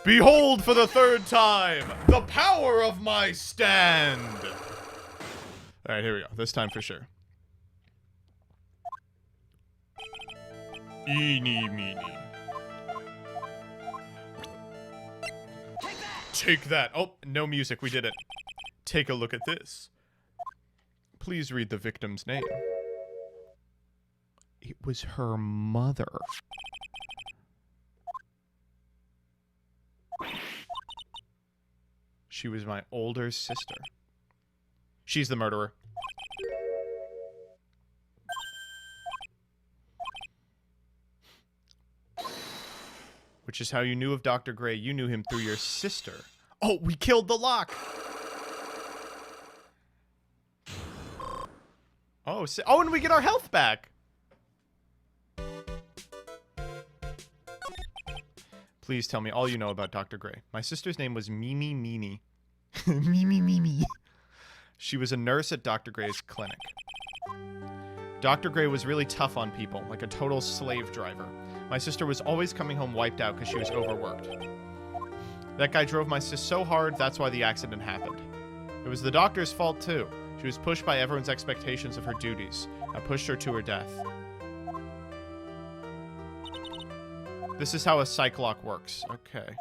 Behold for the third time the power of my stand. All right, here we go. This time for sure. Eeny Meeny. Take that. Oh, no music. We did it. Take a look at this. Please read the victim's name. It was her mother. She was my older sister. She's the murderer. Which is how you knew of Dr. Gray. You knew him through your sister. Oh, we killed the lock! Oh, oh, and we get our health back! Please tell me all you know about Dr. Gray. My sister's name was Mimi Meany. Mimi Mimi. She was a nurse at Dr. Gray's clinic. Dr. Gray was really tough on people, like a total slave driver. My sister was always coming home wiped out because she was overworked. That guy drove my sis so hard, that's why the accident happened. It was the doctor's fault, too. She was pushed by everyone's expectations of her duties. I pushed her to her death. This is how a psych lock works. Okay.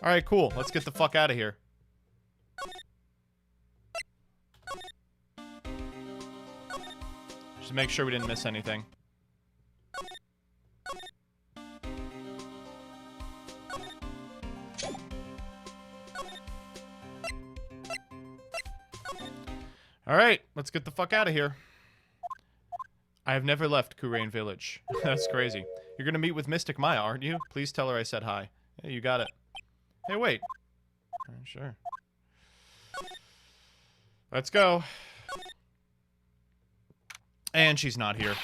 Alright, cool. Let's get the fuck out of here. Just make sure we didn't miss anything. Alright, let's get the fuck out of here. I have never left Kurain Village. That's crazy. You're gonna meet with Mystic Maya, aren't you? Please tell her I said hi. Yeah, you got it. Hey, wait. Sure. Let's go. And she's not here.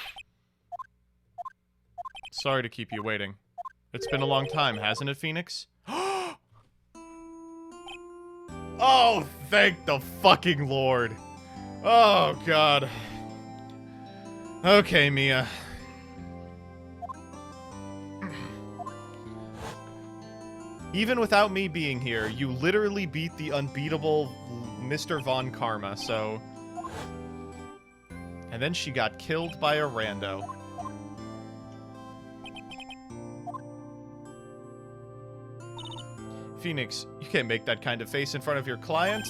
Sorry to keep you waiting. It's been a long time, hasn't it, Phoenix? Oh, thank the fucking Lord. Oh, God. Okay, Mia. Even without me being here, you literally beat the unbeatable Mr. Von Karma, so... And then she got killed by a rando. Phoenix, you can't make that kind of face in front of your client.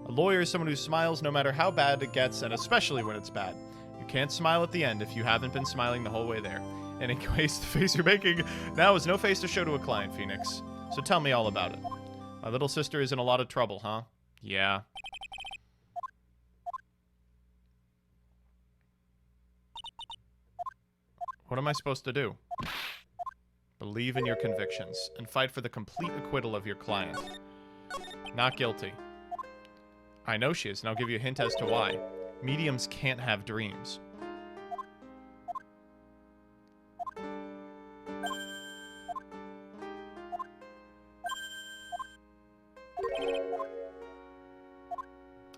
A lawyer is someone who smiles no matter how bad it gets, and especially when it's bad. You can't smile at the end if you haven't been smiling the whole way there. In any case, the face you're making now is no face to show to a client, Phoenix. So tell me all about it. My little sister is in a lot of trouble, huh? Yeah. What am I supposed to do? Believe in your convictions and fight for the complete acquittal of your client. Not guilty. I know she is, and I'll give you a hint as to why. Mediums can't have dreams.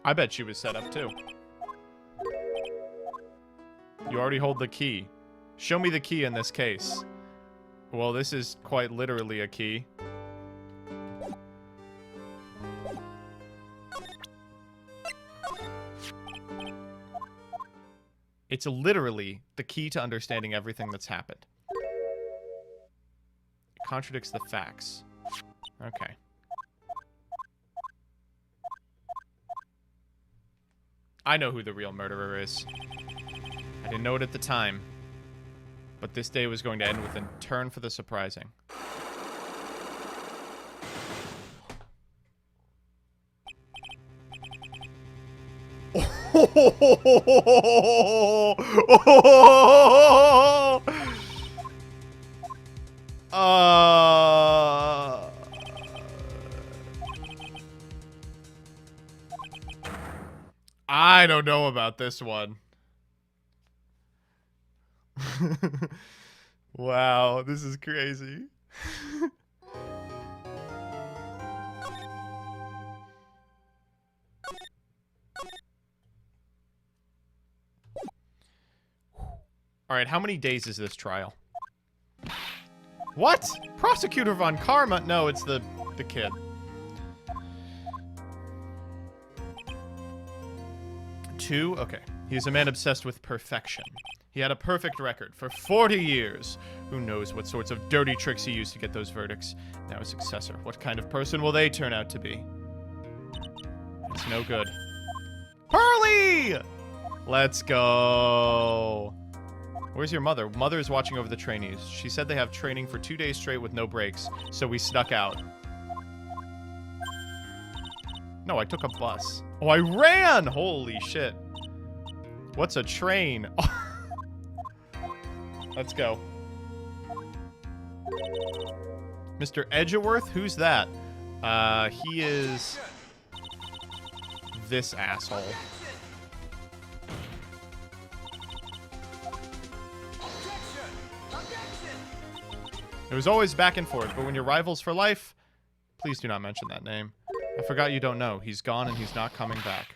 I bet she was set up too. You already hold the key. Show me the key in this case. Well, this is quite literally a key. It's literally the key to understanding everything that's happened. It contradicts the facts. Okay. I know who the real murderer is. I didn't know it at the time. But this day was going to end with a turn for the surprising. I don't know about this one. Wow, this is crazy. All right, how many days is this trial? What? Prosecutor Von Karma? No, it's the kid. Two? Okay. He's a man obsessed with perfection. He had a perfect record for 40 years. Who knows what sorts of dirty tricks he used to get those verdicts. Now his successor. What kind of person will they turn out to be? It's no good. Pearly! Let's go. Where's your mother? Mother is watching over the trainees. She said they have training for 2 days straight with no breaks, so we snuck out. No, I took a bus. Oh, I ran! Holy shit. What's a train? Let's go. Mr. Edgeworth? Who's that? He is... this asshole. It was always back and forth, but when you're rivals for life, please do not mention that name. I forgot you don't know. He's gone and he's not coming back.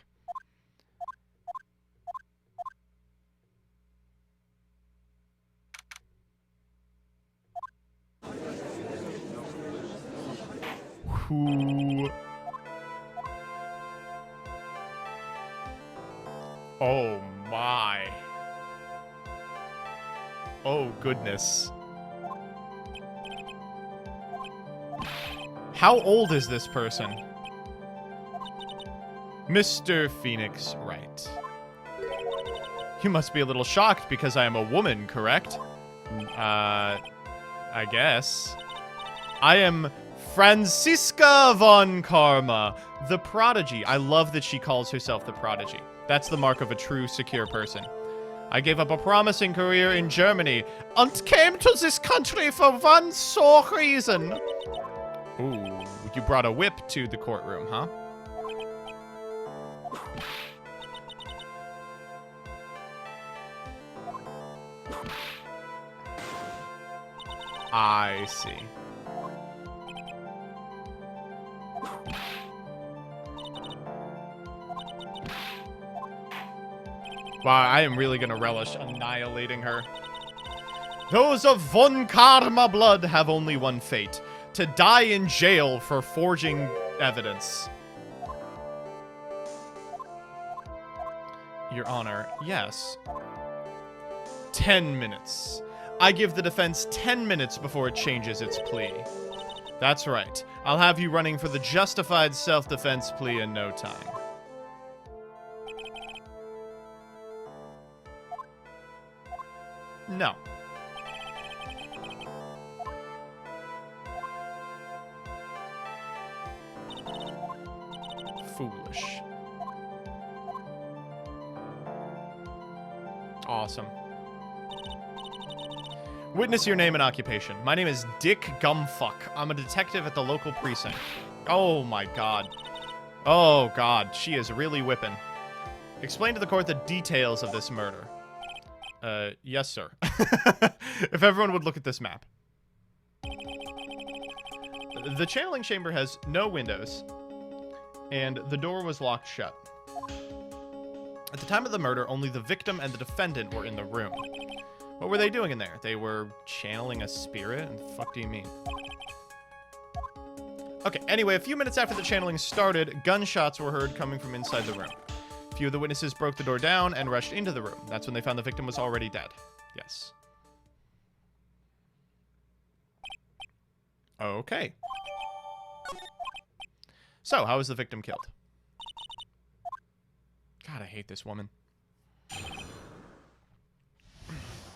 Who? Oh my. Oh goodness. How old is this person? Mr. Phoenix Wright. You must be a little shocked because I am a woman, correct? I guess. I am Franziska von Karma, the prodigy. I love that she calls herself the prodigy. That's the mark of a true, secure person. I gave up a promising career in Germany and came to this country for one sole reason. Ooh, you brought a whip to the courtroom, huh? I see. Wow, I am really gonna relish annihilating her. Those of von Karma blood have only one fate. To die in jail for forging evidence. Your Honor, yes. 10 minutes. I give the defense 10 minutes before it changes its plea. That's right. I'll have you running for the justified self-defense plea in no time. No. Foolish. Awesome. Witness your name and occupation. My name is Dick Gumfuck. I'm a detective at the local precinct. Oh my god. Oh god, she is really whipping. Explain to the court the details of this murder. Yes, sir. If everyone would look at this map. The channeling chamber has no windows, and the door was locked shut. At the time of the murder, only the victim and the defendant were in the room. What were they doing in there? They were channeling a spirit? And the fuck do you mean? Okay, anyway, a few minutes after the channeling started, gunshots were heard coming from inside the room. A few of the witnesses broke the door down and rushed into the room. That's when they found the victim was already dead. Yes. Okay. So, how was the victim killed? God, I hate this woman.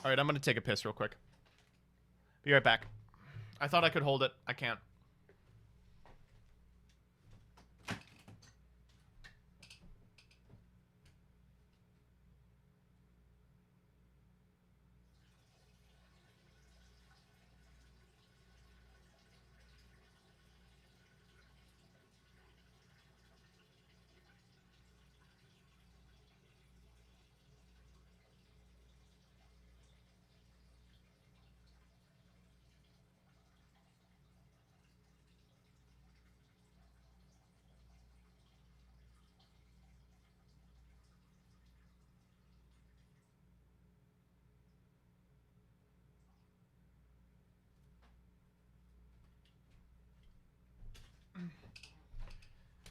Alright, I'm gonna take a piss real quick. Be right back. I thought I could hold it. I can't.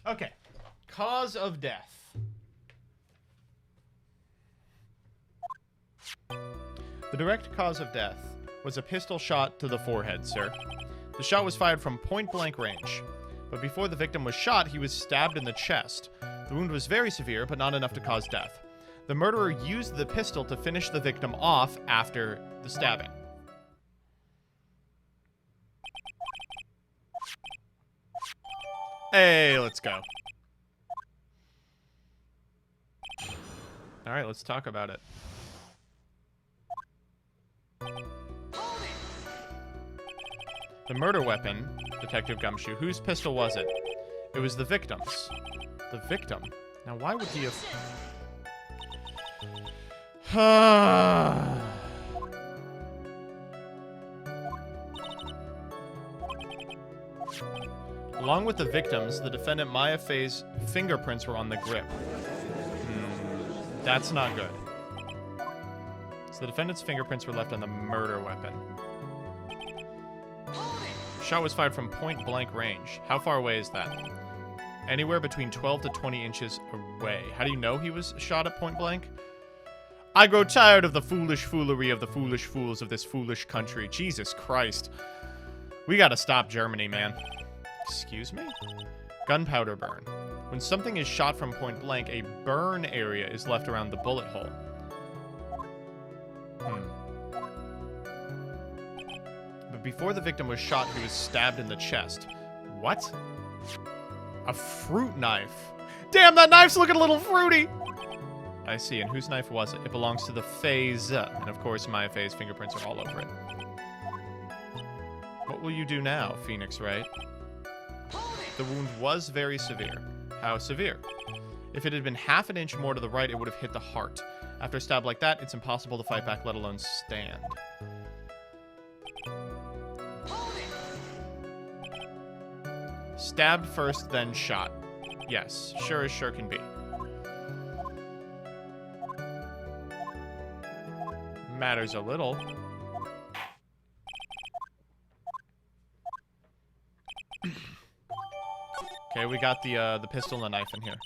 Okay. Cause of death. The direct cause of death was a pistol shot to the forehead, sir. The shot was fired from point-blank range. But before the victim was shot, he was stabbed in the chest. The wound was very severe, but not enough to cause death. The murderer used the pistol to finish the victim off after the stabbing. Hey, let's go. All right, let's talk about it. The murder weapon, Detective Gumshoe, whose pistol was it? It was the victim's. The victim? Now, why would he have... Along with the victims, the defendant Maya Fey's fingerprints were on the grip. That's not good. So the defendant's fingerprints were left on the murder weapon. Shot was fired from point-blank range. How far away is that? Anywhere between 12 to 20 inches away. How do you know he was shot at point-blank? I grow tired of the foolish foolery of the foolish fools of this foolish country. Jesus Christ. We gotta stop Germany, man. Excuse me? Gunpowder burn. When something is shot from point-blank, a burn area is left around the bullet hole. But before the victim was shot, he was stabbed in the chest. What? A fruit knife. Damn, that knife's looking a little fruity! I see, and whose knife was it? It belongs to the Fey's, and of course Maya Fey's fingerprints are all over it. What will you do now, Phoenix Wright? The wound was very severe. How severe? If it had been half an inch more to the right, it would have hit the heart. After a stab like that, it's impossible to fight back, let alone stand. Stabbed first, then shot. Yes, sure as sure can be. Matters a little. Okay, we got the pistol and the knife in here.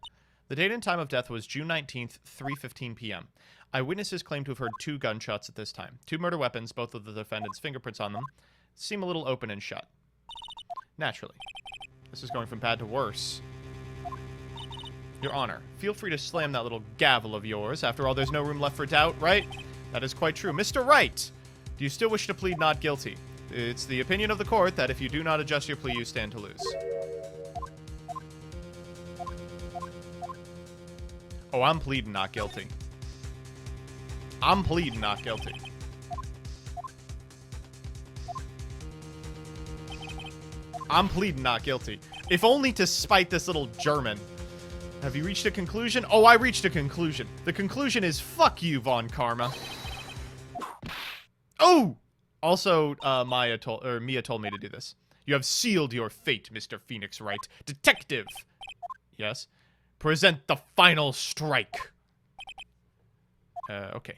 The date and time of death was June 19th, 3:15 p.m. Eyewitnesses claim to have heard 2 gunshots at this time. 2 murder weapons, both with the defendant's fingerprints on them, seem a little open and shut. Naturally. This is going from bad to worse. Your Honor, feel free to slam that little gavel of yours. After all, there's no room left for doubt, right? That is quite true. Mr. Wright, do you still wish to plead not guilty? It's the opinion of the court that if you do not adjust your plea, you stand to lose. Oh, I'm pleading not guilty. I'm pleading not guilty. I'm pleading not guilty. If only to spite this little German. Have you reached a conclusion? Oh, I reached a conclusion. The conclusion is fuck you, Von Karma. Oh! Also, Mia told me to do this. You have sealed your fate, Mr. Phoenix Wright. Detective! Yes? Present the final strike. Okay.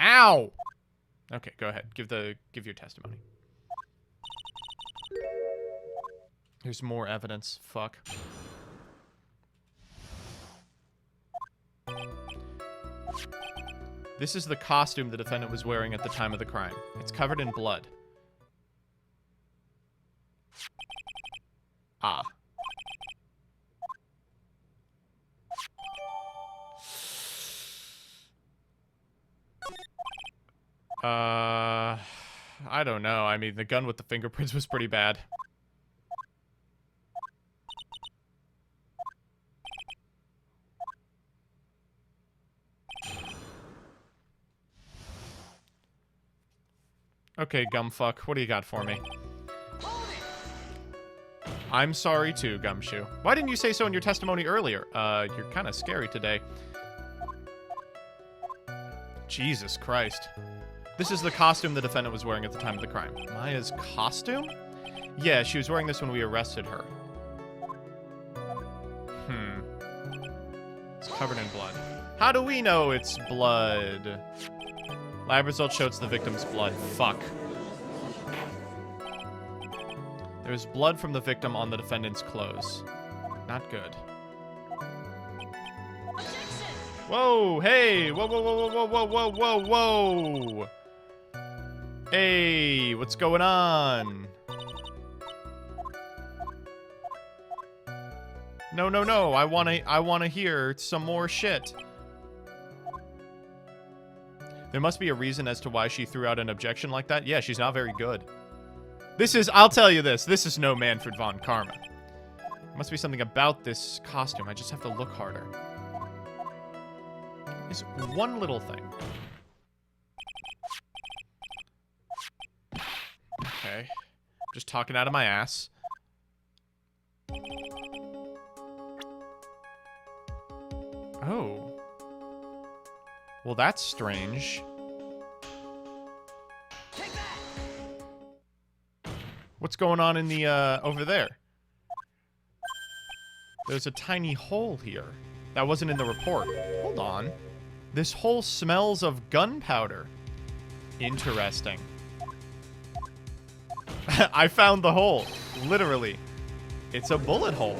Ow! Okay, go ahead. Give your testimony. There's more evidence. Fuck. This is the costume the defendant was wearing at the time of the crime. It's covered in blood. Ah. I don't know. I mean, the gun with the fingerprints was pretty bad. Okay, Gumfuck, what do you got for me? I'm sorry too, Gumshoe. Why didn't you say so in your testimony earlier? You're kind of scary today. Jesus Christ. This is the costume the defendant was wearing at the time of the crime. Maya's costume? Yeah, she was wearing this when we arrested her. It's covered in blood. How do we know it's blood? Lab results show it's the victim's blood. Fuck. There's blood from the victim on the defendant's clothes. Not good. Whoa, hey! Whoa, whoa, whoa, whoa, whoa, whoa, whoa, whoa! Hey, what's going on? No, no, no, I wanna hear some more shit. There must be a reason as to why she threw out an objection like that. Yeah, she's not very good. This is, I'll tell you this is no Manfred von Karma. Must be something about this costume. I just have to look harder. It's one little thing. Okay. Just talking out of my ass. Oh. Well, that's strange. What's going on in the, over there? There's a tiny hole here. That wasn't in the report. Hold on. This hole smells of gunpowder. Interesting. I found the hole. Literally. It's a bullet hole.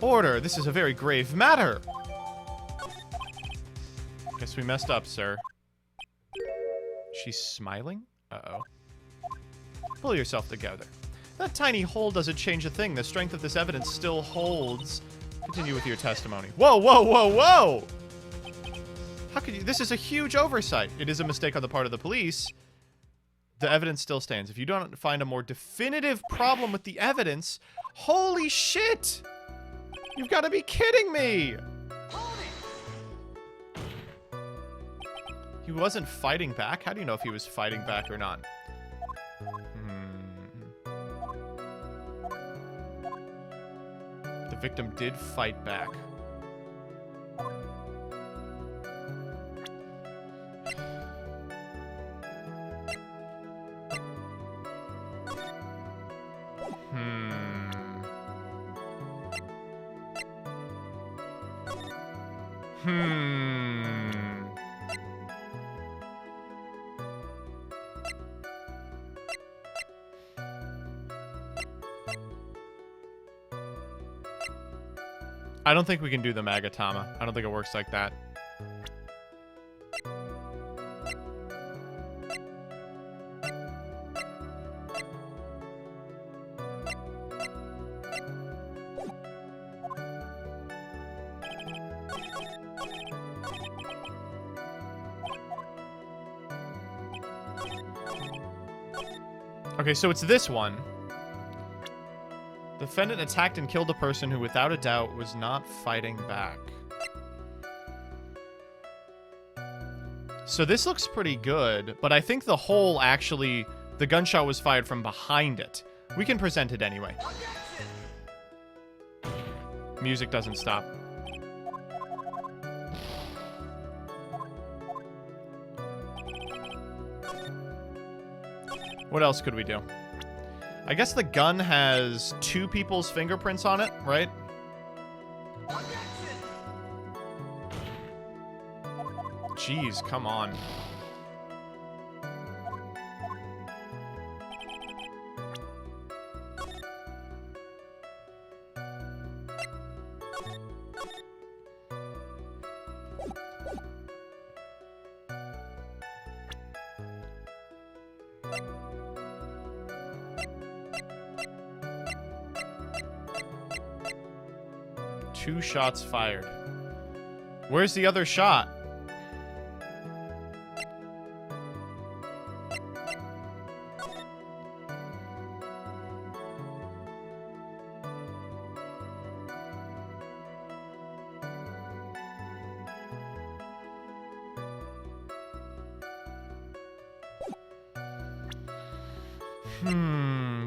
Order, this is a very grave matter. Guess we messed up, sir. She's smiling? Uh-oh. Pull yourself together. That tiny hole doesn't change a thing. The strength of this evidence still holds. Continue with your testimony. Whoa, whoa, whoa, whoa! How could you? This is a huge oversight. It is a mistake on the part of the police. The evidence still stands. If you don't find a more definitive problem with the evidence, holy shit! You've got to be kidding me! He wasn't fighting back? How do you know if he was fighting back or not? The victim did fight back. I don't think we can do the Magatama. I don't think it works like that. Okay, so it's this one. The defendant attacked and killed a person who, without a doubt, was not fighting back. So this looks pretty good, but I think the hole actually... The gunshot was fired from behind it. We can present it anyway. Music doesn't stop. What else could we do? I guess the gun has 2 people's fingerprints on it, right? Jeez, come on. Two shots fired. Where's the other shot?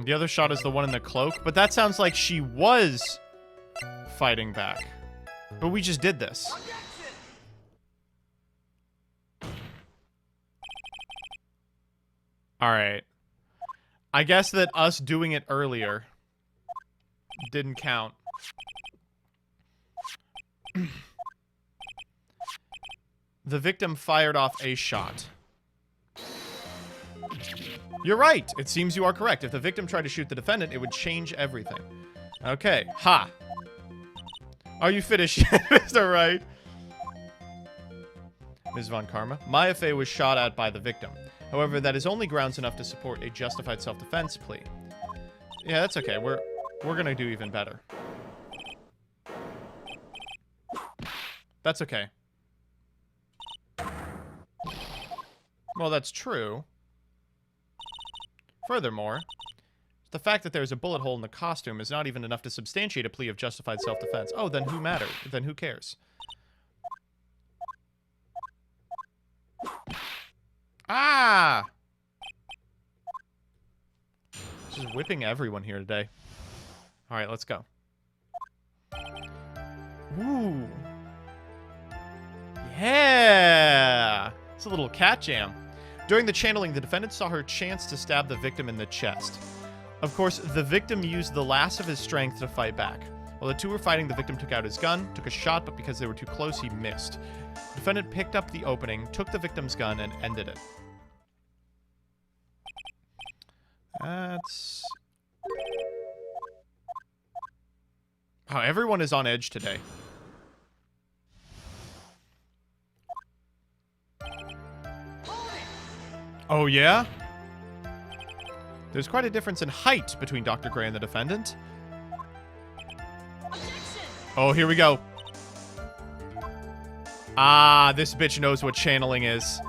The other shot is the one in the cloak, but that sounds like she was fighting back. But we just did this. Alright. I guess that us doing it earlier didn't count. The victim fired off a shot. You're right. It seems you are correct. If the victim tried to shoot the defendant, it would change everything. Okay. Ha. Are you finished yet, Mr. Wright? Ms. Von Karma. Maya Fey was shot at by the victim. However, that is only grounds enough to support a justified self-defense plea. Yeah, that's okay. We're gonna do even better. That's okay. Well, that's true. Furthermore, the fact that there's a bullet hole in the costume is not even enough to substantiate a plea of justified self-defense. Oh, then who matters? Then who cares? Ah! Just whipping everyone here today. Alright, let's go. Ooh. Yeah! It's a little cat jam. During the channeling, the defendant saw her chance to stab the victim in the chest. Of course, the victim used the last of his strength to fight back. While the two were fighting, the victim took out his gun, took a shot, but because they were too close, he missed. The defendant picked up the opening, took the victim's gun, and ended it. That's... Wow, everyone is on edge today. Oh, yeah? There's quite a difference in height between Dr. Gray and the defendant. Oh, here we go. Ah, this bitch knows what channeling is.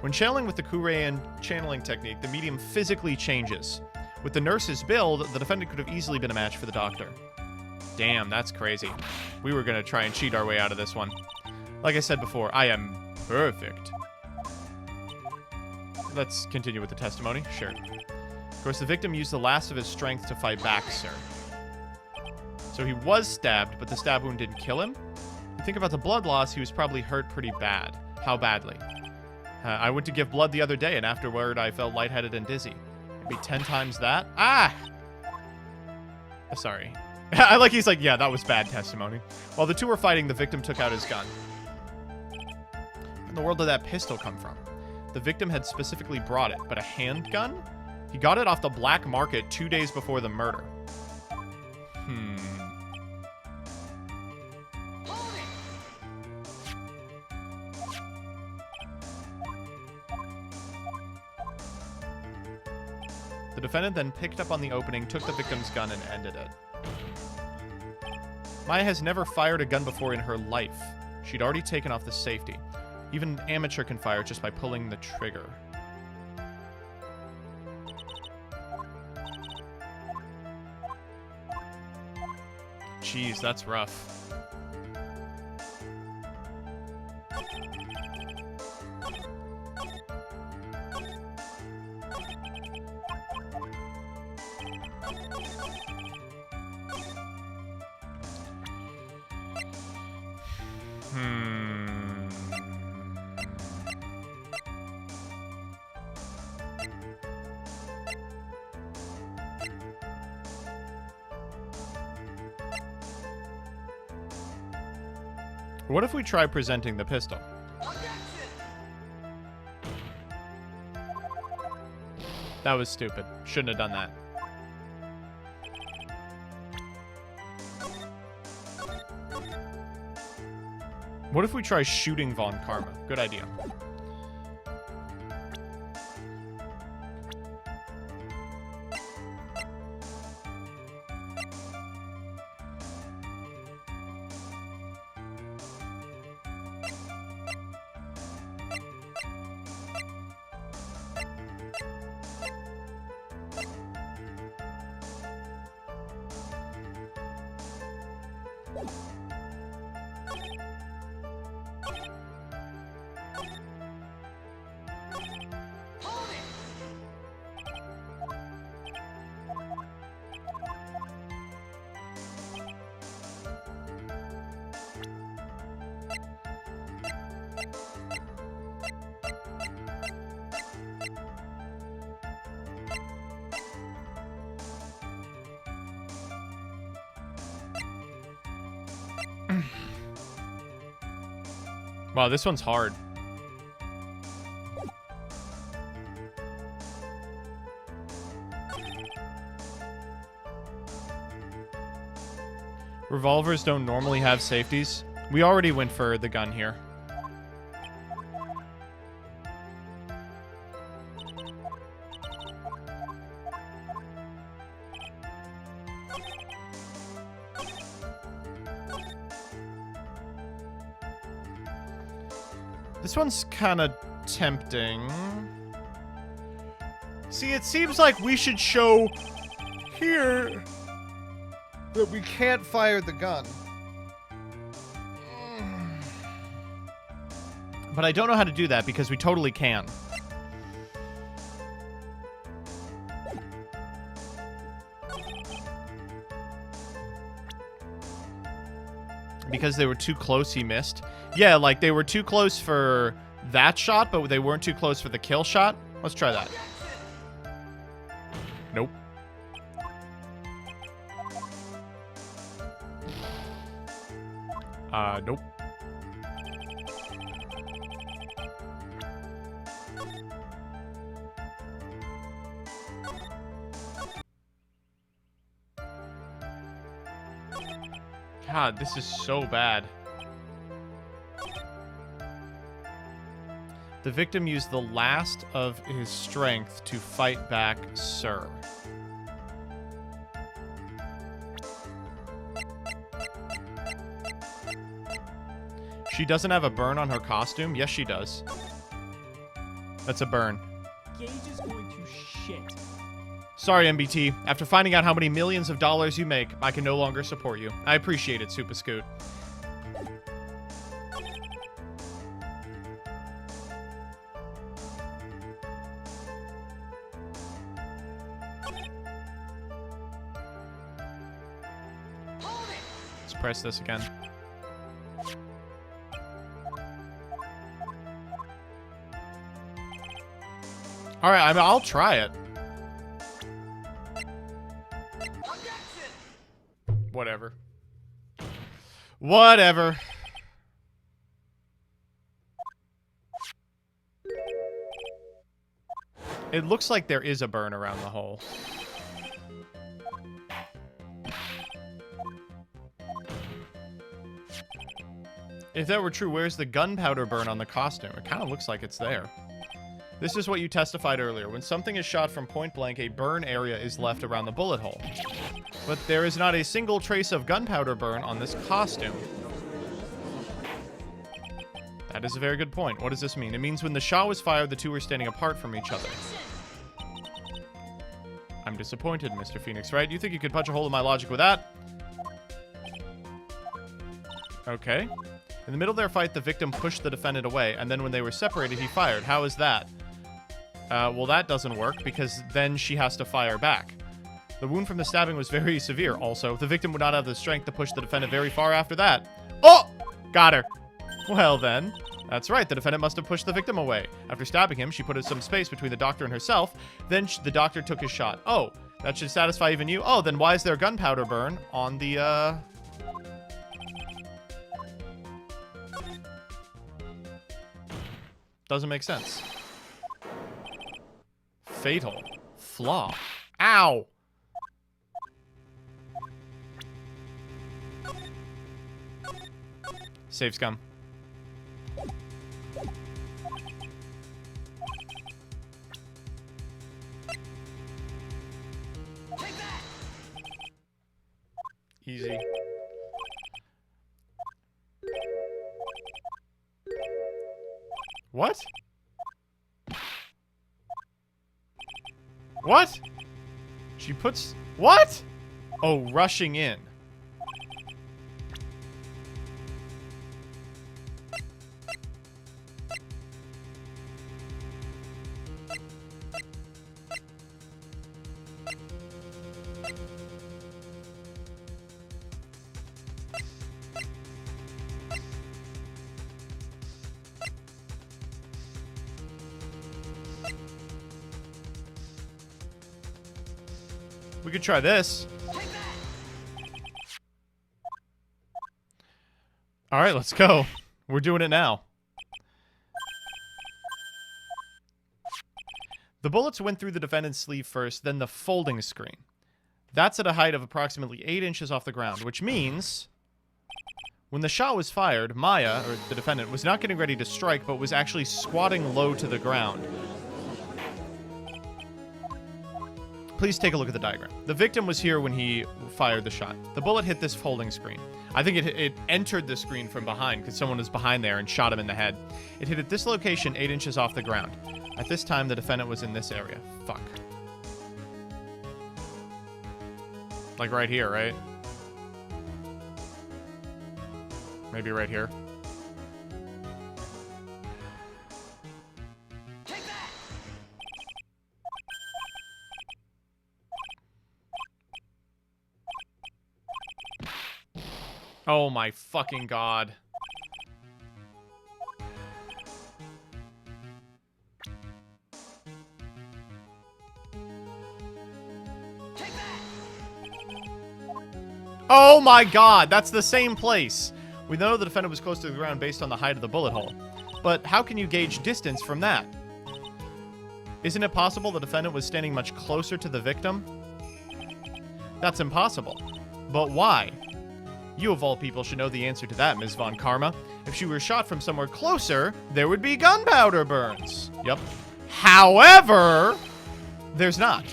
When channeling with the Kurean channeling technique, the medium physically changes. With the nurse's build, the defendant could have easily been a match for the doctor. Damn, that's crazy. We were gonna try and cheat our way out of this one. Like I said before, I am perfect. Let's continue with the testimony. Sure. Of course, the victim used the last of his strength to fight back, sir. So he was stabbed, but the stab wound didn't kill him? You think about the blood loss, he was probably hurt pretty bad. How badly? I went to give blood the other day, and afterward I felt lightheaded and dizzy. Maybe 10 times that? Ah! Sorry. I like he's like, yeah, that was bad testimony. While the two were fighting, the victim took out his gun. Where in the world did that pistol come from? The victim had specifically brought it, but a handgun? He got it off the black market 2 days before the murder. The defendant then picked up on the opening, took the victim's gun, and ended it. Maya has never fired a gun before in her life. She'd already taken off the safety. Even an amateur can fire just by pulling the trigger. Jeez, that's rough. What if we try presenting the pistol? That was stupid. Shouldn't have done that. What if we try shooting Von Karma? Good idea. Wow, this one's hard. Revolvers don't normally have safeties. We already went for the gun here. This one's kind of tempting. See, it seems like we should show here that we can't fire the gun. But I don't know how to do that because we totally can. Because they were too close, he missed. Yeah, like they were too close for that shot, but they weren't too close for the kill shot. Let's try that. Nope. Nope. God, this is so bad. The victim used the last of his strength to fight back, sir. She doesn't have a burn on her costume? Yes, she does. That's a burn. Gage is going to shit. Sorry, MBT. After finding out how many millions of dollars you make, I can no longer support you. I appreciate it, Super Scoot. Let's press this again. Alright, I mean, I'll try it. Whatever. Whatever. It looks like there is a burn around the hole. If that were true, where's the gunpowder burn on the costume? It kind of looks like it's there. This is what you testified earlier. When something is shot from point blank, a burn area is left around the bullet hole. But there is not a single trace of gunpowder burn on this costume. That is a very good point. What does this mean? It means when the shot was fired, the two were standing apart from each other. I'm disappointed, Mr. Phoenix, right? You think you could punch a hole in my logic with that? Okay. In the middle of their fight, the victim pushed the defendant away, and then when they were separated, he fired. How is that? Well, that doesn't work, because then she has to fire back. The wound from the stabbing was very severe. Also, the victim would not have the strength to push the defendant very far after that. Oh! Got her. Well, then. That's right. The defendant must have pushed the victim away. After stabbing him, she put some space between the doctor and herself. Then the doctor took his shot. Oh, that should satisfy even you. Oh, then why is there gunpowder burn on the, Doesn't make sense. Fatal. Flaw. Ow! Save scum. Easy. What? What? She puts... What? Oh, rushing in. We could try this. All right, let's go. We're doing it now. The bullets went through the defendant's sleeve first, then the folding screen. That's at a height of approximately 8 inches off the ground, which means when the shot was fired, Maya, or the defendant, was not getting ready to strike, but was actually squatting low to the ground. Please take a look at the diagram. The victim was here when he fired the shot. The bullet hit this folding screen. I think it entered the screen from behind because someone was behind there and shot him in the head. It hit at this location 8 inches off the ground. At this time, the defendant was in this area. Fuck. Like right here, right? Maybe right here. Oh my fucking god. Oh my god, that's the same place. We know the defendant was close to the ground based on the height of the bullet hole. But how can you gauge distance from that? Isn't it possible the defendant was standing much closer to the victim? That's impossible. But why? You of all people should know the answer to that, Ms. Von Karma. If she were shot from somewhere closer, there would be gunpowder burns. Yep. However, there's not.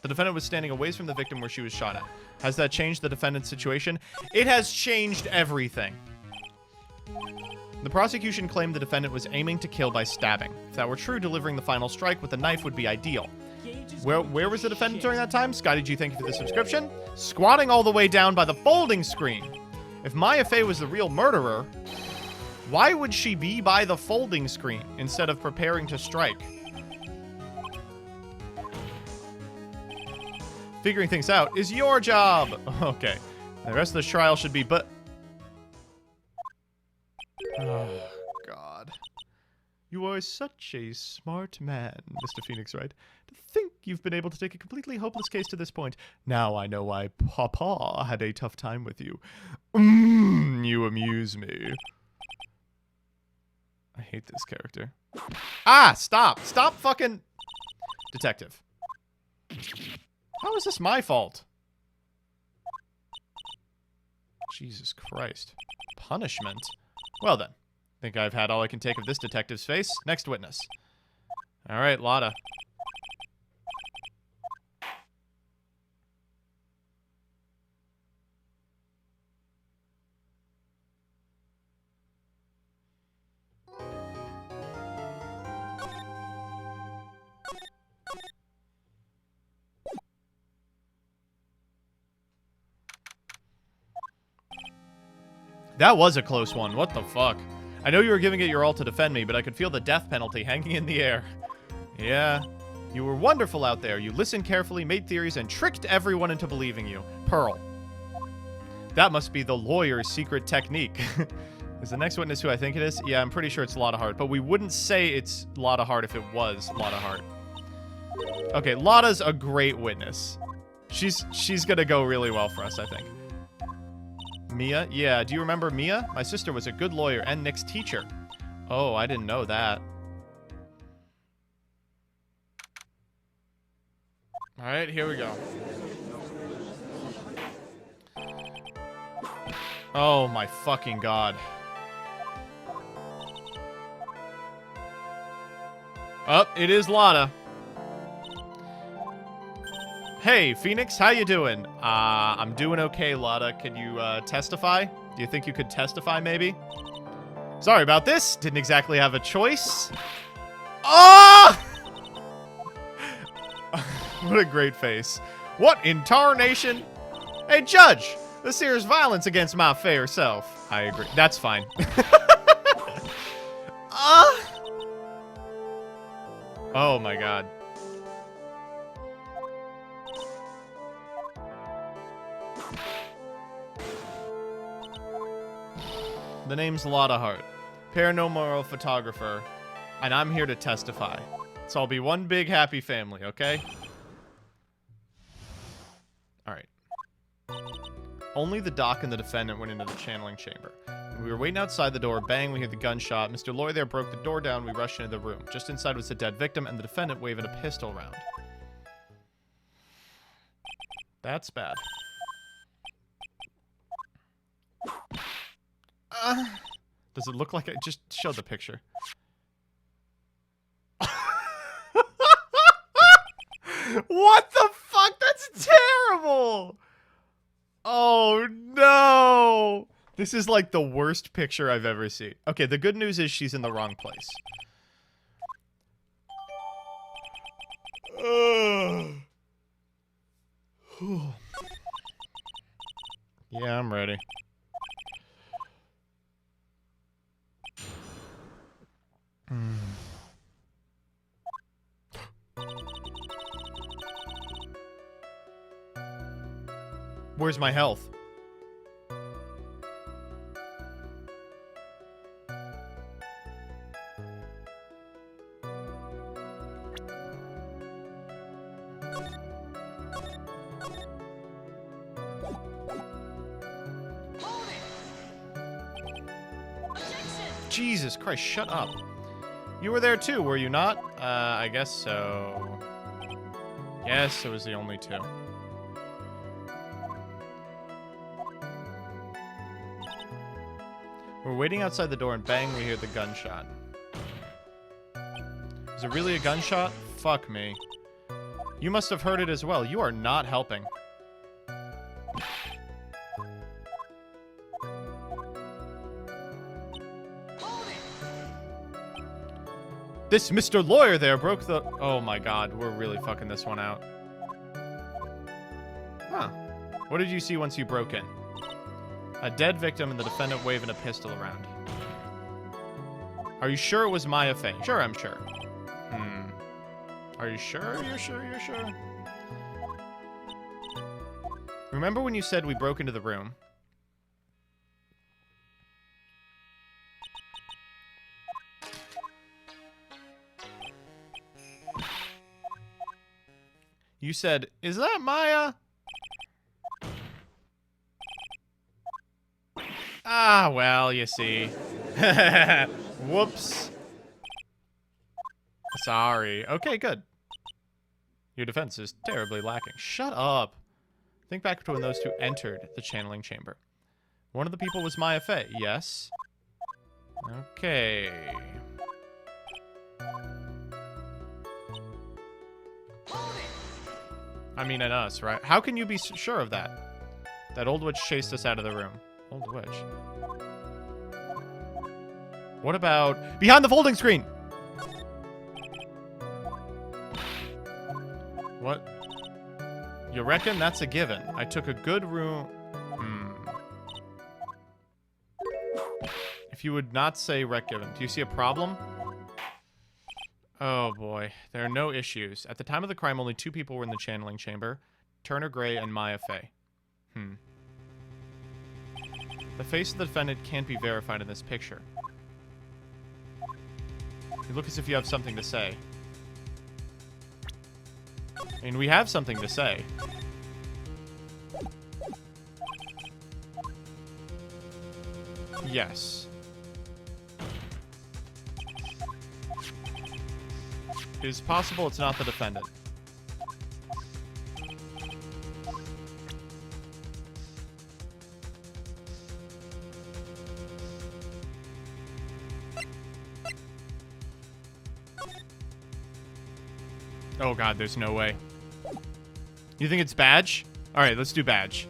The defendant was standing a ways from the victim where she was shot at. Has that changed the defendant's situation? It has changed everything. The prosecution claimed the defendant was aiming to kill by stabbing. If that were true, delivering the final strike with a knife would be ideal. Where was the defendant during that time? Scotty G, thank you for the subscription. Squatting all the way down by the folding screen. If Maya Fey was the real murderer, why would she be by the folding screen instead of preparing to strike? Figuring things out is your job. Okay. The rest of the trial should be Oh, God. You are such a smart man, Mr. Phoenix Wright. To think you've been able to take a completely hopeless case to this point. Now I know why Papa had a tough time with you. You amuse me. I hate this character. Ah, stop. Stop fucking... Detective. How is this my fault? Jesus Christ. Punishment? Well then. Think I've had all I can take of this detective's face. Next witness. Alright, Lotta. That was a close one. What the fuck? I know you were giving it your all to defend me, but I could feel the death penalty hanging in the air. Yeah. You were wonderful out there. You listened carefully, made theories, and tricked everyone into believing you. Pearl. That must be the lawyer's secret technique. Is the next witness who I think it is? Yeah, I'm pretty sure it's Lotta Hart, but we wouldn't say it's Lotta Hart if it was Lotta Hart. Okay, Lotta's a great witness. She's gonna go really well for us, I think. Mia? Yeah, do you remember Mia? My sister was a good lawyer and Nick's teacher. Oh, I didn't know that. Alright, here we go. Oh my fucking god. Oh, it is Lotta. Hey, Phoenix, how you doing? I'm doing okay, Lotta. Can you, testify? Do you think you could testify, maybe? Sorry about this. Didn't exactly have a choice. Oh! What a great face. What in tarnation? Hey, Judge! This here is violence against my fair self. I agree. That's fine. Oh my god. The name's Lotta Hart, paranormal photographer, and I'm here to testify. So I'll be one big happy family, okay? Alright. Only the doc and the defendant went into the channeling chamber. We were waiting outside the door. Bang, we hear the gunshot. Mr. Loy there broke the door down. We rushed into the room. Just inside was the dead victim and the defendant waving a pistol around. That's bad. Does it look like it? Just show the picture. What the fuck? That's terrible! Oh, no! This is like the worst picture I've ever seen. Okay, the good news is she's in the wrong place. Yeah, I'm ready. Where's my health? Jesus Christ, shut up. You were there too, were you not? I guess so. Yes, it was the only two. We're waiting outside the door and bang, we hear the gunshot. Is it really a gunshot? Fuck me. You must have heard it as well. You are not helping. This Mr. Lawyer there broke the... Oh my god, we're really fucking this one out. Huh. What did you see once you broke in? A dead victim and the defendant waving a pistol around. Are you sure it was Maya Fey? Sure, I'm sure. Are you sure? You're sure? You're sure? Remember when you said we broke into the room? You said, is that Maya? Ah, well, you see. Whoops. Sorry. Okay, good. Your defense is terribly lacking. Shut up. Think back to when those two entered the channeling chamber. One of the people was Maya Fey. Yes. Okay. I mean, and us, right? How can you be sure of that? That old witch chased us out of the room. Old witch. What about behind the folding screen? What? You reckon that's a given? I took a good room. If you would not say rec given, do you see a problem? Oh boy, there are no issues. At the time of the crime, only two people were in the channeling chamber. Turner Gray and Maya Fey. The face of the defendant can't be verified in this picture. You look as if you have something to say. I mean, we have something to say. Yes. It is possible it's not the defendant. Oh god, there's no way. You think it's badge? Alright, let's do badge.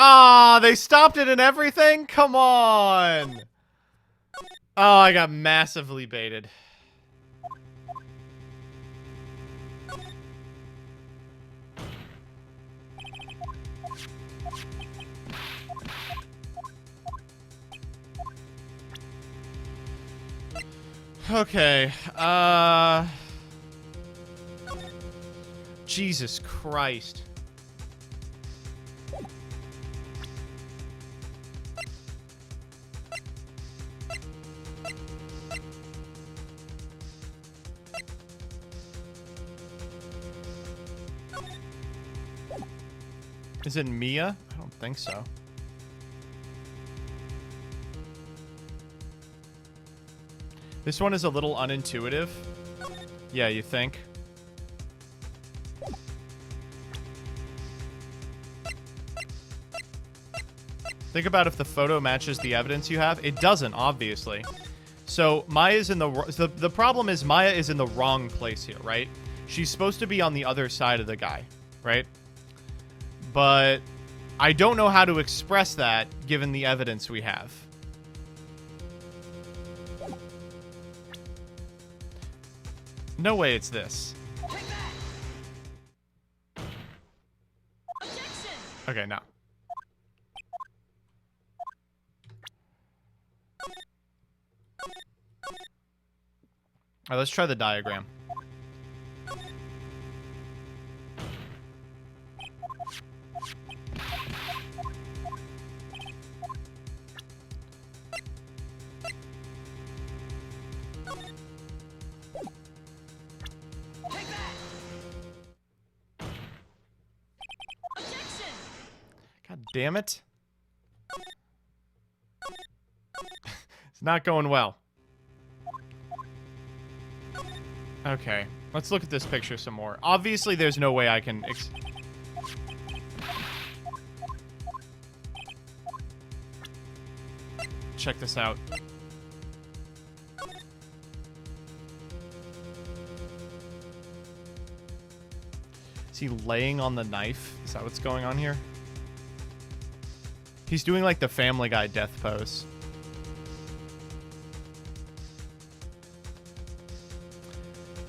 Ah, they stopped it and everything? Come on. Oh, I got massively baited. Okay, Jesus Christ. Is it Mia? I don't think so. This one is a little unintuitive. Yeah, you think? Think about if the photo matches the evidence you have. It doesn't, obviously. So Maya's in the problem is Maya is in the wrong place here, right? She's supposed to be on the other side of the guy, right? But I don't know how to express that given the evidence we have. No way it's this. Okay, no. All right, let's try the diagram. God damn it. It's not going well. Okay, let's look at this picture some more. Obviously, there's no way I can... Check this out. Is he laying on the knife? Is that what's going on here? He's doing like the Family Guy death pose.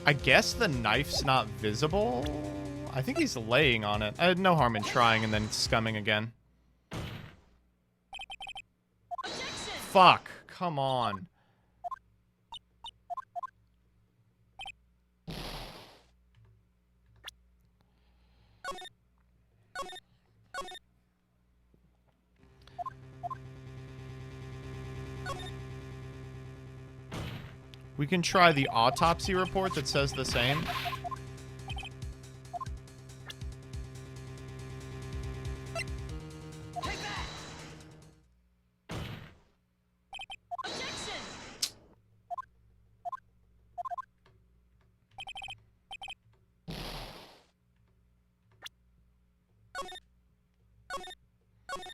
I guess the knife's not visible? I think he's laying on it. I had no harm in trying and then scumming again. Fuck. Come on. We can try the autopsy report that says the same.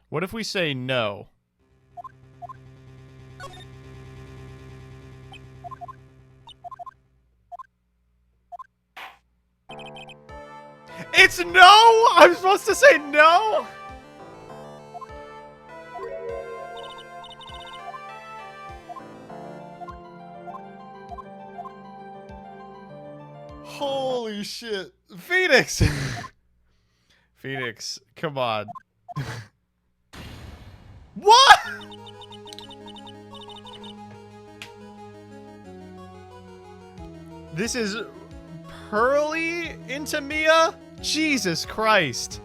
What if we say no? It's no! I'm supposed to say no? Holy shit. Phoenix! Phoenix, come on. What?! This is Pearly into Mia? Jesus Christ.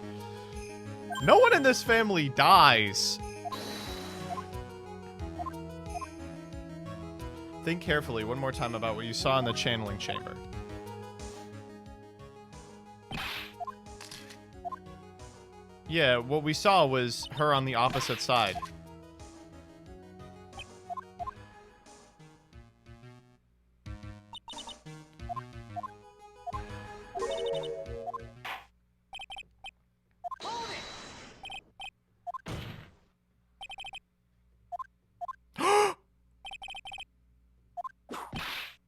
No one in this family dies. Think carefully one more time about what you saw in the channeling chamber. Yeah, what we saw was her on the opposite side.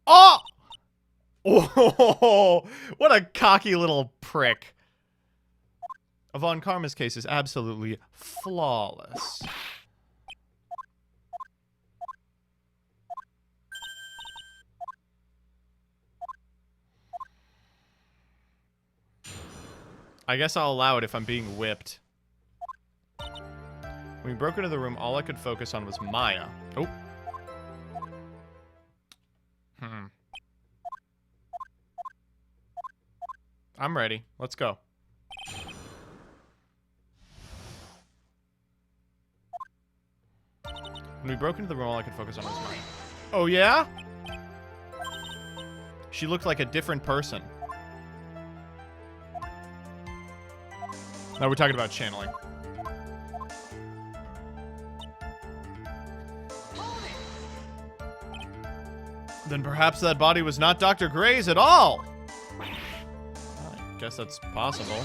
Oh! Oh, what a cocky little prick. Von Karma's case is absolutely flawless. I guess I'll allow it if I'm being whipped. When we broke into the room, all I could focus on was Maya. Oh. I'm ready. Let's go. When we broke into the room, all I could focus on was Maya. Oh, yeah? She looked like a different person. Now we're talking about channeling. Then perhaps that body was not Dr. Gray's at all. I guess that's possible.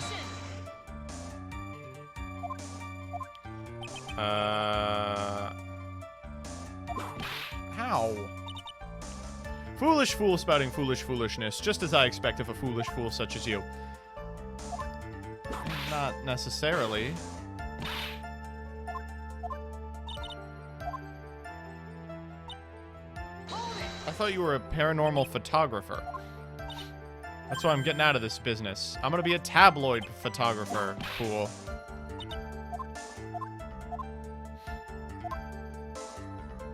How? Foolish fool spouting foolish foolishness, just as I expect of a foolish fool such as you. Not necessarily. I thought you were a paranormal photographer. That's why I'm getting out of this business. I'm gonna be a tabloid photographer. Cool.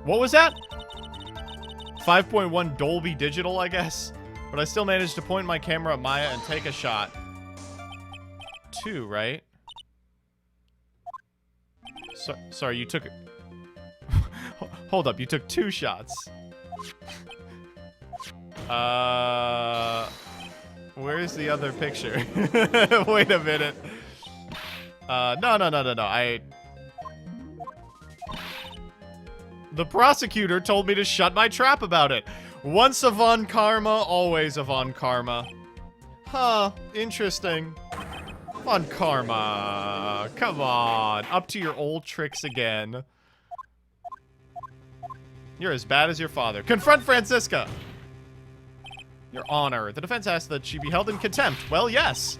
What was that? 5.1 Dolby Digital, I guess? But I still managed to point my camera at Maya and take a shot. 2, right? Sorry, you took... Hold up, you took 2 shots. Where's the other picture? Wait a minute. No. The prosecutor told me to shut my trap about it. Once a Von Karma, always a Von Karma. Huh, interesting. Von Karma, come on. Up to your old tricks again. You're as bad as your father. Confront Francisca! Your Honor. The defense asked that she be held in contempt. Well, yes.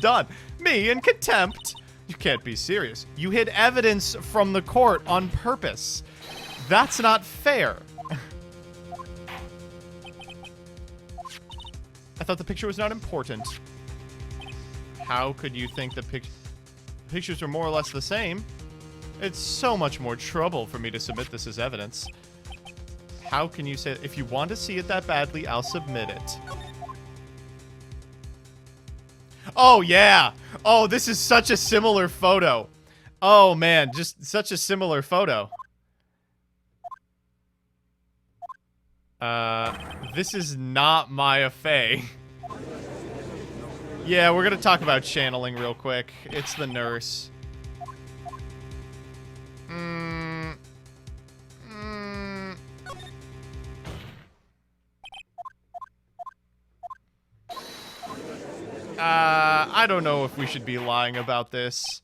Done. Me in contempt? You can't be serious. You hid evidence from the court on purpose. That's not fair. I thought the picture was not important. How could you think the pictures are more or less the same? It's so much more trouble for me to submit this as evidence. How can you say... If you want to see it that badly, I'll submit it. Oh, yeah. Oh, this is such a similar photo. Oh, man. Just such a similar photo. This is not Maya Fey. Yeah, we're gonna talk about channeling real quick. It's the nurse. I don't know if we should be lying about this.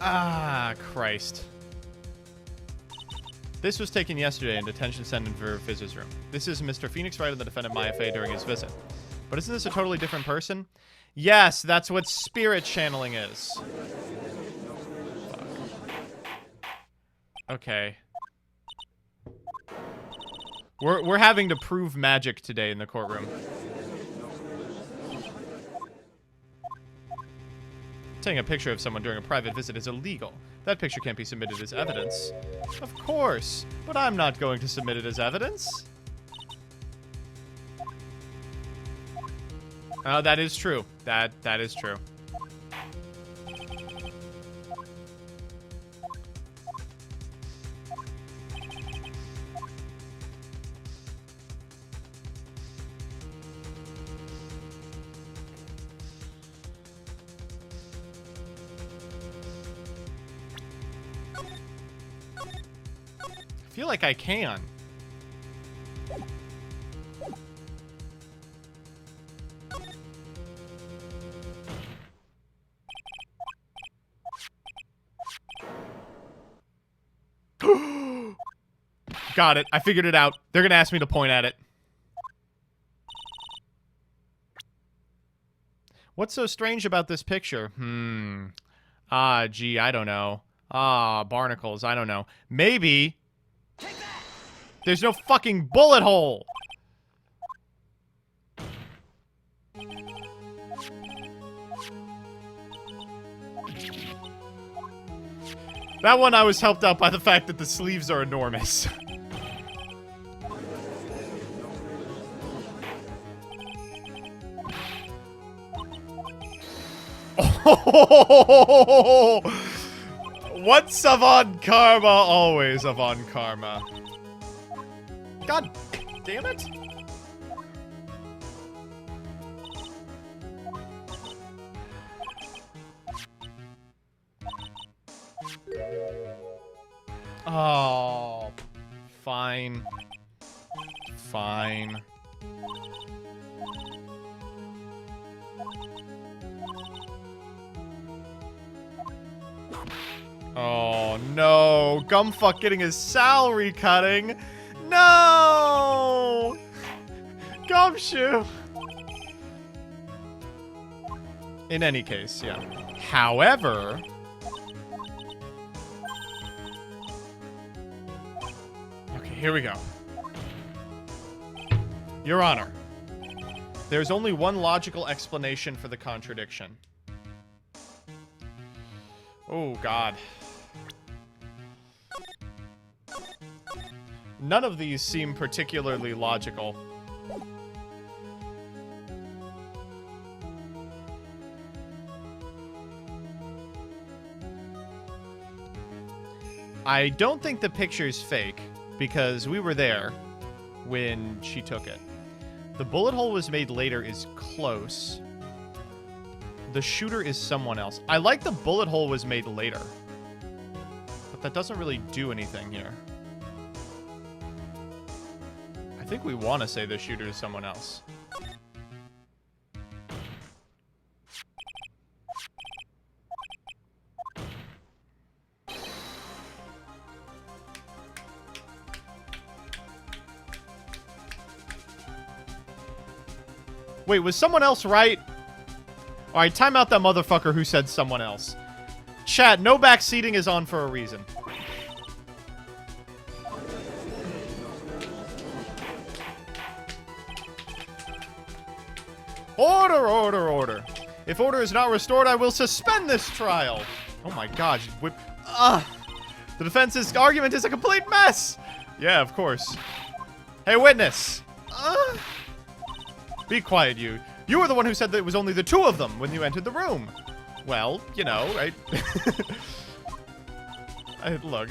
Ah, Christ. This was taken yesterday in detention center for visitor's room. This is Mr. Phoenix Wright and the defendant Maya Fey during his visit. But isn't this a totally different person? Yes, that's what spirit channeling is. Fuck. Okay. We're having to prove magic today in the courtroom. Taking a picture of someone during a private visit is illegal. That picture can't be submitted as evidence. Of course, but I'm not going to submit it as evidence. That is true. That is true. I feel like I can. Got it. I figured it out. They're gonna ask me to point at it. What's so strange about this picture? Gee, I don't know. Barnacles, I don't know. Maybe there's no fucking bullet hole! That one I was helped out by the fact that the sleeves are enormous. Oh, once avant karma, always avant karma. God damn it. Oh, fine. Fine. Oh no, Gumfuck getting his salary cutting. No! Gumshoe! In any case, yeah. However... Okay, here we go. Your Honor, there's only one logical explanation for the contradiction. Oh, God. None of these seem particularly logical. I don't think the picture's fake, because we were there when she took it. The bullet hole was made later is close. The shooter is someone else. I like the bullet hole was made later. But that doesn't really do anything here. I think we want to say the shooter is someone else. Wait, was someone else right? Alright, time out that motherfucker who said someone else. Chat, no backseating is on for a reason. Order, order, order. If order is not restored, I will suspend this trial. Oh my god, whip. The defense's argument is a complete mess. Yeah, of course. Hey, witness. Be quiet, you. You were the one who said that it was only the two of them when you entered the room. Well, you know, right? Look,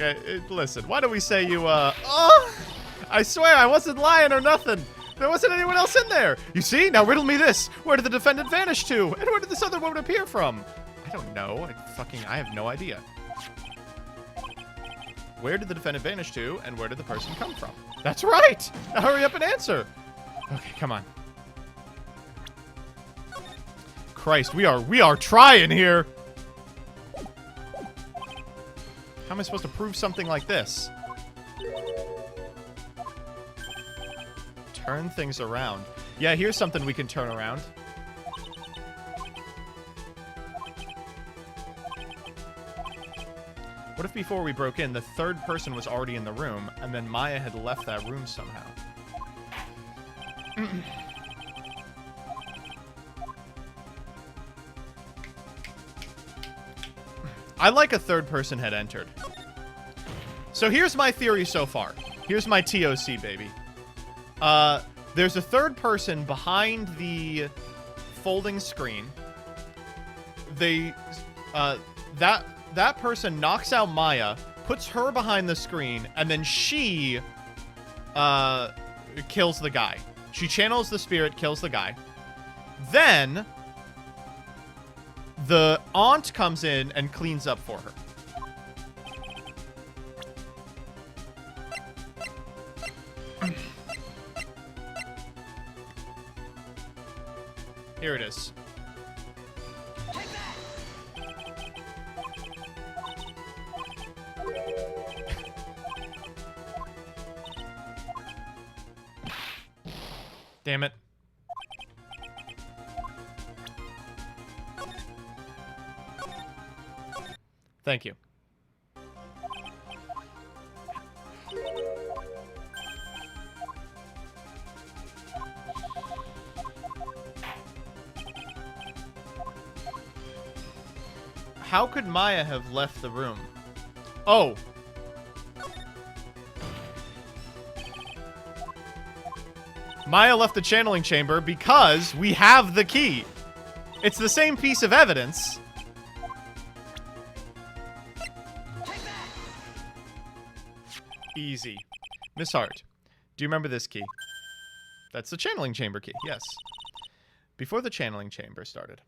listen, why don't we say you, I swear I wasn't lying or nothing. There wasn't anyone else in there. You see? Now riddle me this. Where did the defendant vanish to? And where did this other woman appear from? I don't know. I have no idea. Where did the defendant vanish to, and where did the person come from? That's right! Now hurry up and answer. Okay, come on. Christ, we are trying here. How am I supposed to prove something like this? Turn things around. Yeah, here's something we can turn around. What if before we broke in, the third person was already in the room, and then Maya had left that room somehow? I like a third person had entered. So here's my theory so far. Here's my TOC, baby. There's a third person behind the folding screen. That person knocks out Maya, puts her behind the screen, and then she kills the guy. She channels the spirit, kills the guy. Then the aunt comes in and cleans up for her. Here it is. Damn it. Thank you. How could Maya have left the room? Oh. Maya left the channeling chamber because we have the key. It's the same piece of evidence. Easy. Miss Hart, do you remember this key? That's the channeling chamber key, yes. Before the channeling chamber started,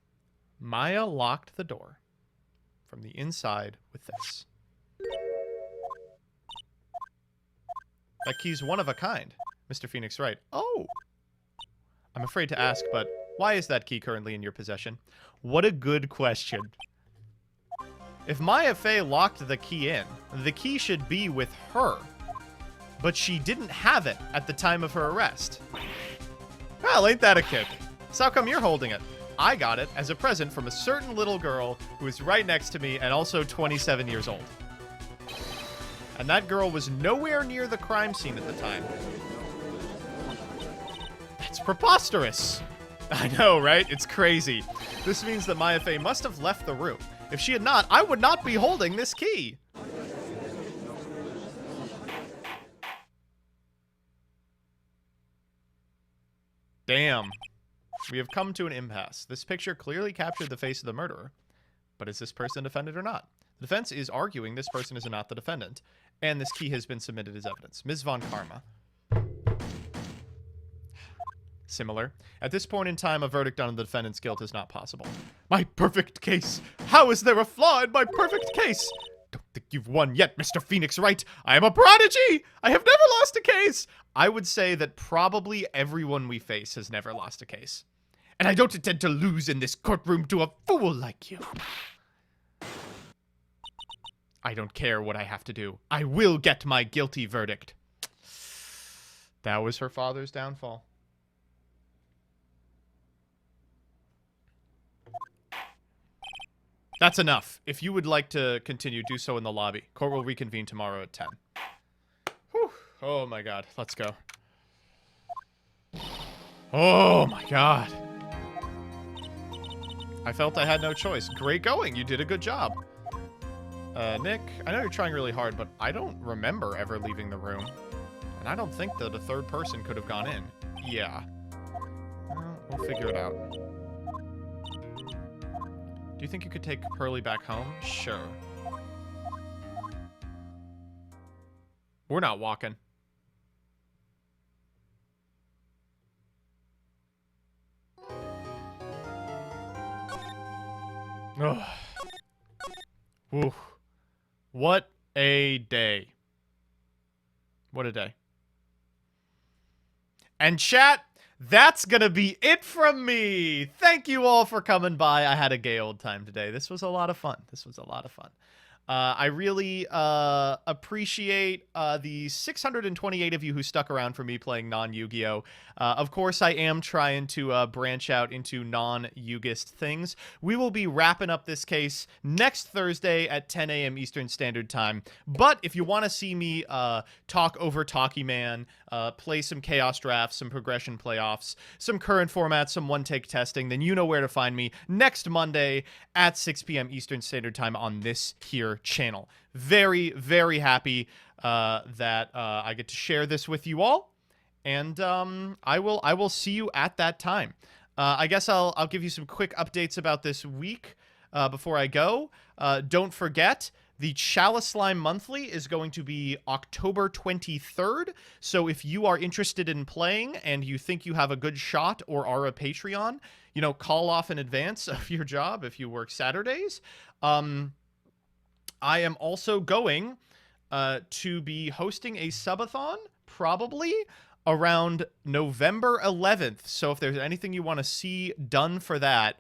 Maya locked the door from the inside with this. That key's one of a kind. Mr. Phoenix right. Oh! I'm afraid to ask, but why is that key currently in your possession? What a good question. If Maya Fey locked the key in, the key should be with her. But she didn't have it at the time of her arrest. Well, ain't that a kick? So how come you're holding it? I got it as a present from a certain little girl who is right next to me and also 27 years old. And that girl was nowhere near the crime scene at the time. That's preposterous. I know, right? It's crazy. This means that Maya Fey must have left the room. If she had not, I would not be holding this key. Damn. We have come to an impasse. This picture clearly captured the face of the murderer. But is this person a defendant or not? The defense is arguing this person is not the defendant, and this key has been submitted as evidence. Ms. Von Karma. Similar. At this point in time, a verdict on the defendant's guilt is not possible. My perfect case! How is there a flaw in my perfect case? Don't think you've won yet, Mr. Phoenix Wright. I am a prodigy! I have never lost a case! I would say that probably everyone we face has never lost a case. And I don't intend to lose in this courtroom to a fool like you. I don't care what I have to do. I will get my guilty verdict. That was her father's downfall. That's enough. If you would like to continue, do so in the lobby. Court will reconvene tomorrow at 10. Whew. Oh my god. Let's go. Oh my god. I felt I had no choice. Great going. You did a good job. Nick, I know you're trying really hard, but I don't remember ever leaving the room. And I don't think that a third person could have gone in. Yeah. Well, we'll figure it out. Do you think you could take Pearly back home? Sure. We're not walking. Ugh. Woo. What a day. What a day. And chat, that's gonna be it from me. Thank you all for coming by. I had a gay old time today. This was a lot of fun. I really appreciate the 628 of you who stuck around for me playing non-Yu-Gi-Oh! Of course, I am trying to branch out into non-Yugist things. We will be wrapping up this case next Thursday at 10 a.m. Eastern Standard Time. But if you want to see me talk over Talkie Man, play some Chaos Drafts, some Progression Playoffs, some current formats, some one-take testing, then you know where to find me next Monday at 6 p.m. Eastern Standard Time on this here channel. Very, very happy that I get to share this with you all. And I will see you at that time. I guess I'll give you some quick updates about this week before I go. Don't forget, the Chalice Slime Monthly is going to be October 23rd. So if you are interested in playing and you think you have a good shot or are a Patreon, you know, call off in advance of your job if you work Saturdays. I am also going to be hosting a subathon, probably around November 11th. So if there's anything you want to see done for that,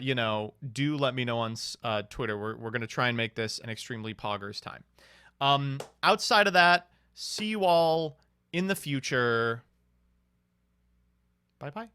you know, do let me know on Twitter. We're going to try and make this an extremely poggers time. Outside of that, see you all in the future. Bye-bye.